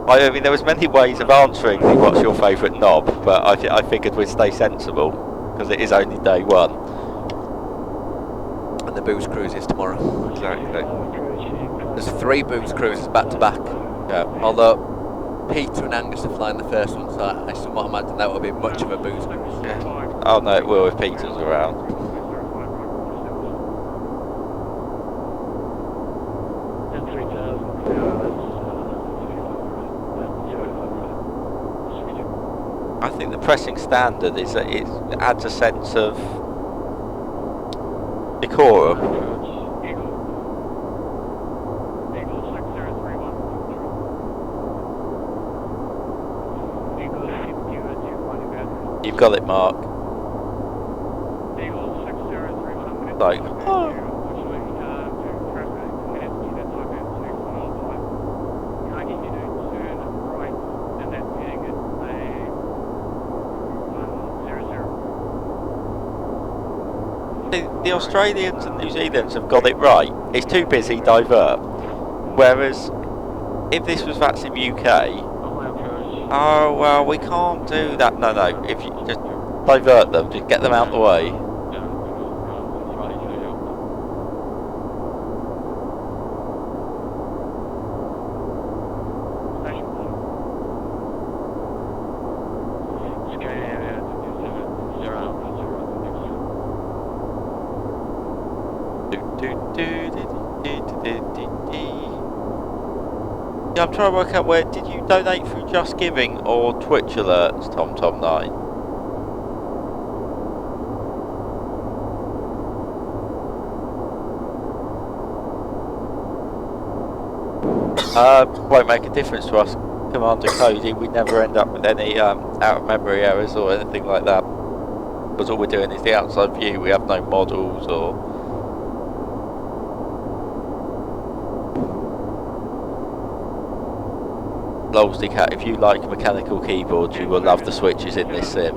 I mean, there was many ways of answering the what's your favourite knob, but I figured we'd stay sensible, because it is only day one. And the booze cruises tomorrow. Exactly. There's 3 booze cruises back to back. Yeah. Although Peter and Angus are flying the first one, so I somewhat imagine that will be much of a booze cruise. Yeah. Oh no, it will if Peter's around. I think the pressing standard is that it adds a sense of decorum. You've got it, Mark. Like, oh. The Australians and New Zealanders have got it right. It's too busy, divert. Whereas, if this was VATSIM UK, oh well, we can't do that. No, if you just divert them, just get them out the way. Yeah, I'm trying to work out where, did you donate through Just Giving or Twitch alerts, Tom9? Won't make a difference to us, Commander Cody. We never end up with any out of memory errors or anything like that. Because all we're doing is the outside view, we have no models or... Lolsy Cat, if you like mechanical keyboards, you will love the switches in this sim.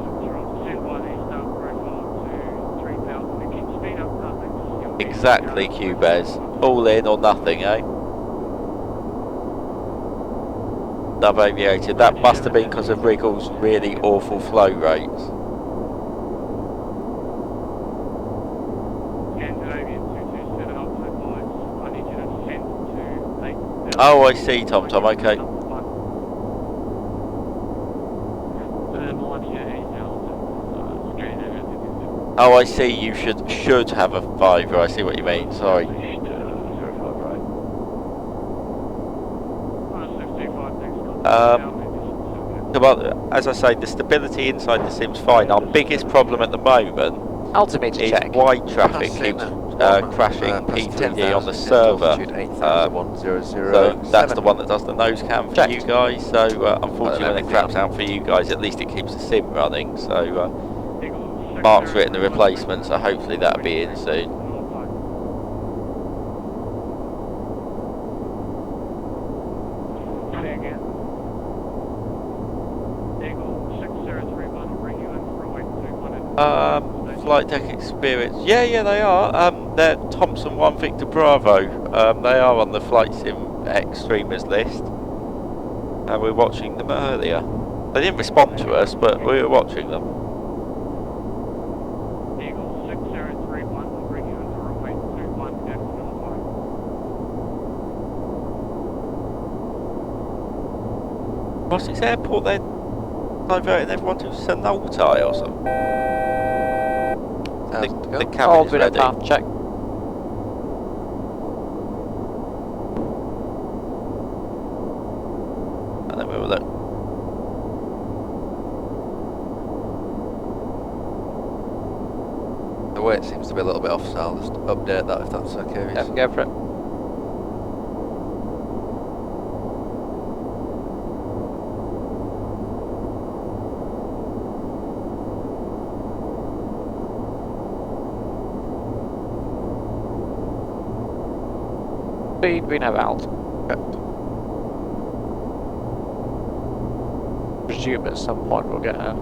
Exactly, Cubez. All in or nothing, eh? Dub Aviator, that must have been because of Wriggle's really awful flow rates. Oh, I see, Tom, okay. Oh, I see. You should have a 5. I see what you mean. Sorry. As I say, the stability inside the sim's fine. Our biggest problem at the moment altimeter is check. wide traffic keeps crashing P3D on the server. So that's the one that does the nose cam for you guys. So unfortunately, when it craps out for you guys, at least it keeps the sim running. So Mark's written the replacement, so hopefully that'll be in soon. Flight deck experience. Yeah, they are. They're Thompson 1 Victor Bravo. They are on the Flight Sim Extremers list. We were watching them earlier. They didn't respond to us, but we were watching them. Eagle 6031 will bring you into runway 21 What's this airport they're diverting everyone to Sonaltai or something? The cabin is ready. Path check. And then we will look. The weight seems to be a little bit off, so I'll just update that if that's okay. Yeah, go for it. Speed, we know alt. Presume at some point we'll get a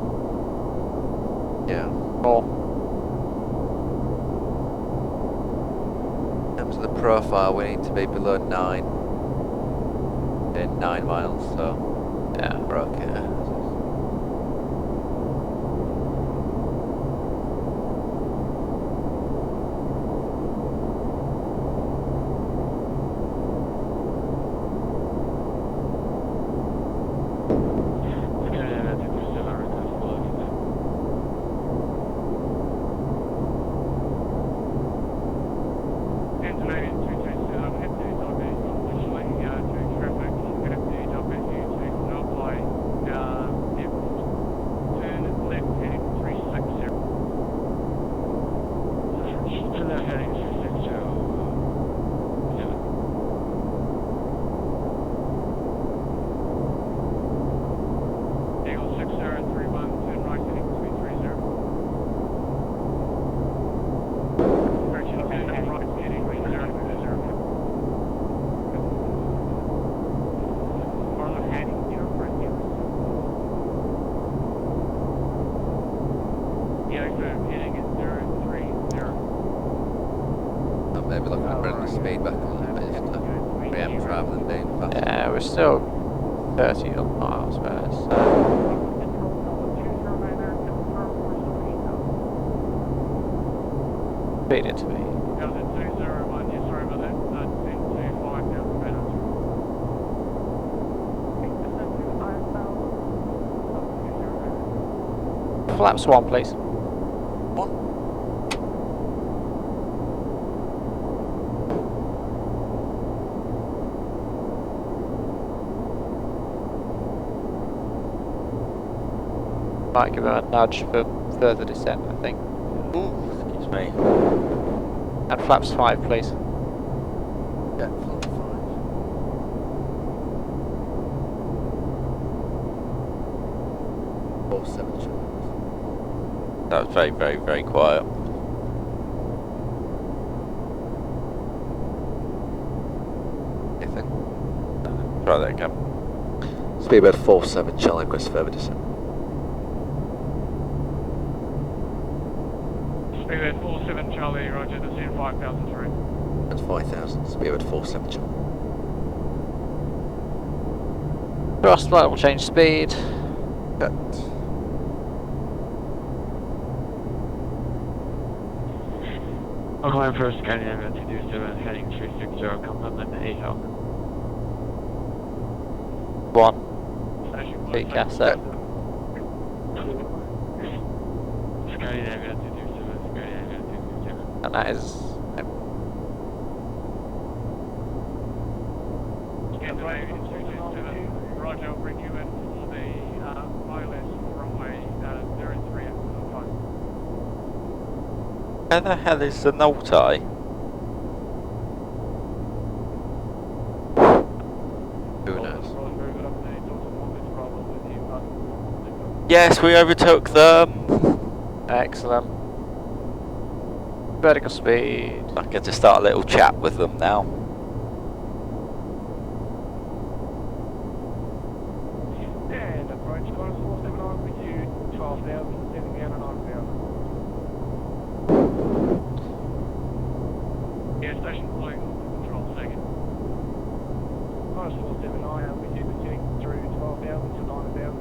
more. In terms of the profile, we need to be below 9 in 9 miles, so yeah, we're okay. Maybe looking at bringing the speed back a little bit just to preempt rather than being fast. Yeah, we're still 30 odd miles fast. So. Feed it to me. Flaps 1, please. Might give him a nudge for further descent, I think. Ooh, excuse me. And flaps 5, please. Yeah, flaps 5. Or 7 channels. That was very, very, very quiet. Anything? Try that again. Speedbird 47 Charlie request further descent. Speedbird 47 Charlie, roger, descend 5,003. That's 5,000, Speedbird 47 Charlie. Thrust light will change speed. Cut. Auckland first Canadian 227 heading 360, component 8 Health. 1. Decaf set. Canadian 227 And that is... Roger, I'll bring you in for the ILS runway 03 at 5. Where the hell is the Noltai? Who knows? Yes, we overtook them. Excellent. Vertical speed. I get to start a little chat with them now. And approach Qantas 479 with you, 12,000, sending down to 9,000. Yeah, station calling control second. Qantas 479 with you, descending through 12,000 to 9,000.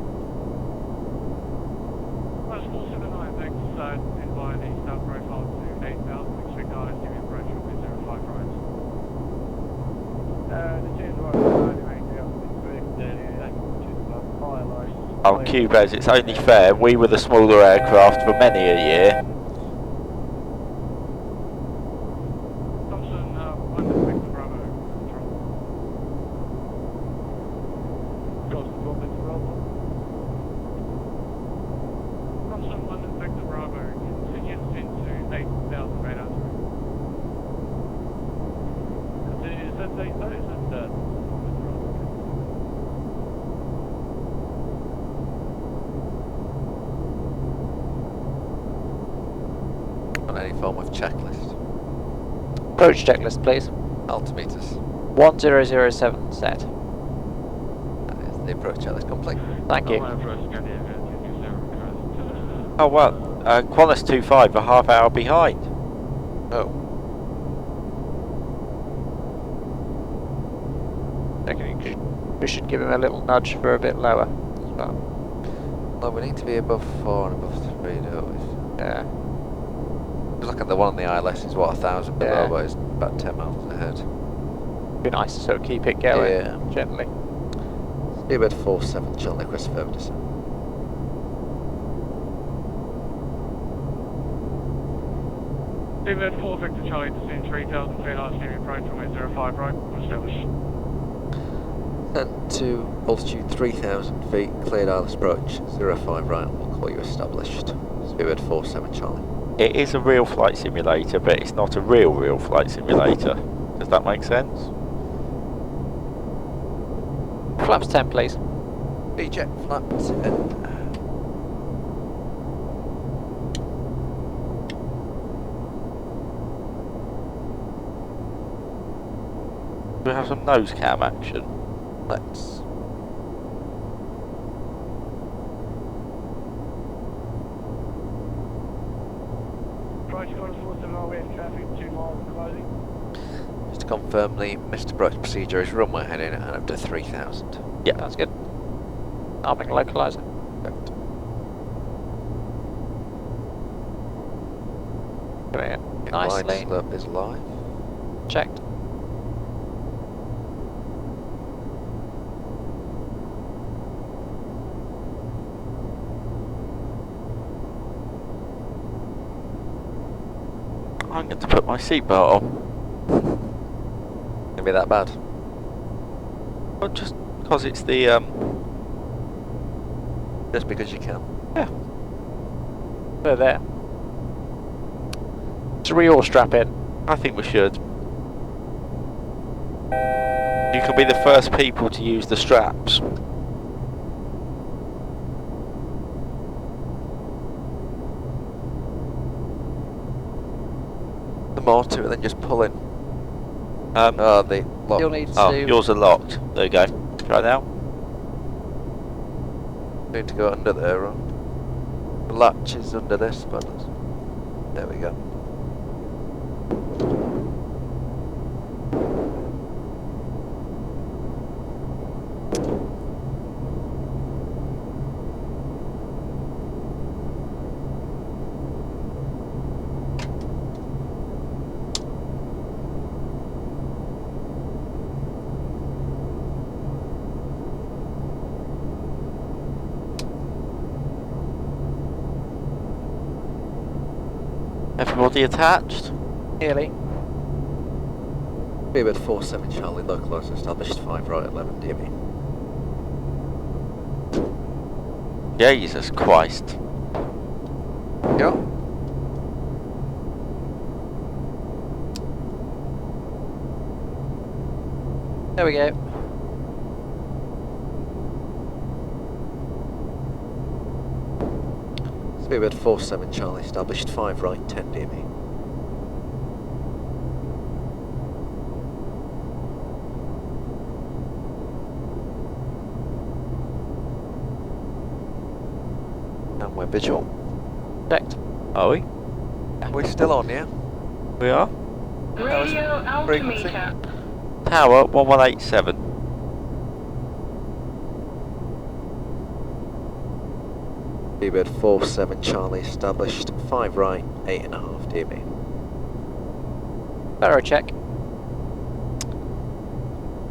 Plus 479, thanks, and by the start profile to 8,000, expect ILS to be approach will be 05 right. Descend right to 8,000, expect ILS. Oh, Cubez, it's only fair. We were the smaller aircraft for many a year. Thompson, 1 Victor Bravo, control. Thompson 1 Victor Bravo. Thompson, 1 Victor Bravo, continue to descend to 8,000 radar through. Is that 8,000? Is that On any form of checklist. Approach checklist, please. Altimeters. 1007 set. That is the approach checklist complete. Thank you. Oh well, Qantas 25 a half hour behind. Oh. I think we should give him a little nudge for a bit lower as well. Well, we need to be above 4 and above 3, don't we? Yeah. Look at the one on the ILS is what, 1,000 below, Yeah. but it's about 10 miles ahead. Be nice to sort of keep it going Yeah. gently. Speedbird 47, Chilton, request further descent. Seabird 4 Victor Charlie, descend 3,000 feet, ILS to be approach runway 05 right, established. Descent to altitude 3,000 feet, cleared ILS approach 05 right, we'll call you established. Speedbird 47, Charlie. It is a real flight simulator, but it's not a real flight simulator. Does that make sense? Flaps 10, please. B-jet flap 10. Do we have some nose cam action? Let's. Approach Qantas 479, we have traffic 2 miles and closing. Just to confirm, the missed approach procedure is runway heading and up to 3,000. Yeah, that's good. I'll make a localizer. Perfect. Come here. Nicely. Nicely. Slope is live. Checked. I'm going to put my seatbelt on. Gonna be that bad? Well, just because it's the Just because you can. yeah. They're there. Should we all strap in? I think we should. You can be the first people to use the straps. The more to it than just pulling. Oh, the lock. You'll need oh, to... yours are locked. There you go. Try now. Need to go under there, right? The latch is under this, but there we go. Everybody attached? Nearly. Speedbird 47 Charlie, localised established 5 right 11 DME. Jesus Christ. Yeah. There we go. Speedbird 47 Charlie, established 5 right 10 DME. And we're visual. Checked. Are we? We're still on, yeah? We are? Radio frequency. altimeter. Tower 1187. Speedbird 47 Charlie, established 5 right 8.5 DME. Barrow check.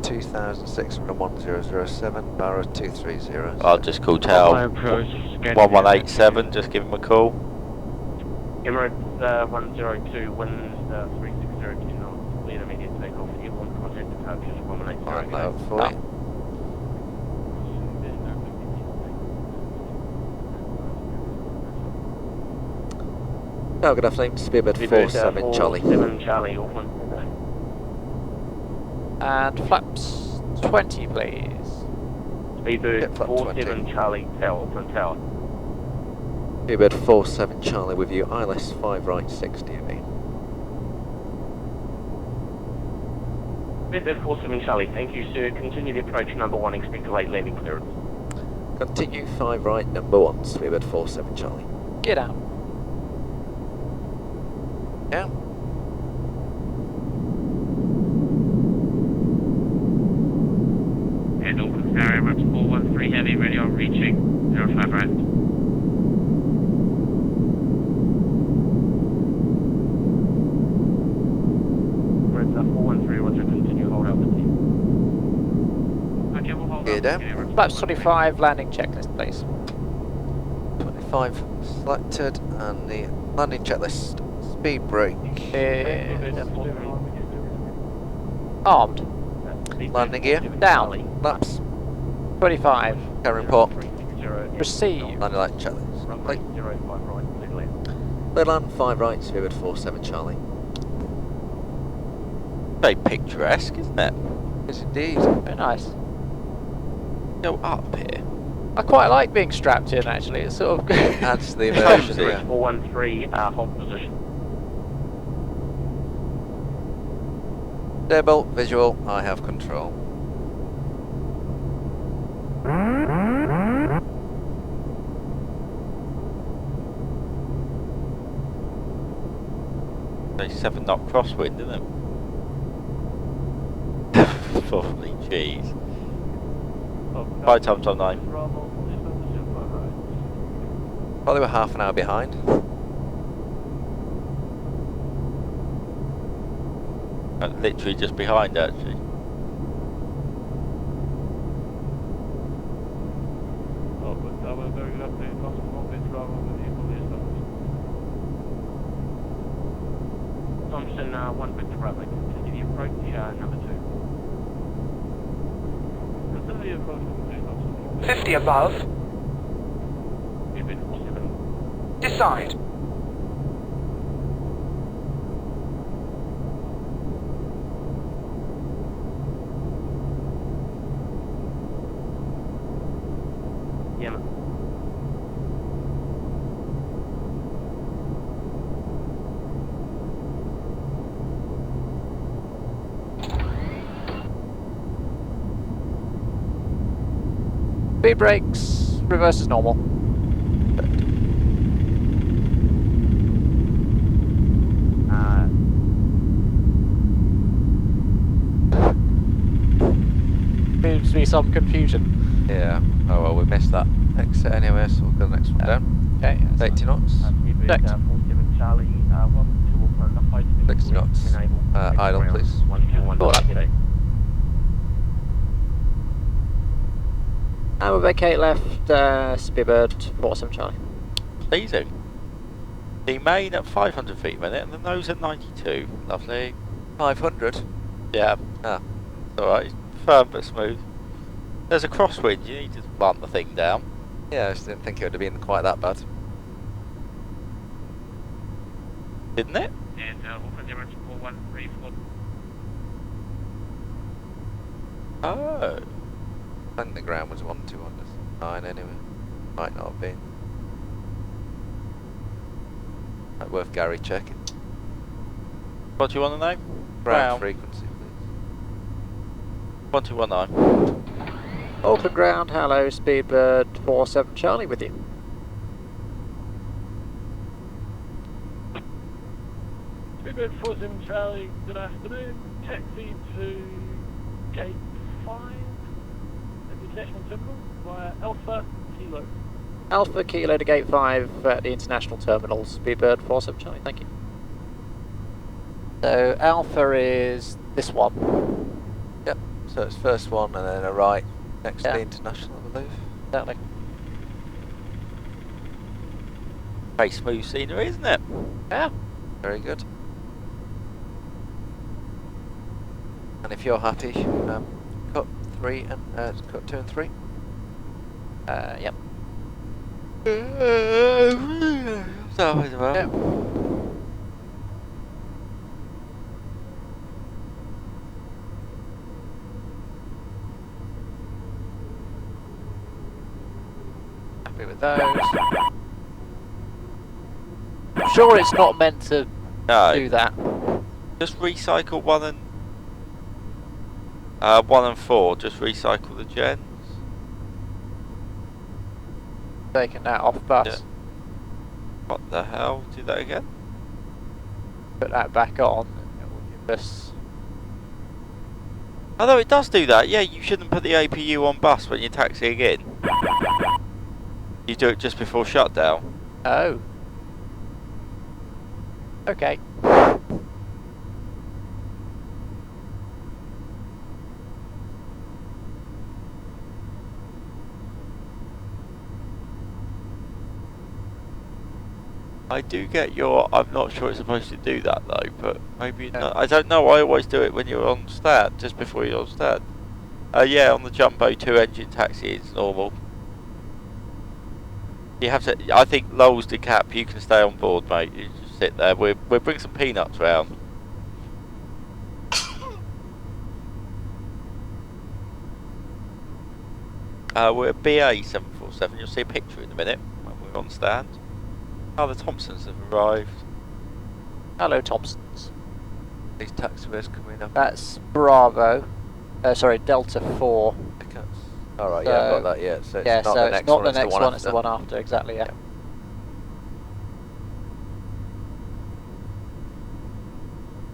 2601.007, Barrow 230. I'll just call Tower 1187, just give him a call. Emirates 102, winds 3602 knots, clear immediate takeoff, airborne contact departures 180. Alright, loud for you. Oh, good afternoon, Speedbird 47 Charlie. 47 Charlie, Auckland. And flaps 20, please. Speedbird flap 47 20. Charlie, Tower, Auckland Tower. Speedbird 47 Charlie with you, ILS 5 right 6 DME. Speedbird 47 Charlie, thank you sir. Continue the approach number 1, expect a late landing clearance. Continue 5 right number 1, Speedbird 47 Charlie. Get out. Yeah. And Auckland Tower, Emirates 413 Heavy, ready on reaching 05 right. Emirates 413, roger, continue, hold out the team. Okay, we'll hold Gear up. down. Emirates Flaps 413. 25, landing checklist, please. 25 selected, and the landing checklist. Speed brake. Armed. Landing gear. Down. Laps. 25. Carrying port. Receive. Landing light checklist. Runway 05 right, clear land. Clear land 5 right, Speedbird 47 Charlie. Very picturesque, isn't it? Yes, indeed. Very nice. Go up here. I quite like being strapped in, actually. It's sort of Adds to the immersion. Cozy. Yeah. 413, hold position. Stable, visual, I have control. They 7 knot crosswind, isn't it? Probably, jeez. 5 times on 9. Probably we're half an hour behind. Literally just behind, actually. Thompson, 1 Victor Bravo, continue the approach, number 2. 50 above. Decide. Yeah. speed brakes, reverse is normal. Seems to be some confusion. Yeah. Oh well, we missed that exit anyway, so we'll go the next one down. Okay. 80 knots. Checked. 47 Charlie, welcome to Auckland, the high speed 60 knots. Idle, please. 121, Hold up. g'day. And we'll vacate left, Speedbird 47 Charlie. Easy. The main at 500 feet a minute and the nose at 92. Lovely. 500? Yeah. Ah. Alright. Firm but smooth. There's a crosswind, you need to blunt the thing down. Yeah, I just didn't think it would have been quite that bad. Didn't it? And Auckland Emirates 4134. Oh. I think the ground was 1209 anyway. Might not have been. Might worth Gary checking. What do you want to know? Ground frequency, please. 1219. Open ground, hello, Speedbird 47 Charlie with you. Speedbird 47 Charlie, good afternoon. Taxi to Gate 5 at the International Terminal via Alpha Kilo. Alpha Kilo to Gate 5 at the International Terminal, Speedbird 47 Charlie, thank you. So Alpha is this one. Yep, so it's first one and then a right next to the International, I believe. Exactly. Very smooth scenery, isn't it? Yeah. Very good. And if you're happy, cut 3 and cut 2 and 3. Yep. That was well. Yep. Happy with those. I'm sure it's not meant to do that. Just recycle 1 and 4. Just recycle the gens. Taking that off bus. Yeah. What the hell? Do that again? Put that back on. And it will give us. Although it does do that. Yeah, you shouldn't put the APU on bus when you're taxiing in. You do it just before shutdown. Oh. Okay. I do get your. I'm not sure it's supposed to do that though, but maybe not. I don't know. I always do it when you're on stand, just before you're on stand. Yeah, on the Jumbo 2-engine taxi, it's normal. You have to. I think Lowell's decap. You can stay on board, mate. You just sit there. We'll bring some peanuts round. We're at BA 747. You'll see a picture in a minute when we're on stand. Oh, the Thompsons have arrived. Hello, Thompsons. These taxiways coming up. That's Bravo. Sorry, Delta 4. Alright, yeah, I've got that, yeah. So it's yeah, not so the it's next not one, the it's next the one one, after. it's the one after, exactly, yeah.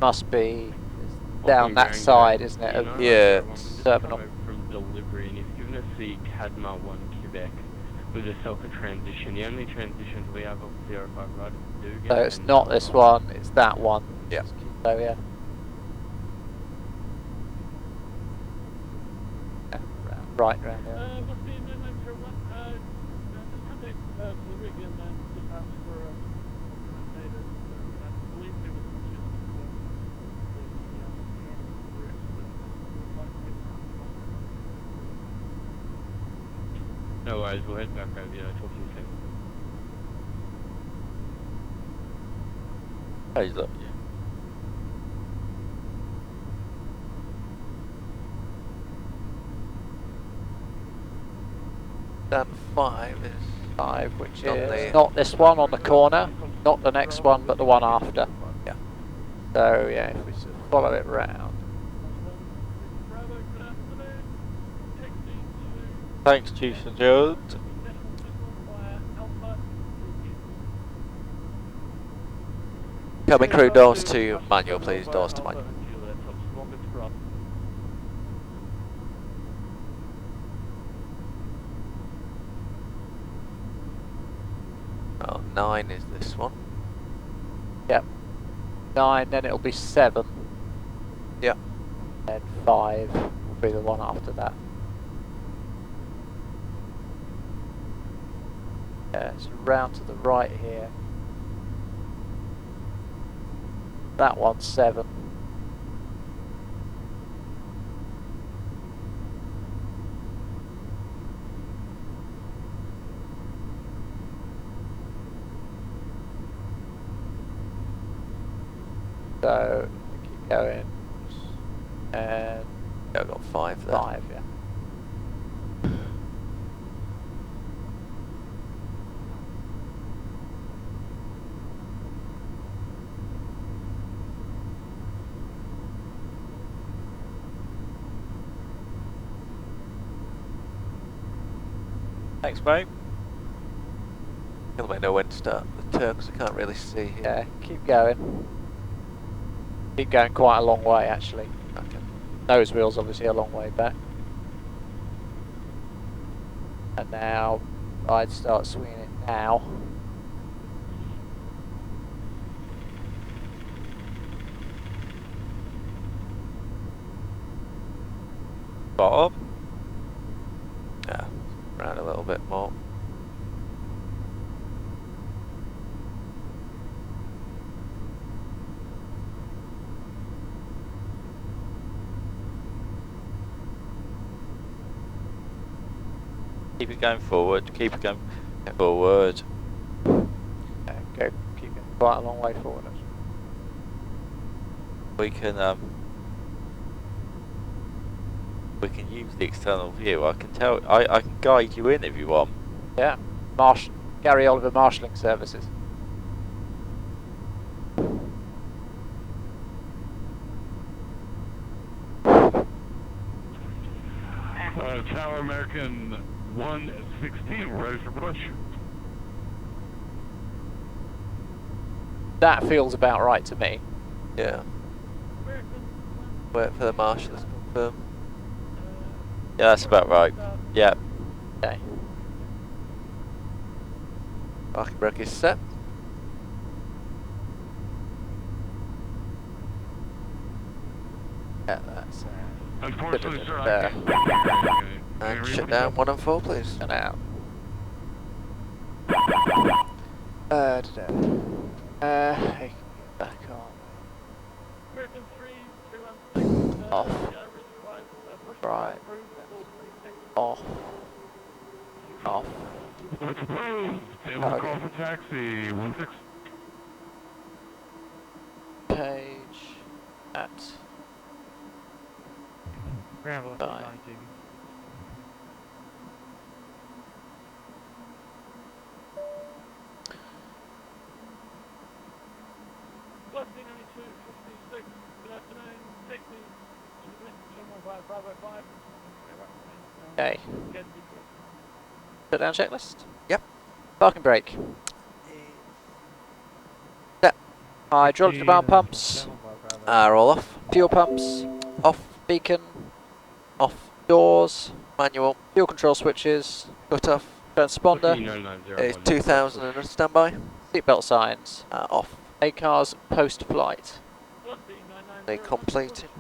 Must be down that side, isn't it? Of yeah. Terminal. From delivery, and he's given us the Cadma 1 Quebec with a Selka transition. The only transitions we have of 05 riders do get. So it's not this one, it's that one. Yeah. So yeah. Right round there. Must be in the 901. Just contact the rig and just ask for an update. I believe there was just No worries, we'll head back over here. Talk to you soon. Hey, look, yeah. Stand 5 is 5, which on is the not this one on the corner, not the next one, but the one after. Yeah. So yeah, if we sort of follow it round. Thanks, Chief and Gerald. Cabin crew, doors to manual, please. Doors to manual. Oh, 9 is this one. Yep. 9, then it'll be 7. Yep. And 5 will be the one after that. Yeah, it's round to the right here. That one's 7. So keep going, and Yeah, I've got 5 there. 5, yeah. Thanks, mate. You'll let me know when to start the turn because I can't really see here. Yeah, keep going. Keep going quite a long way, actually. Okay. Nose wheel's obviously a long way back. And now, I'd start swinging it now. Bottom. Yeah, around a little bit more. Keep it going forward. Keep it going forward. Yeah, go, keep it quite a long way forward, actually. We can use the external view. I can tell. I can guide you in if you want. Yeah, Gary Oliver Marshalling Services. Tower American 116, ready for push. That feels about right to me. Yeah. Wait for the marshal to confirm. Yeah, that's about right. Yeah. Okay. Parking brake is set. Yeah, that's Unfortunately, sir, there. And shut down 1 and 4, please. And out. Hey, get back on. Off. Right. Off. Off. Table call for taxi, 16. Page at Scramble. Fine. Okay. Shut down checklist? Yep. Parking brake. Set. Hydraulic demand pumps. Are all off. Fuel pumps. Off. Beacon. Off. Doors. Manual. Fuel control switches. Cut off. Transponder. It's 2000 and a standby. Seatbelt signs. Off. ACARS post flight. They completed.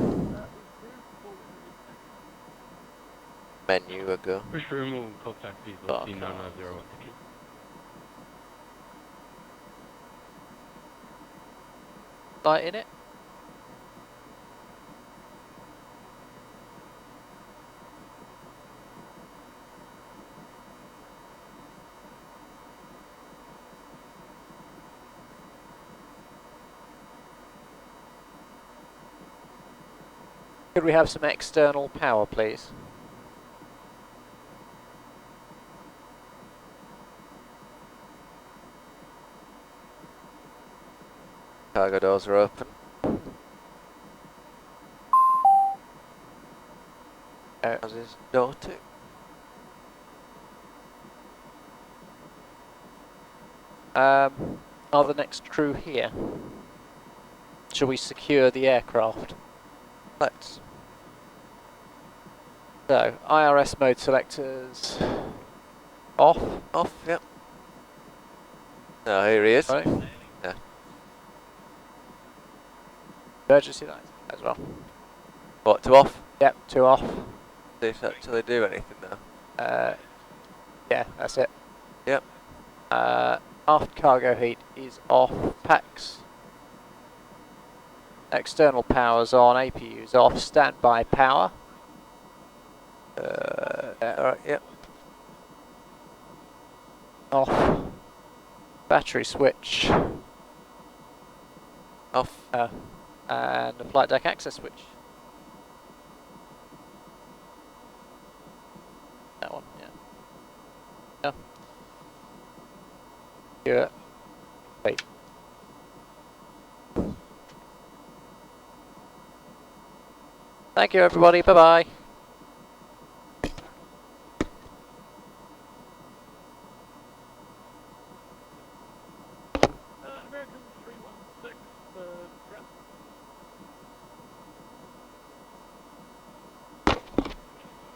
Menu ago. Push for removal, call taxi, 13990. Light in it. Could we have some external power, please? Cargo doors are open. As is door 2. Are the next crew here? Shall we secure the aircraft? Let's. So, IRS mode selectors off. Off, yep. Oh, here he is. Right. Yeah. Emergency lights as well. What, to off? Yep, 2 off. See if that actually do anything now. Yeah, that's it. Yep. Aft cargo heat is off. Packs External power's on, APU's off, standby power. Alright, yep. Off. Battery switch. Off. And the flight deck access switch. That one, yeah. Yeah. Wait. Thank you, everybody. Bye-bye. American 316, prep.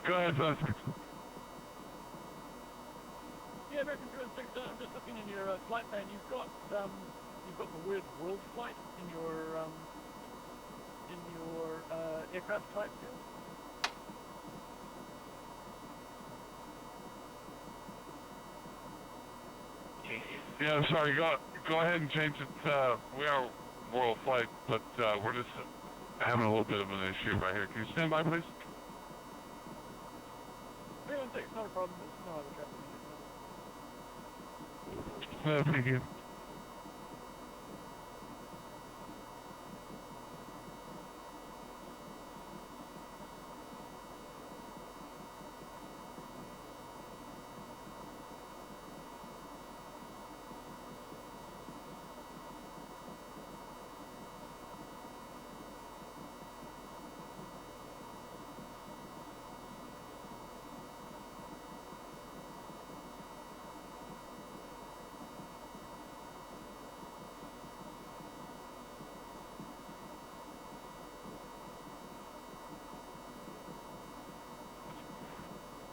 Go ahead, Buster. Yeah, American 316, I'm just looking in your flight plan. You've got the word Worldflight in your aircraft type field. Yeah, I'm sorry. Go ahead and change it. We are Worldflight, but we're just having a little bit of an issue right here. Can you stand by, please? 316, not a problem. There's no other traffic. Thank you.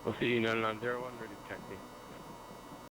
We'll see you 9901, ready to taxi.